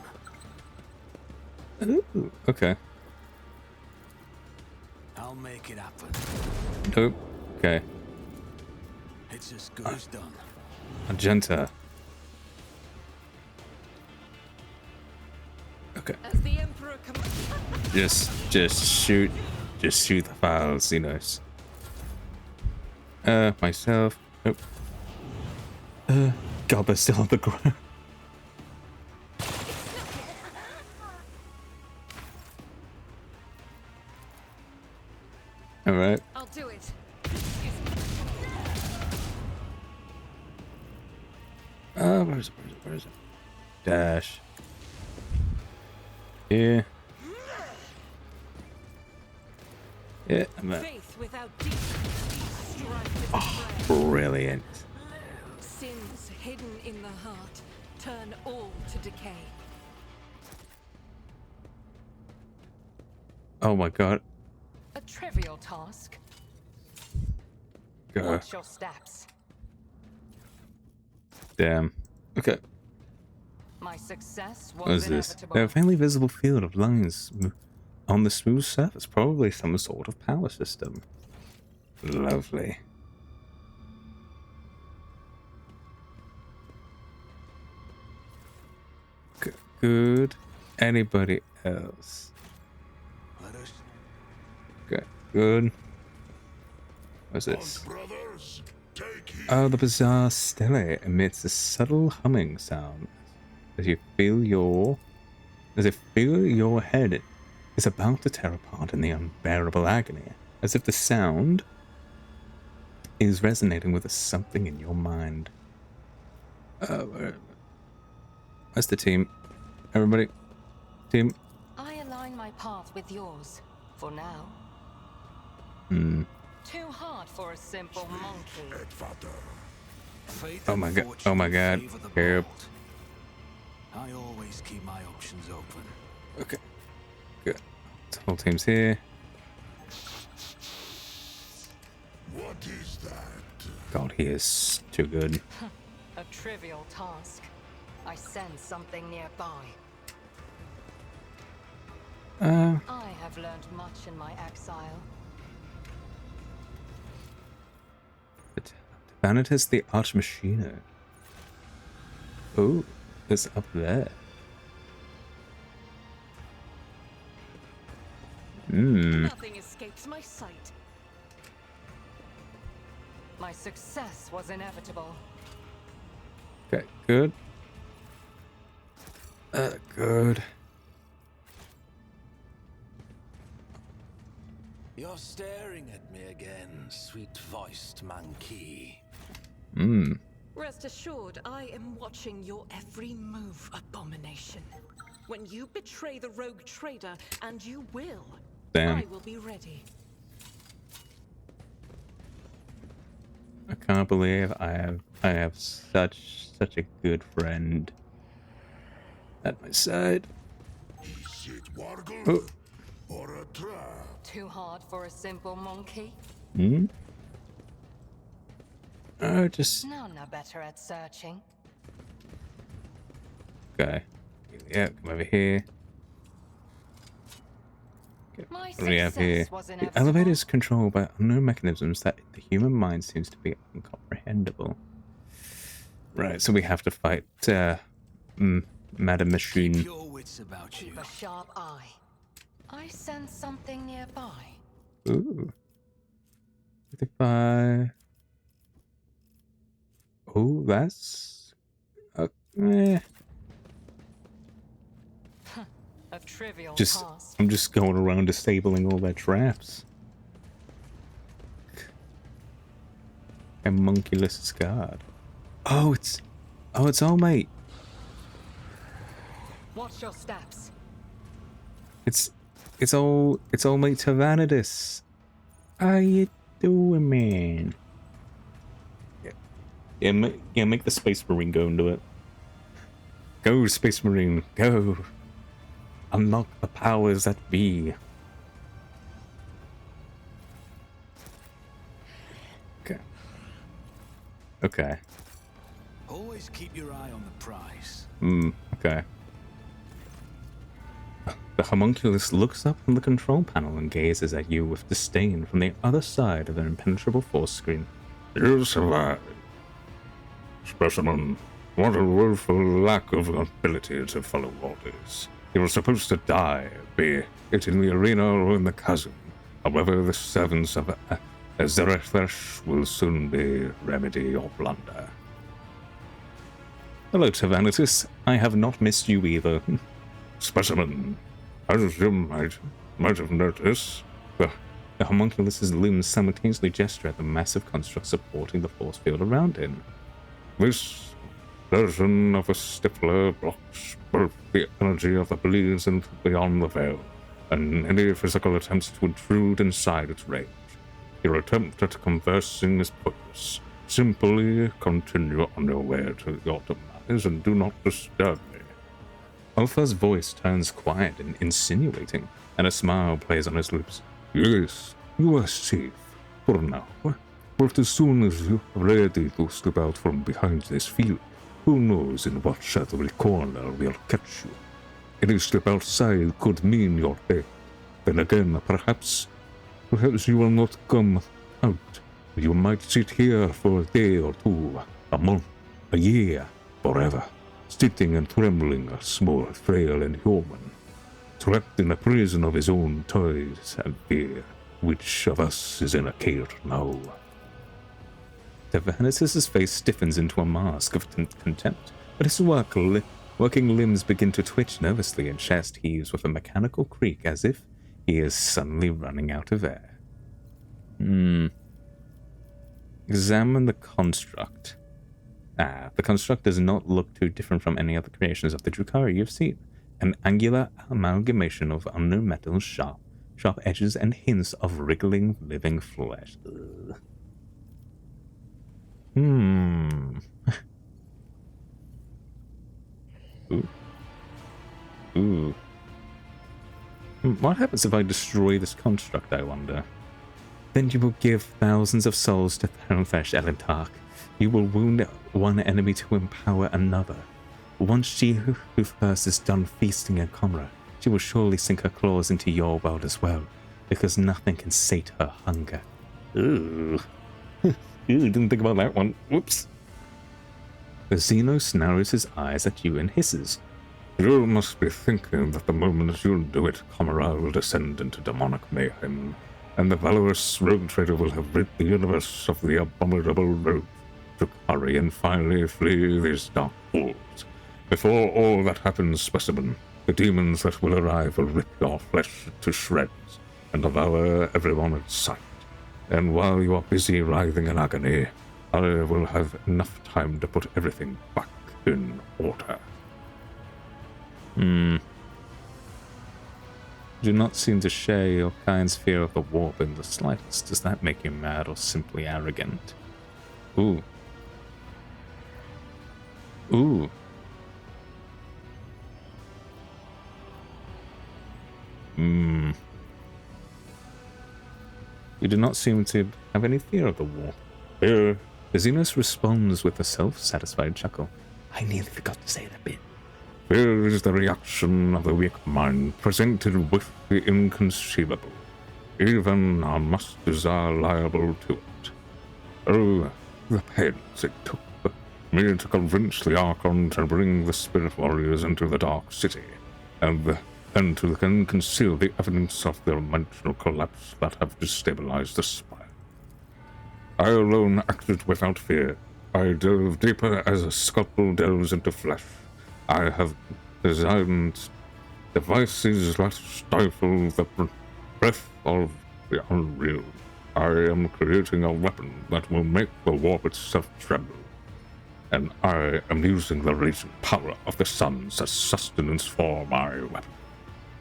Ooh, okay. I'll make it happen. Nope. Okay. It's as good as done. Argenta. Okay. As the Emperor commands. Just shoot the files, you know. Myself. Nope. God, they're still on the ground. Alright. I'll do it. Where is it? Dash. Yeah. Yeah, I'm at. Faith without deeds. Strife with prayer. Brilliant. Sins hidden in the heart turn all to decay. Oh my god. A trivial task. Go. Watch your steps. Damn. Okay. My success was What is this? inevitable. A faintly visible field of lines on the smooth surface. Probably some sort of power system. Lovely. Good. Anybody else? Let us. Okay. Good. What's this? Brothers, take heed. Oh, the bizarre stele emits a subtle humming sound as if your head is about to tear apart in the unbearable agony, as if the sound is resonating with something in your mind. Where's the team? Everybody, team. I align my path with yours, for now. Too hard for a simple monkey. Fate Oh and my god! fortune Oh my god! favor the Here. bold. I always keep my options open. Okay. Good. The whole team's here. What is that? God, he is too good. A trivial task. I sense something nearby. I have learned much in my exile. Vanitas the Arch Machino. Oh, it's up there. Nothing escapes my sight. My success was inevitable. Okay, good. Good. You're staring at me again, sweet-voiced monkey. Rest assured, I am watching your every move, abomination. When you betray the rogue trader, and you will, Damn. I will be ready. I can't believe I have such a good friend at my side. Is it Wargle Oh. or a trap? Too hard for a simple monkey? Just None are better at searching. okay. Yeah, come over here. My My What do we have here? success was The inevitable. elevator is controlled by unknown mechanisms that the human mind seems to be incomprehensible. Right, so we have to fight Madam Machine. Keep your wits about you. Keep a sharp eye. I sense something nearby. Ooh. If I... Oh, that's... eh. A trivial Just, task. I'm just going around disabling all their traps. A monkeyless guard. Oh, it's all mate. Watch your steps. It's all mate Tyrannidus. How you doing, man? Yeah, make the Space Marine go into it. Go, Space Marine, go. Unlock the powers that be. Okay. Always keep your eye on the prize. Okay. The homunculus looks up from the control panel and gazes at you with disdain from the other side of an impenetrable force screen. You survived. Specimen, what a woeful lack of ability to follow orders. You were supposed to die, be it in the arena or in the chasm. However, the servants of Azerethresh will soon be remedy your blunder. Hello, Tyrannidus. I have not missed you either. Specimen, as you might have noticed, The homunculus's limbs simultaneously gesture at the massive construct supporting the force field around him. this version of a stifler blocks both the energy of the bleeds and beyond the veil, and any physical attempts to intrude inside its range. Your attempt at conversing is pointless. Simply continue on your way to your demise and do not disturb me. Alpha's voice turns quiet and insinuating, and a smile plays on his lips. Yes, you are safe for now. But as soon as you are ready to step out from behind this field, who knows in what shadowy corner we'll catch you. Any step outside could mean your death. Then again, perhaps you will not come out. You might sit here for a day or two, a month, a year, forever, sitting and trembling, small, frail, and human, trapped in a prison of his own toys and fear. Which of us is in a cage now? Tyrannidus's face stiffens into a mask of contempt, but his working limbs begin to twitch nervously and chest heaves with a mechanical creak as if he is suddenly running out of air. Examine the construct. The construct does not look too different from any other creations of the Drukhari you've seen. An angular amalgamation of unknown metals, sharp edges, and hints of wriggling living flesh. Ugh. Ooh. What happens if I destroy this construct, I wonder? Then you will give thousands of souls to Thronefesh Elentark. You will wound one enemy to empower another. Once she who first is done feasting at Comra, she will surely sink her claws into your world as well, because nothing can sate her hunger. Ooh. Didn't think about that one. Whoops. The Xenos narrows his eyes at you and hisses. You must be thinking that the moment you do it, Comra will descend into demonic mayhem, and the valorous rogue trader will have rid the universe of the abominable rogue Drukhari and finally flee these dark halls. Before all that happens, Specimen, the demons that will arrive will rip your flesh to shreds and devour everyone in sight. And while you are busy writhing in agony, I will have enough time to put everything back in order. Do not seem to share your kind's fear of the warp in the slightest. Does that make you mad or simply arrogant? Ooh. You do not seem to have any fear of the warp. Here, Xenos responds with a self-satisfied chuckle. I nearly forgot to say that bit. here is the reaction of the weak mind presented with the inconceivable. even our masters are liable to it. Oh, the pains it took me to convince the Archon to bring the Spirit Warriors into the Dark City, and to conceal the evidence of the dimensional collapse that have destabilized the Spire. I alone acted without fear. I delve deeper as a sculptor delves into flesh. I have designed devices that stifle the breath of the unreal. I am creating a weapon that will make the warp itself tremble. And I am using the raging power of the suns as sustenance for my weapon.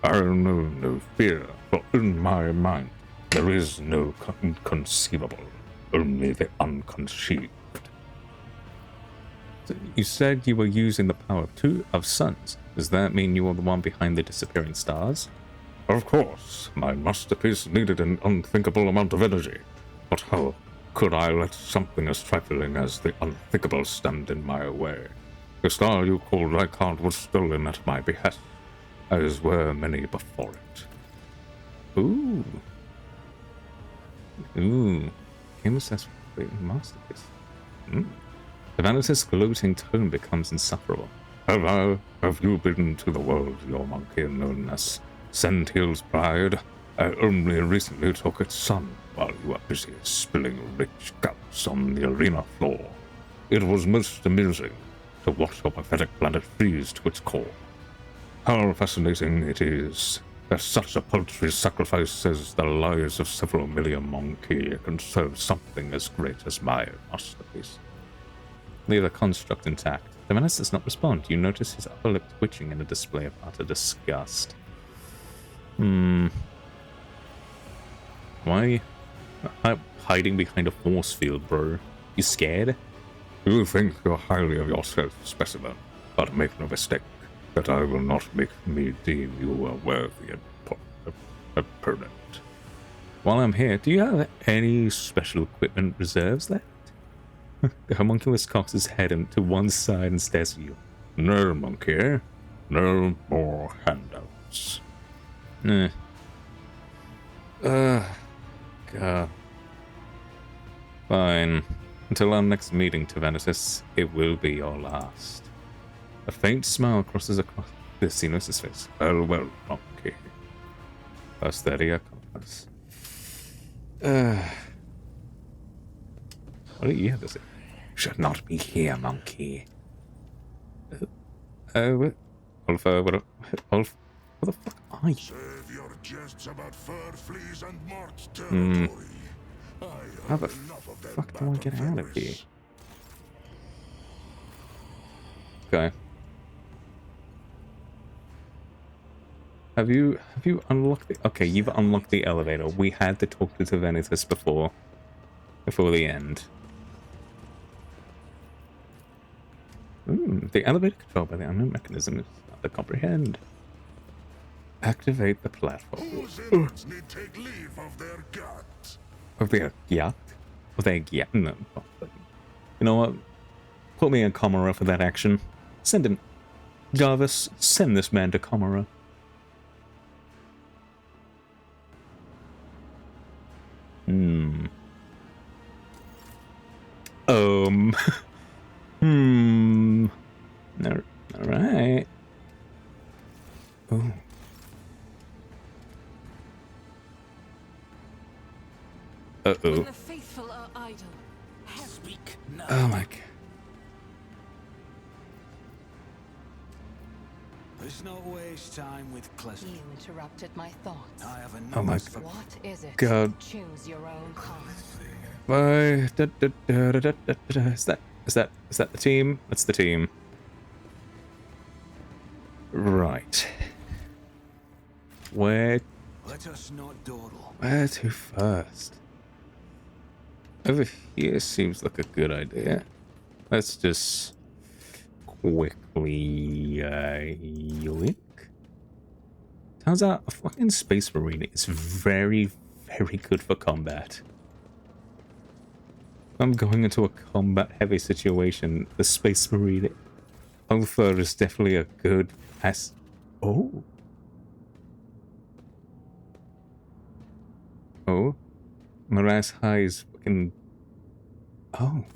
I know no fear, for in my mind there is no inconceivable, only the unconceived. So you said you were using the power of suns. Does that mean you are the one behind the disappearing stars? Of course, my masterpiece needed an unthinkable amount of energy, but how could I let something as trifling as the unthinkable stand in my way? The star you called Lycard was stolen at my behest, as were many before it. Ooh. Ooh. Famous as the masterpiece. Savannah's gloating tone becomes insufferable. Have you been to the world, your monkey known as Sentil's Pride? I only recently took its son while you were busy spilling rich guts on the arena floor. It was most amusing to watch your pathetic planet freeze to its core. How fascinating it is that such a paltry sacrifice as the lives of several million monkey can serve something as great as my masterpiece. Leave the construct intact. The menace does not respond. You notice his upper lip twitching in a display of utter disgust. Why are you hiding behind a force field, bro? You scared? You think you're highly of yourself, specimen, but make no mistake that I will not make me deem you a worthy opponent. While I'm here, do you have any special equipment reserves left? The homunculus cocks his head to one side and stares at you. No, monkey. No more handouts. God. Fine. Until our next meeting, Tavanitas, it will be your last. A faint smile crosses across the Xenos' face. Well, monkey. First 30 compass. What do you have to say? Should not be here, monkey. Ulf, what the fuck are you? Save your jests about fur, fleas, and marked territory. How the fuck do I get out of here? Okay. Have you unlocked it? Okay, you've unlocked the elevator. We had to talk to Venitus before the end. The elevator controlled by the unknown mechanism is hard to comprehend. Activate the platform. Whose need take leave of their guts? Of their yacht? Of their yacht? No. You know what? Put me in Comora for that action. Send him. Jarvis, send this man to Comora. Alright. Oh. Uh-oh. When the faithful are idle, Speak now. Oh my god. Let's not waste time with Klesmer. You interrupted my thoughts. I have a Oh my nose for What is it? God. Choose your own path. Bye. Is that the team? That's the team. Right. Where Let us not dawdle. to first? Over here seems like a good idea. Let's just quickly yoink. Turns out a fucking space marine is very, very good for combat. If I'm going into a combat heavy situation, the space marine Alpha is definitely a good Oh. Oh, Miraz High's fucking... Oh.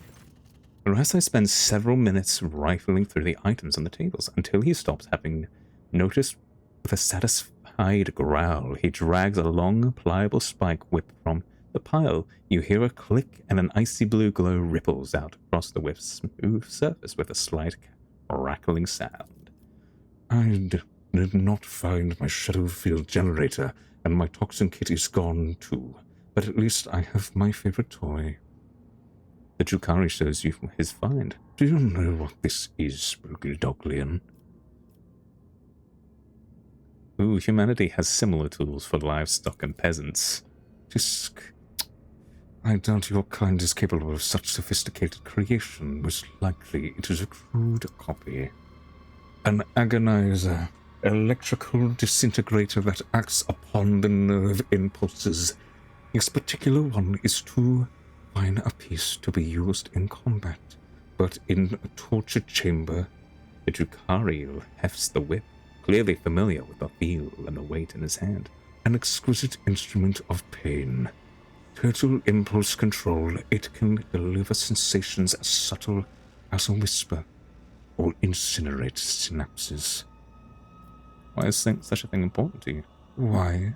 Miraz High spends several minutes rifling through the items on the tables until he stops, having noticed with a satisfied growl. He drags a long, pliable spike whip from the pile. You hear a click and an icy blue glow ripples out across the whip's smooth surface with a slight crackling sound. I did not find my shadow field generator, and my toxin kit is gone too. But at least I have my favorite toy. The Drukhari shows you his find. Do you know what this is, Doglian? Ooh, humanity has similar tools for livestock and peasants. Disc. I doubt your kind is capable of such sophisticated creation. Most likely it is a crude copy. An agonizer, electrical disintegrator that acts upon the nerve impulses. This particular one is too fine a piece to be used in combat, but in a torture chamber. The Drukhari hefts the whip, clearly familiar with the feel and the weight in his hand. An exquisite instrument of pain. Total impulse control, it can deliver sensations as subtle as a whisper, or incinerate synapses. Why is such a thing important to you? Why?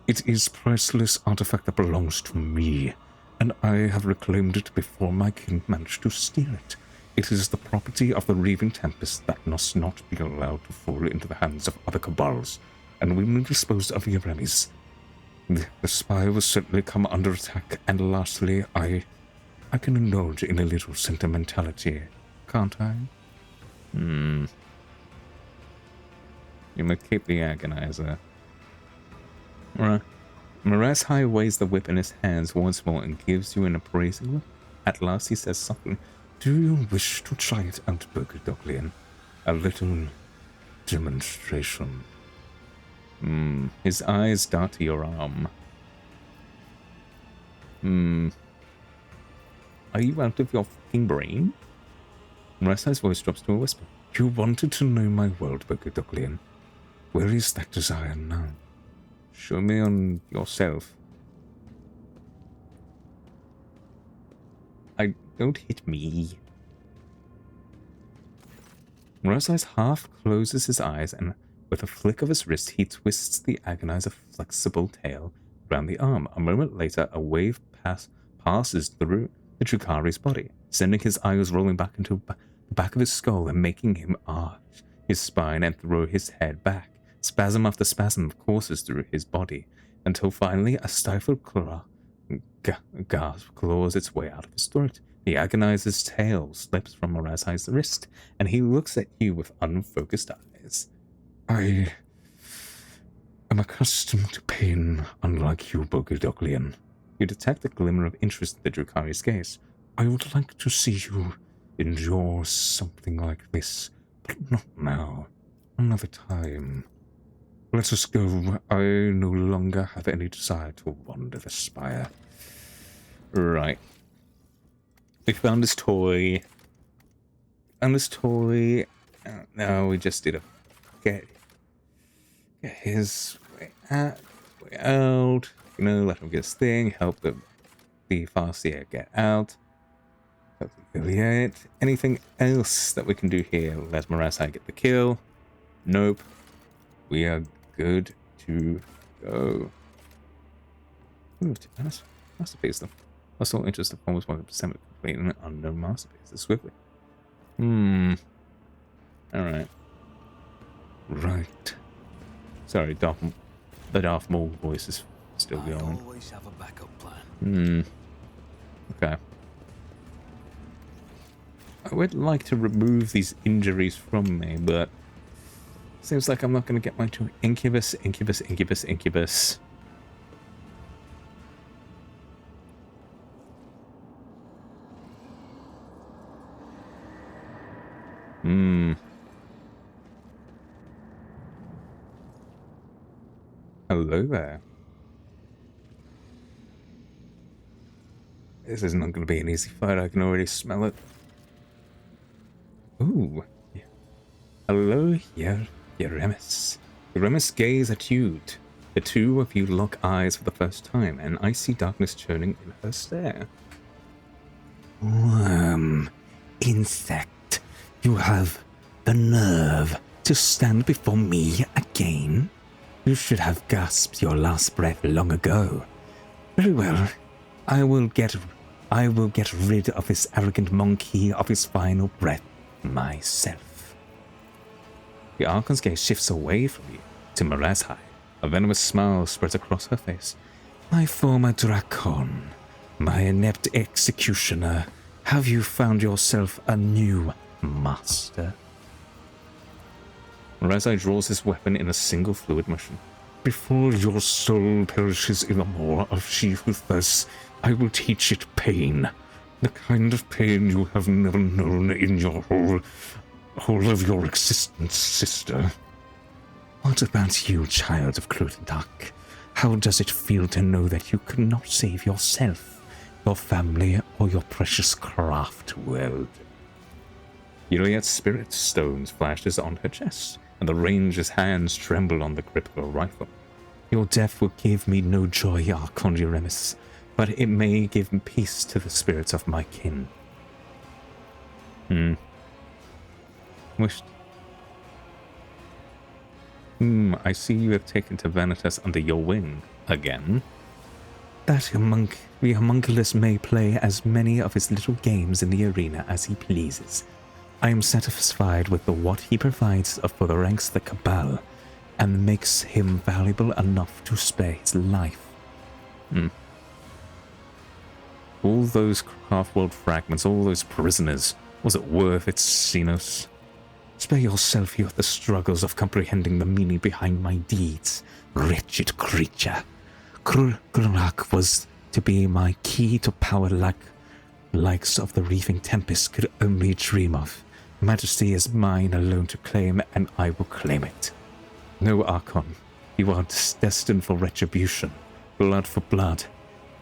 It is a priceless artifact that belongs to me, and I have reclaimed it before my kin managed to steal it. It is the property of the Reaving Tempest that must not be allowed to fall into the hands of other cabals, and we will dispose of your enemies. The spy will certainly come under attack, and lastly, I can indulge in a little sentimentality, can't I? You may keep the agonizer. Right. Miraz High weighs the whip in his hands once more and gives you an appraising look. At last he says softly, Do you wish to try it out, Doglian? A little demonstration. His eyes dart to your arm. Are you out of your fucking brain? Miraz High's voice drops to a whisper. You wanted to know my world, Doglian. Where is that desire now? Show me on yourself. Don't hit me. Miraz High's half closes his eyes, and with a flick of his wrist, he twists the agonizer's flexible tail around the arm. A moment later, a wave passes through the Drukhari's body, sending his eyes rolling back into the back of his skull and making him arch his spine and throw his head back. Spasm after spasm courses through his body, until finally a stifled gasp claws its way out of his throat. The agonizer's tail slips from Miraz High's wrist, and he looks at you with unfocused eyes. I am accustomed to pain, unlike you, Doglian. You detect a glimmer of interest in the Drukhari's gaze. I would like to see you endure something like this, but not now. Another time. Let us go. I no longer have any desire to wander the spire. Right. We found this toy. Now we just need to get his way out. You know, let him get his thing. Help the Farseer get out. Help the Iliad. Anything else that we can do here? Let Miraz High get the kill. Nope. We are good to go. Ooh, masterpiece though. I saw interest of almost 100% of completing an unknown masterpiece this swiftly. Alright. Right. Sorry, the Darth Maul voice is still going. I always have a backup plan. Okay. I would like to remove these injuries from me, but seems like I'm not going to get my two incubus. Hello there. This is not going to be an easy fight. I can already smell it. Ooh. Hello, Yeremis. Yeremis gaze at you. The The two of you lock eyes for the first time, and I see darkness churning in her stare. Worm, insect, you have the nerve to stand before me again? You should have gasped your last breath long ago. Very well, I will get rid of this arrogant monkey of his final breath myself. The Archon's gaze shifts away from you to Marashai. A venomous smile spreads across her face. My former Dracon, my inept executioner, have you found yourself a new master? Marashai draws his weapon in a single fluid motion. Before your soul perishes in the maw of she who thirsts, I will teach it pain. The kind of pain you have never known in your whole of your existence, sister. What about you, child of Crudarach? How does it feel to know that you could not save yourself, your family, or your precious craft world? Juliet's spirit stone flashes on her chest, and the ranger's hands tremble on the grip of a rifle. Your death will give me no joy, Archon Uremus, but it may give peace to the spirits of my kin. Wished. I see you have taken Tavanitas under your wing again. The homunculus may play as many of his little games in the arena as he pleases. I am satisfied with what he provides for the ranks of the Cabal, and makes him valuable enough to spare his life. All those craft-world fragments, all those prisoners, was it worth it, Xenos? Spare yourself the struggles of comprehending the meaning behind my deeds, wretched creature. Crudarach was to be my key to power likes of the Reaving Tempest could only dream of. Majesty is mine alone to claim, and I will claim it. No, Archon, you are destined for retribution, blood for blood.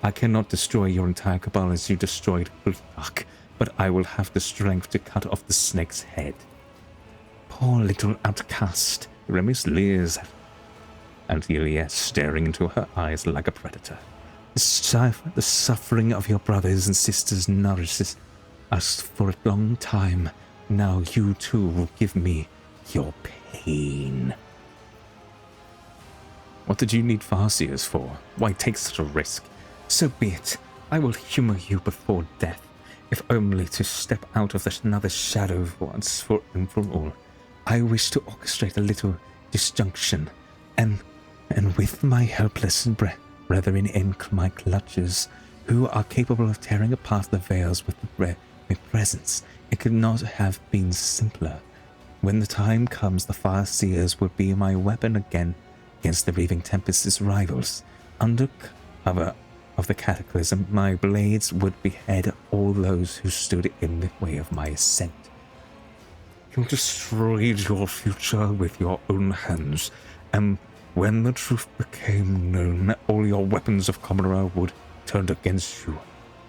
I cannot destroy your entire Cabal as you destroyed Crudarach, but I will have the strength to cut off the snake's head. Poor little outcast. Remus leers at her, and Juliet staring into her eyes like a predator. The suffering of your brothers and sisters nourishes us for a long time. Now you too will give me your pain. What did you need Farseers for? Why take such a risk? So be it. I will humor you before death, if only to step out of another shadow once and for all. I wish to orchestrate a little disjunction, and with my helpless brethren in my clutches, who are capable of tearing apart the veils with my presence, it could not have been simpler. When the time comes, the Farseers will be my weapon again against the Reaving Tempest's rivals. Under cover of the Cataclysm, my blades would behead all those who stood in the way of my ascent. You destroyed your future with your own hands, and when the truth became known, all your weapons of Commonwealth would turned against you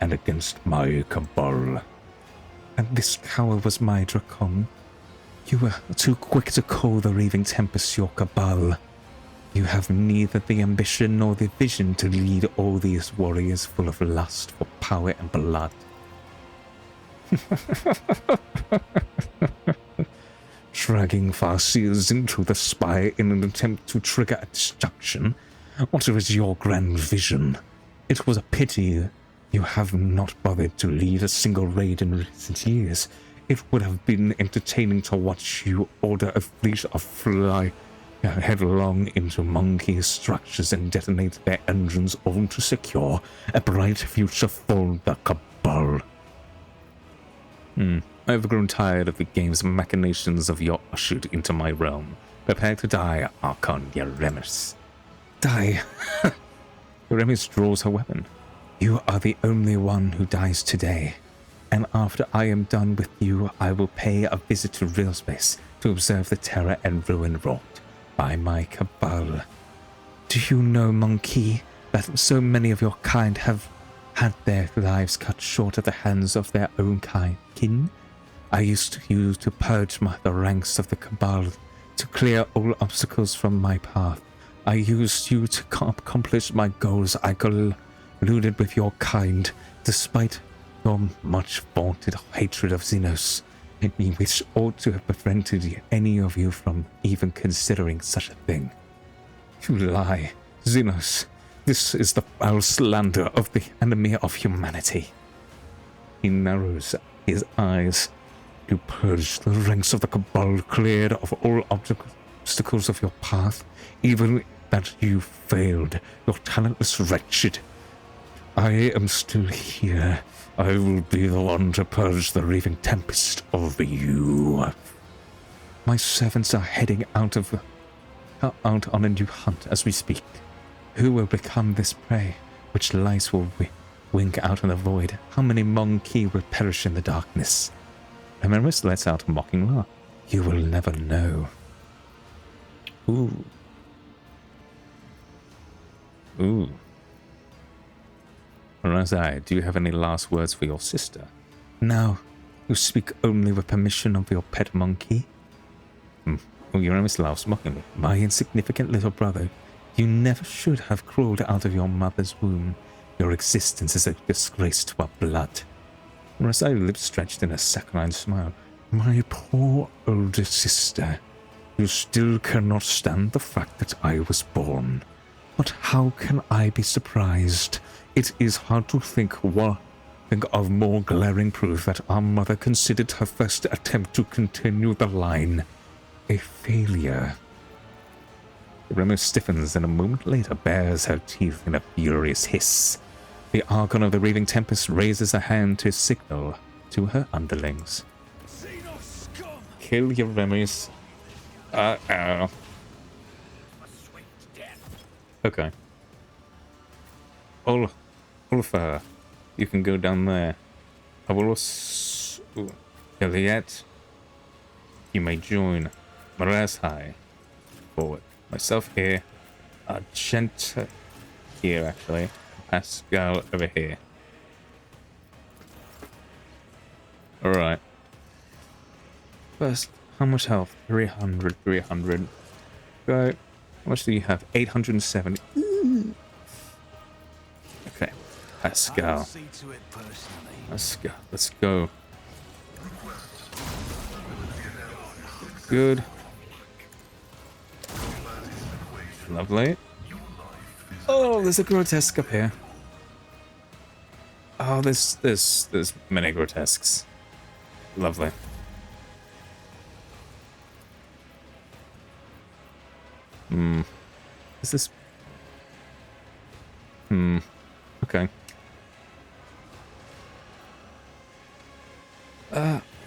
and against my Cabal. And this coward was my Dracon. You were too quick to call the Reaving Tempest your Cabal. You have neither the ambition nor the vision to lead all these warriors full of lust for power and blood. Dragging Farseers into the spire in an attempt to trigger a destruction? What is your grand vision? It was a pity you have not bothered to lead a single raid in recent years. It would have been entertaining to watch you order a fleet of fly headlong into monkey structures and detonate their engines, all to secure a bright future for the Cabal. I've grown tired of the game's machinations of your ushered into my realm. Prepare to die, Archon Uremus. Die? Uremus draws her weapon. You are the only one who dies today, and after I am done with you, I will pay a visit to real space to observe the terror and ruin wrought by my Cabal. Do you know, monkey, that so many of your kind have had their lives cut short at the hands of their own kin? I used you to purge the ranks of the Cabal, to clear all obstacles from my path. I used you to accomplish my goals. I colluded with your kind, despite your much vaunted hatred of Xenos, which ought to have prevented any of you from even considering such a thing. You lie, Xenos. This is the foul slander of the enemy of humanity. He narrows his eyes. You purge the ranks of the Cabal, cleared of all obstacles of your path, even that you failed, your talentless wretched. I am still here. I will be the one to purge the raving tempest of you. My servants are heading out on a new hunt as we speak. Who will become this prey? Which lice will wink out in the void? How many monkey will perish in the darkness? Emerus lets out a mocking laugh. You will never know. Ooh. Ooh. Razai, do you have any last words for your sister? No. You speak only with permission of your pet monkey. Oh, Uranus laughs mockingly. My insignificant little brother, you never should have crawled out of your mother's womb. Your existence is a disgrace to our blood. Razai's lips stretched in a saccharine smile. My poor older sister, you still cannot stand the fact that I was born. But how can I be surprised? It is hard to think of more glaring proof that our mother considered her first attempt to continue the line a failure. Remo stiffens and a moment later bares her teeth in a furious hiss. The Archon of the Raving Tempest raises a hand to signal to her underlings. Kill your Remus. Uh-oh. Okay. Ulfa, you can go down there. I will also... Eliette, you may join. Marashai, forward. Myself here. Argenta here, actually. Pascal over here. Alright. First, how much health? 300. Go. How much do you have? 870. Okay. Pascal. Let's go. Good. Lovely. Oh, there's a grotesque up here. Oh, there's many grotesques. Lovely. Is this... Okay.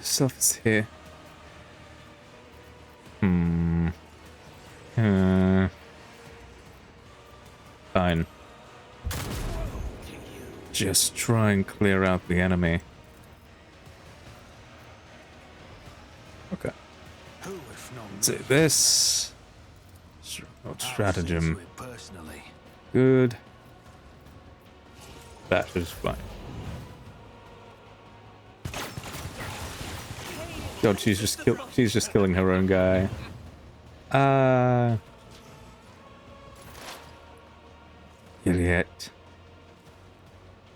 Stuff is here. Fine. Just try and clear out the enemy. Okay. So this... stratagem. Good. That is fine. God, she's just killing her own guy. Idiot.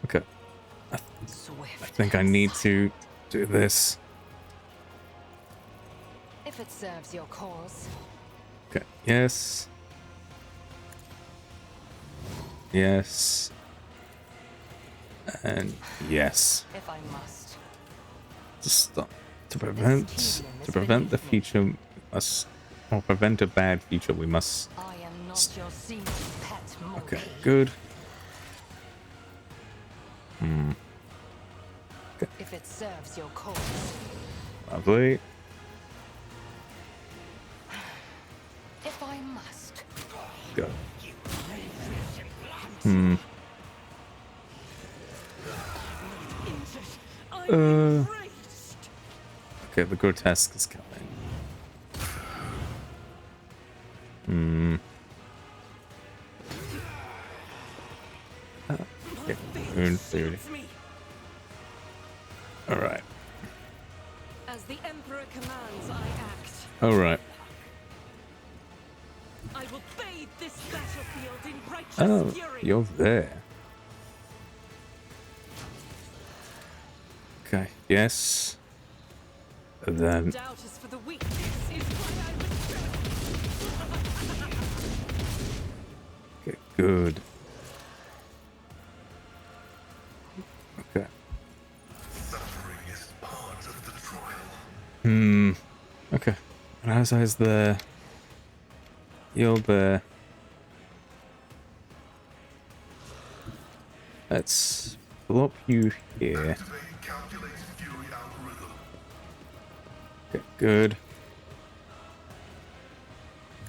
Okay. I think I need to do this. If it serves your cause. Okay. Yes. Yes. And yes. If I must. Just stop. To prevent the future, or prevent a bad future, we must. I am not your seeming pet monkey. Okay, good. Okay. If it serves your cause. Lovely. If I must. Go. Okay, the grotesque is coming. Okay, alright. As the Emperor commands, I act. Alright. I will bathe this battlefield in righteous Oh, fury. you're there. Okay, yes. And then, Doubt is for the weak. This is why I was okay, good. Okay. Suffering is part of the trial. Okay. And as I was there, you're there. Let's plop you here. Activating calculated fury algorithm. Okay, good.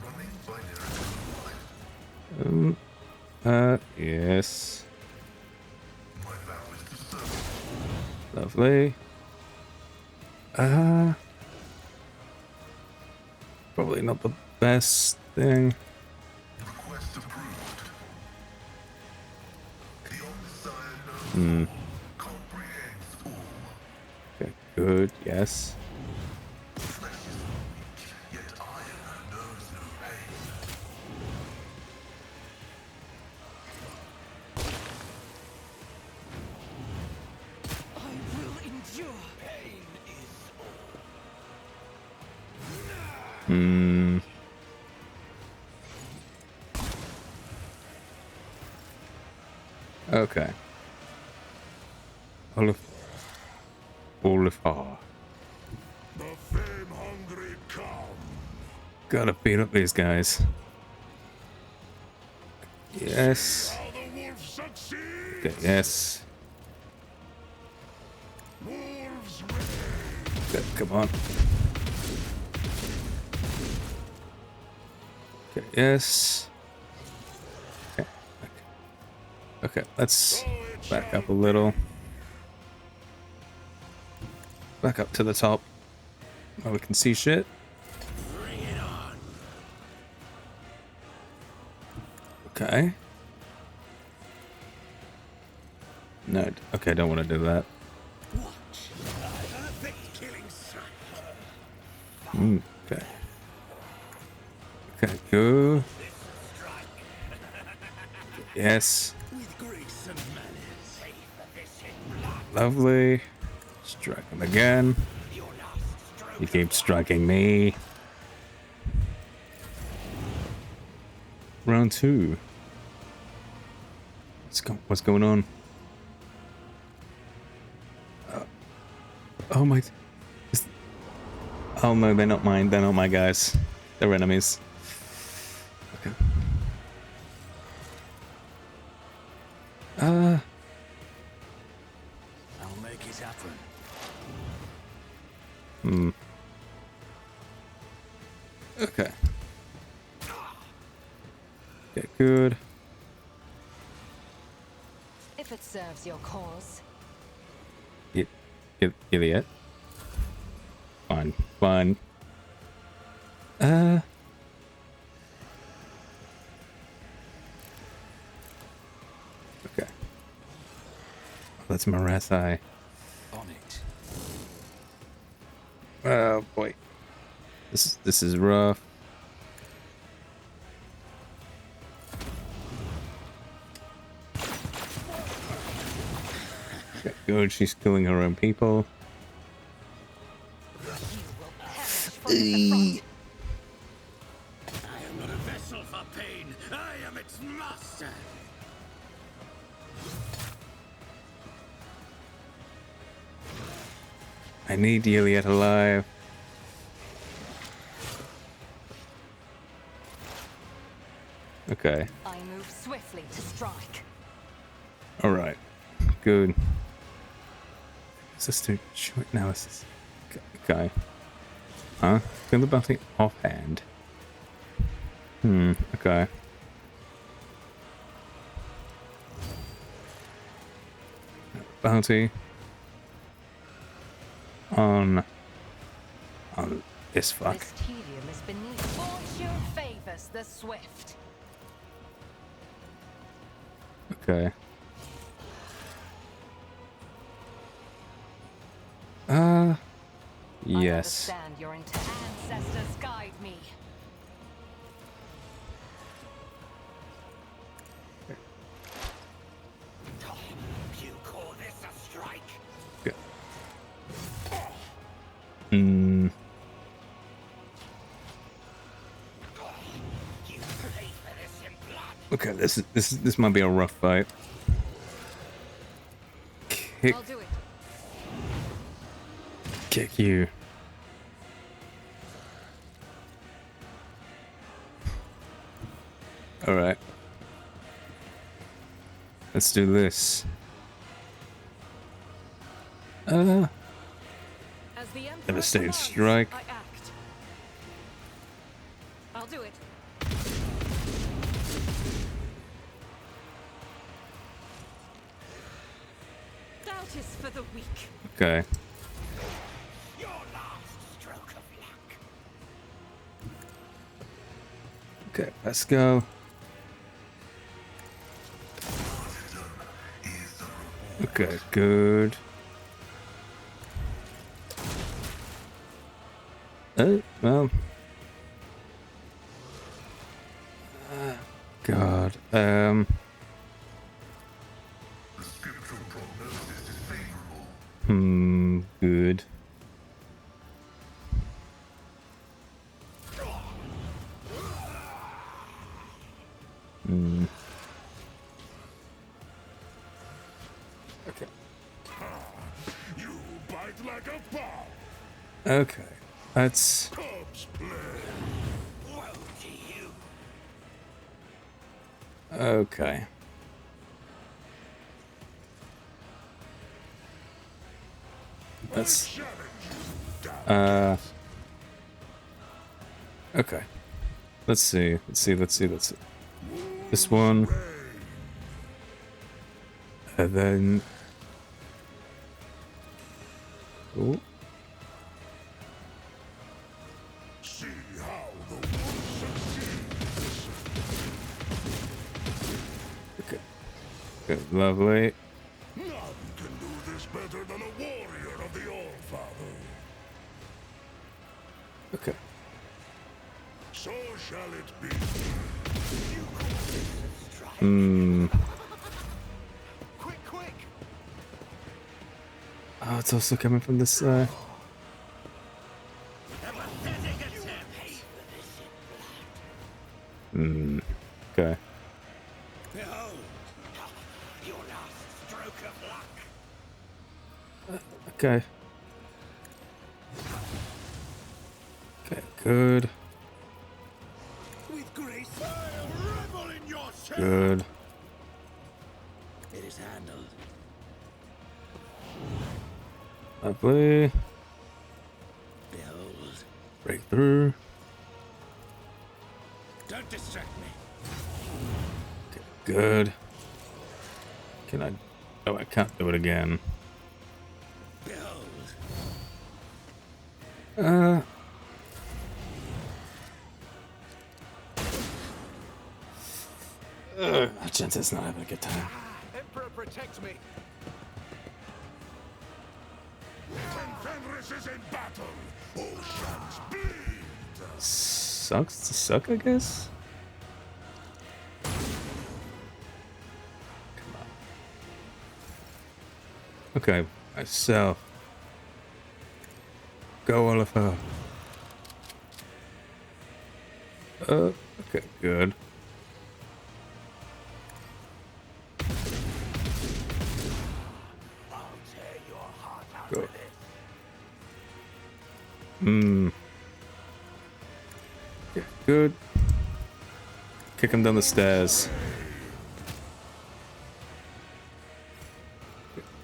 Running binary override. Yes. My vow is to serve. Lovely. Probably not the best thing. Request approved. The Omnissiah knows all, comprehends all. Okay, good, yes. Flesh is weak, yet iron knows no pain. I will endure. Pain is Okay. Olafar. The fame-hungry come. Gotta beat up these guys. Yes. How the wolf succeeds. Okay, yes. Wolves rage. Good, come on. Okay, yes. Okay. Okay, let's back up a little. Back up to the top. Where we can see shit. bring it on. Okay. No, okay, don't want to do that. Watch. Perfect killing strike. Okay. Okay, go. Yes. With grace and manners. Lovely. Strike him again. You keep striking me. Round 2. What's going on? Oh my. Oh no, they're not mine. They're not my guys. They're enemies. Okay. I'll make it happen. Okay. Okay, good. If it serves your cause. Idiot. Fine, fine. Okay. That's Marasai. On it. Oh boy. This is rough. Okay, good, she's killing her own people. I am not a vessel for pain. I am its master. I need Iliad alive. Okay. I move swiftly to strike. Alright. Good. Is this to short analysis? Okay. Huh? Feel the bounty offhand. Okay. Bounty on this fuck. This tedium is beneath. Fortune favors the swift. Okay. Yes. I understand your ancestors guide me. Okay, this might be a rough fight. Kick, I'll do it. kick you. All right. Let's do this. As the Emperor Devastating commands, strike. I act. I'll do it. Doubt is for the weak. Okay. Your last stroke of luck. Okay, let's go. Okay, good. Oh, well. God. The spiritual prognosis is favorable. Good. Okay. You bite like a bomb. Okay. Let's. Cubs play. Woe to you. Okay. Let's. Okay. Let's see. Let's see. This one. And then. Oh. See how the wolf succeeds. Okay. Good. Lovely. None can do this better than a warrior of the All-Father. Okay. So shall it be. Quick, quick! Oh, it's also coming from this side. Okay. Behold, your last stroke of luck. Okay. Okay, good. With grace, I'll revel in your shame. Good. It is handled. Lovely. Behold, Breakthrough. don't distract me. Okay, good. Can I? Oh, I can't do it again. Behold, Genta's not having a good time. Emperor, protect me! When Fenris is in battle, oceans bleed! Sucks to suck, I guess? Come on. Okay, myself. Go, Oliver. Okay, good. I'll tear your heart out Go. with it. Okay, good. Kick him down the stairs.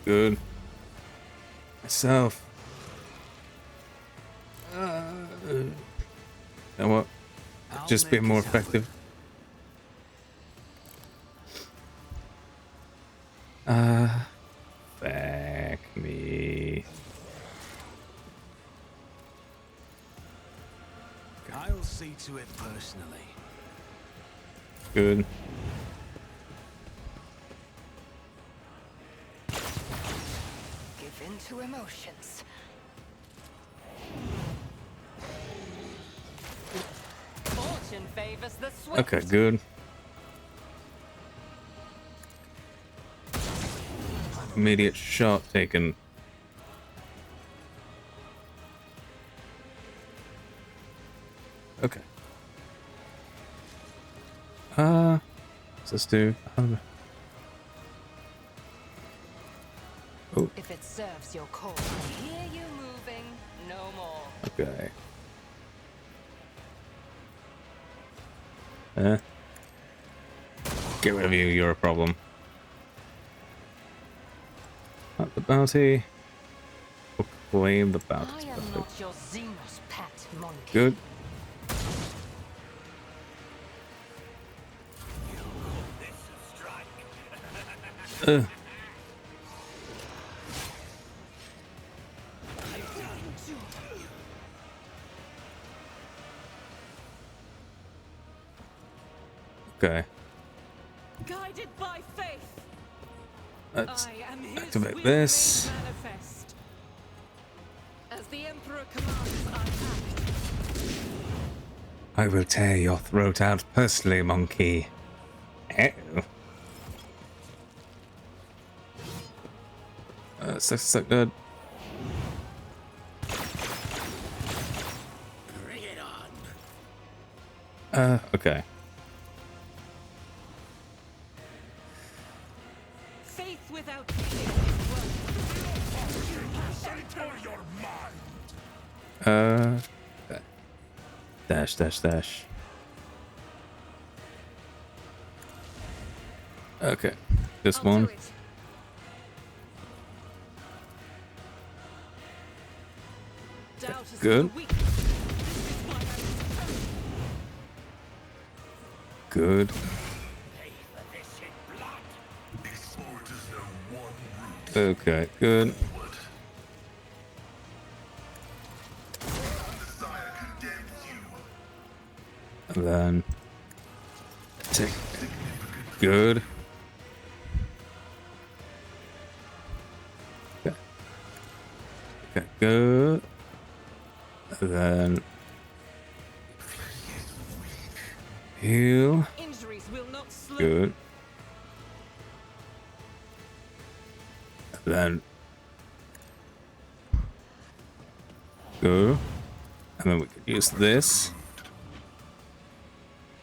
Good. Myself. You know what? Just be more effective. Fuck me. I'll see to it personally. Good. Give in to emotions. Fortune favors the swift. Okay, good. Immediate shot taken. Okay. What's this do? Oh, If it serves your cause. I hear you moving. No more. okay. Get rid of you, you're a problem. Not the bounty. Proclaim the bounty. I am not your Xenos pet monkey. Good. Okay. Guided by faith. Let's I am his activate will this. made manifest. As the Emperor commands, I act. I will tear your throat out personally, monkey. Oh. So good. Bring it on. Okay. Faith without faith is worthless. Dash, dash, dash. Okay. This I'll one. do it. Doubt is Good. for the weak. This is why I was Good. Sport is no one route. Okay, good. Messiah condemns you. And then take. Good. Okay. Okay, good. And then heal. injuries will not slow. Good. And then go. And then we could use this.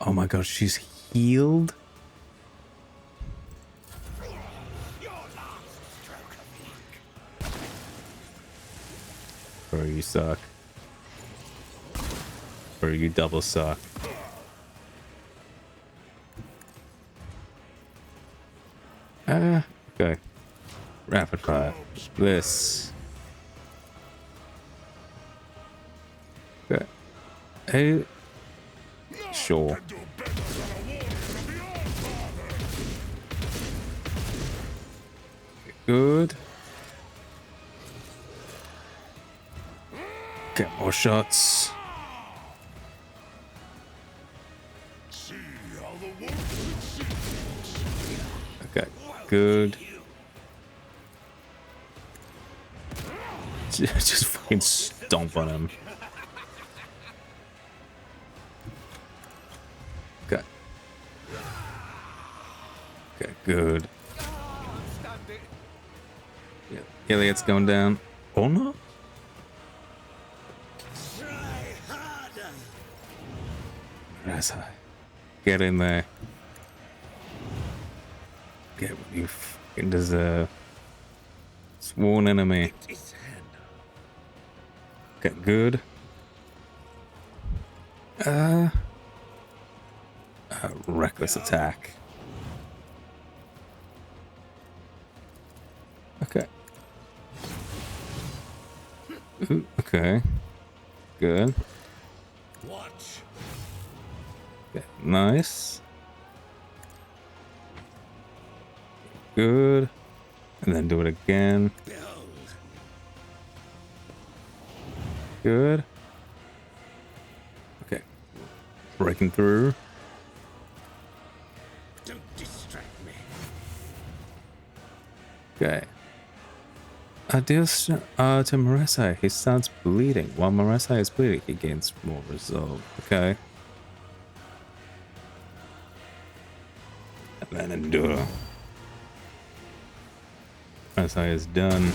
Oh my god, she's healed. Bro, you suck. Bro, you double suck. Okay. Rapid fire. This. Okay. Hey. Sure. Good. Get more shots. Okay, good. Just fucking stomp on him. Okay. Okay, good. Yeah, Iliad's going down. Or not? Rasa. Get in there. Get what you fucking deserve. Sworn enemy. Okay, good. Reckless attack. Okay. Ooh, okay. Good. Watch. Okay, nice. Good. And then do it again. Behold. Good. Okay. Breaking through. Don't distract me. Okay. Deals to Maressa. He starts bleeding. While Maressa is bleeding, he gains more resolve. Okay. And then endure. Maressa is done.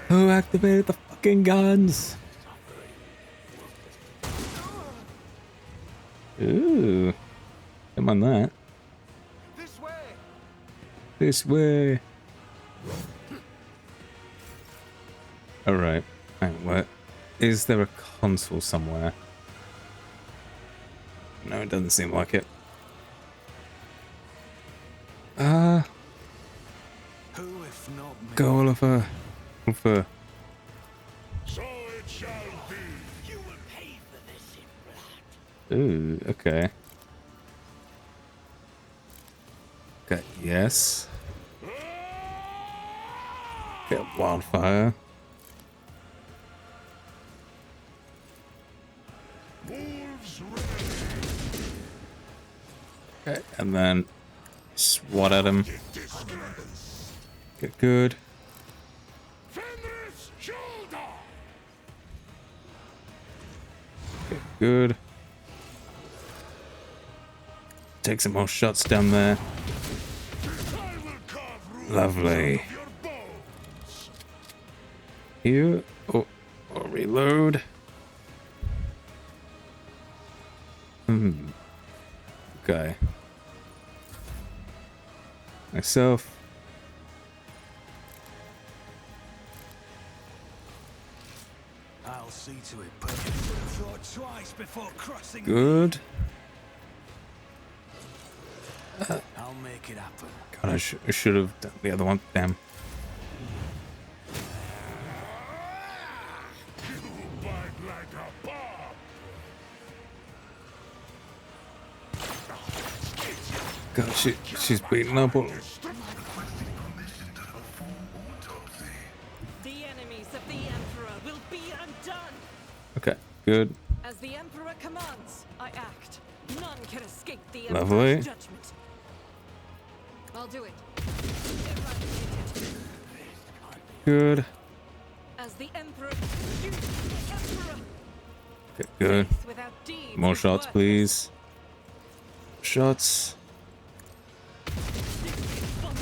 Who activated the fucking guns? Ooh. Come on that. This way. This way. Alright. What? Is there a console somewhere? No, it doesn't seem like it. Who if not me? Go, Oliver. Oliver. So it shall be. You will pay for this in blood. Ooh, okay. Okay, yes. Get wildfire. Wolves ready. Okay, and then swat at him. Disgrace. Get good. Fenris shoulder. Get good. Take some more shots down there. I will carve rules Lovely. out of your bones. Here. Oh, reload. Okay. Myself. I'll see to it, but thought twice before crossing. Good. I'll make it happen. God, I should have done the other one. Damn. You bite like a bomb. God, she's beating up. The enemies of the Emperor will be undone. Okay, good. As the Emperor commands, I act. None can escape the Lovely. Emperor's judgment. I'll do it. Eradicated. Good. As the Emperor, shoot the Emperor. Okay, good. Faith without deeds More is shots, worthless. please. Shots. None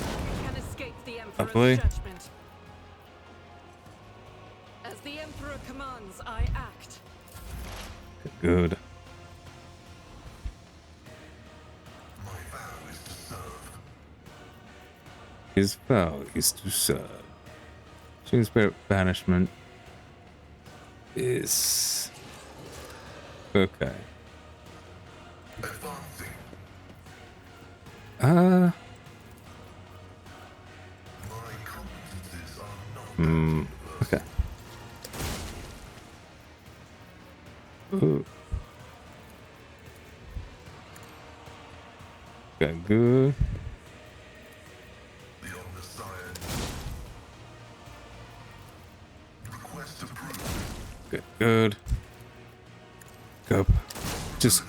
can escape the Emperor's Lovely. judgment. As the Emperor commands, I act. Good. My vow is to serve. His vow is to serve. Change spirit banishment is okay. Advancing. Uh, My competencies are not okay. Ooh. Okay, good. beyond the science. Request approved. Good, good. Go. Just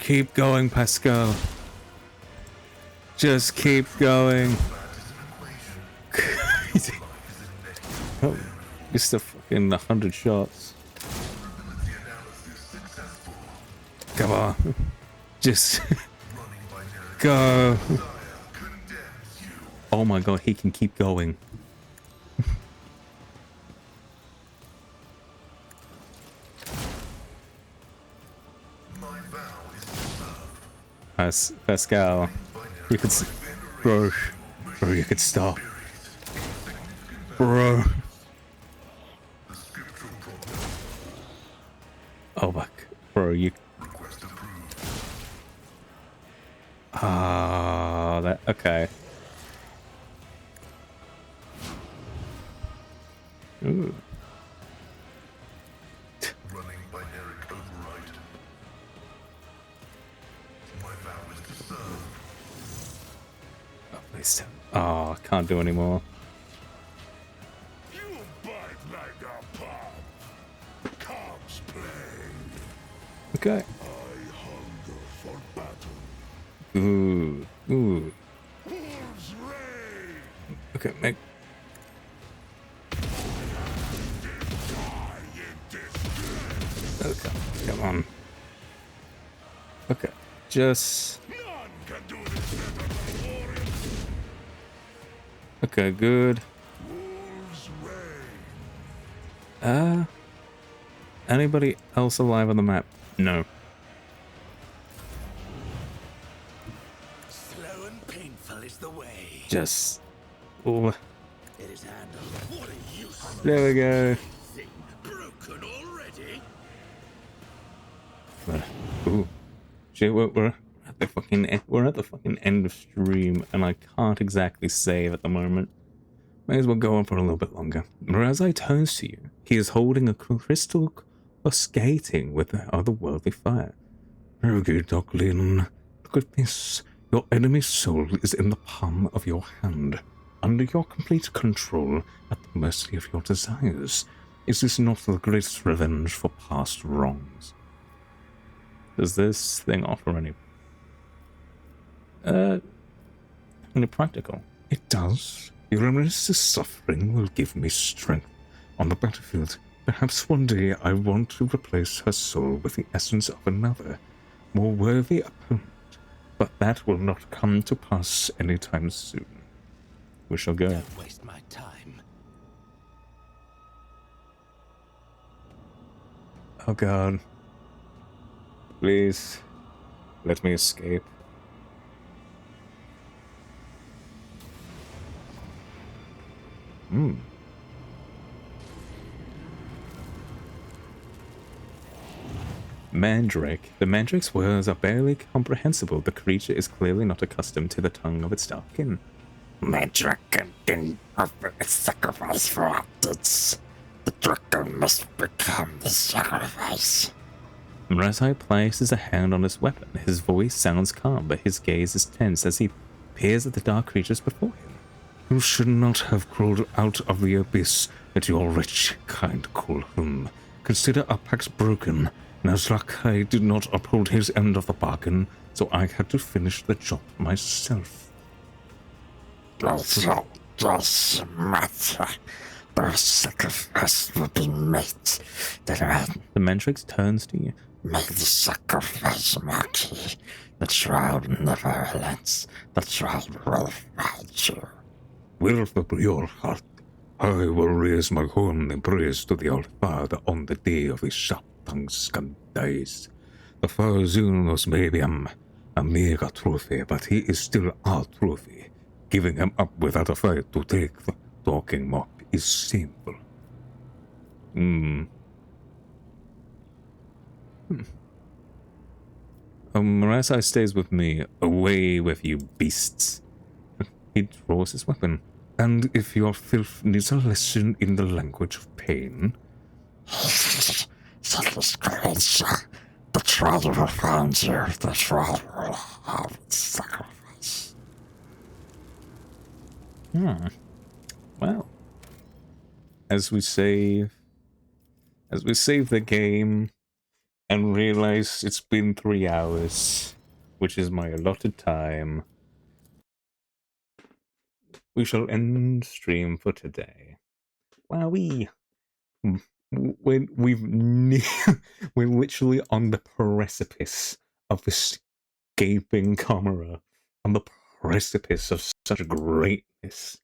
keep going, Pascal. Just keep going. Oh, just a fucking 100 shots. Probability analysis successful. Come on. Just Running binary go. desire condemns you. Oh my god, he can keep going. My vow is to serve. Pascal, you could, bro, you could stop, bro. The scriptural problem. Oh my, bro, you. Request approved. Ah, that okay. Ooh. Running binary override. My vow is to serve. Oh, please don't. Oh, I can't do anymore. You bite like a bomb. Comes play. Okay. I hunger for battle. Ooh, ooh. Wolves reign. Okay, make. Die in disgrace. Okay, come on. Okay, just. None can do this better than warriors. Okay, good. Wolves reign. Anybody else alive on the map? No. Just... Oh, It is handled. What a useless there we go. thing. Broken already? Ooh. Shit, we're at the fucking end of stream, and I can't exactly save at the moment. May as well go on for a little bit longer. Razai turns to you. He is holding a crystal or skating with the otherworldly fire. Okay, Ducklin, look at this. Your enemy's soul is in the palm of your hand, under your complete control, at the mercy of your desires. Is this not the greatest revenge for past wrongs? Does this thing offer any practical? It does. Your enemy's suffering will give me strength. On the battlefield, perhaps one day I want to replace her soul with the essence of another, more worthy opponent. But that will not come to pass anytime soon. We shall go. Don't waste my time. Oh god. Please, let me escape. Mandrake. The Mandrake's words are barely comprehensible. The creature is clearly not accustomed to the tongue of its dark kin. Mandrake can offer a sacrifice for optics. The dragon must become the sacrifice. Razai places a hand on his weapon. His voice sounds calm, but his gaze is tense as he peers at the dark creatures before him. You should not have crawled out of the abyss that your wretched kind call home. Consider our pacts broken. Nazlakai did not uphold his end of the bargain, so I had to finish the job myself. Does matter. The sacrifice will be made. The Mandrake turns to you. Make the sacrifice, Marquis. The trial never relents. The trial will find you. Will for your heart, I will raise my horn in praise to the Old Father on the day of his sharp-tongued scum days. The Farzunos may be a mega trophy, but he is still our trophy. Giving him up without a fight to take the talking mop is simple. Razai stays with me. Away with you, beasts. He draws his weapon. And if your filth needs a lesson in the language of pain... The trial will find you. The trial will have its sacrifice. Well, as we save the game and realize it's been 3 hours, which is my allotted time, we shall end stream for today. Wowee! We're literally on the precipice of escaping Comora, on the precipice of such greatness.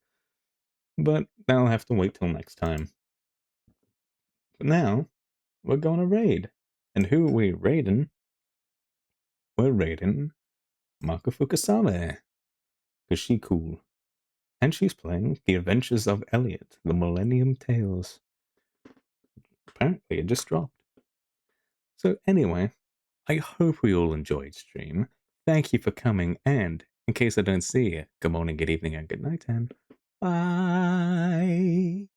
But that'll have to wait till next time. But now, we're going to raid. And who are we raiding? We're raiding Mako Fukasame. Because she's cool. And she's playing The Adventures of Elliot, The Millennium Tales. Apparently it just dropped. So anyway, I hope we all enjoyed stream. Thank you for coming, and in case I don't see you, good morning, good evening, and good night, and bye.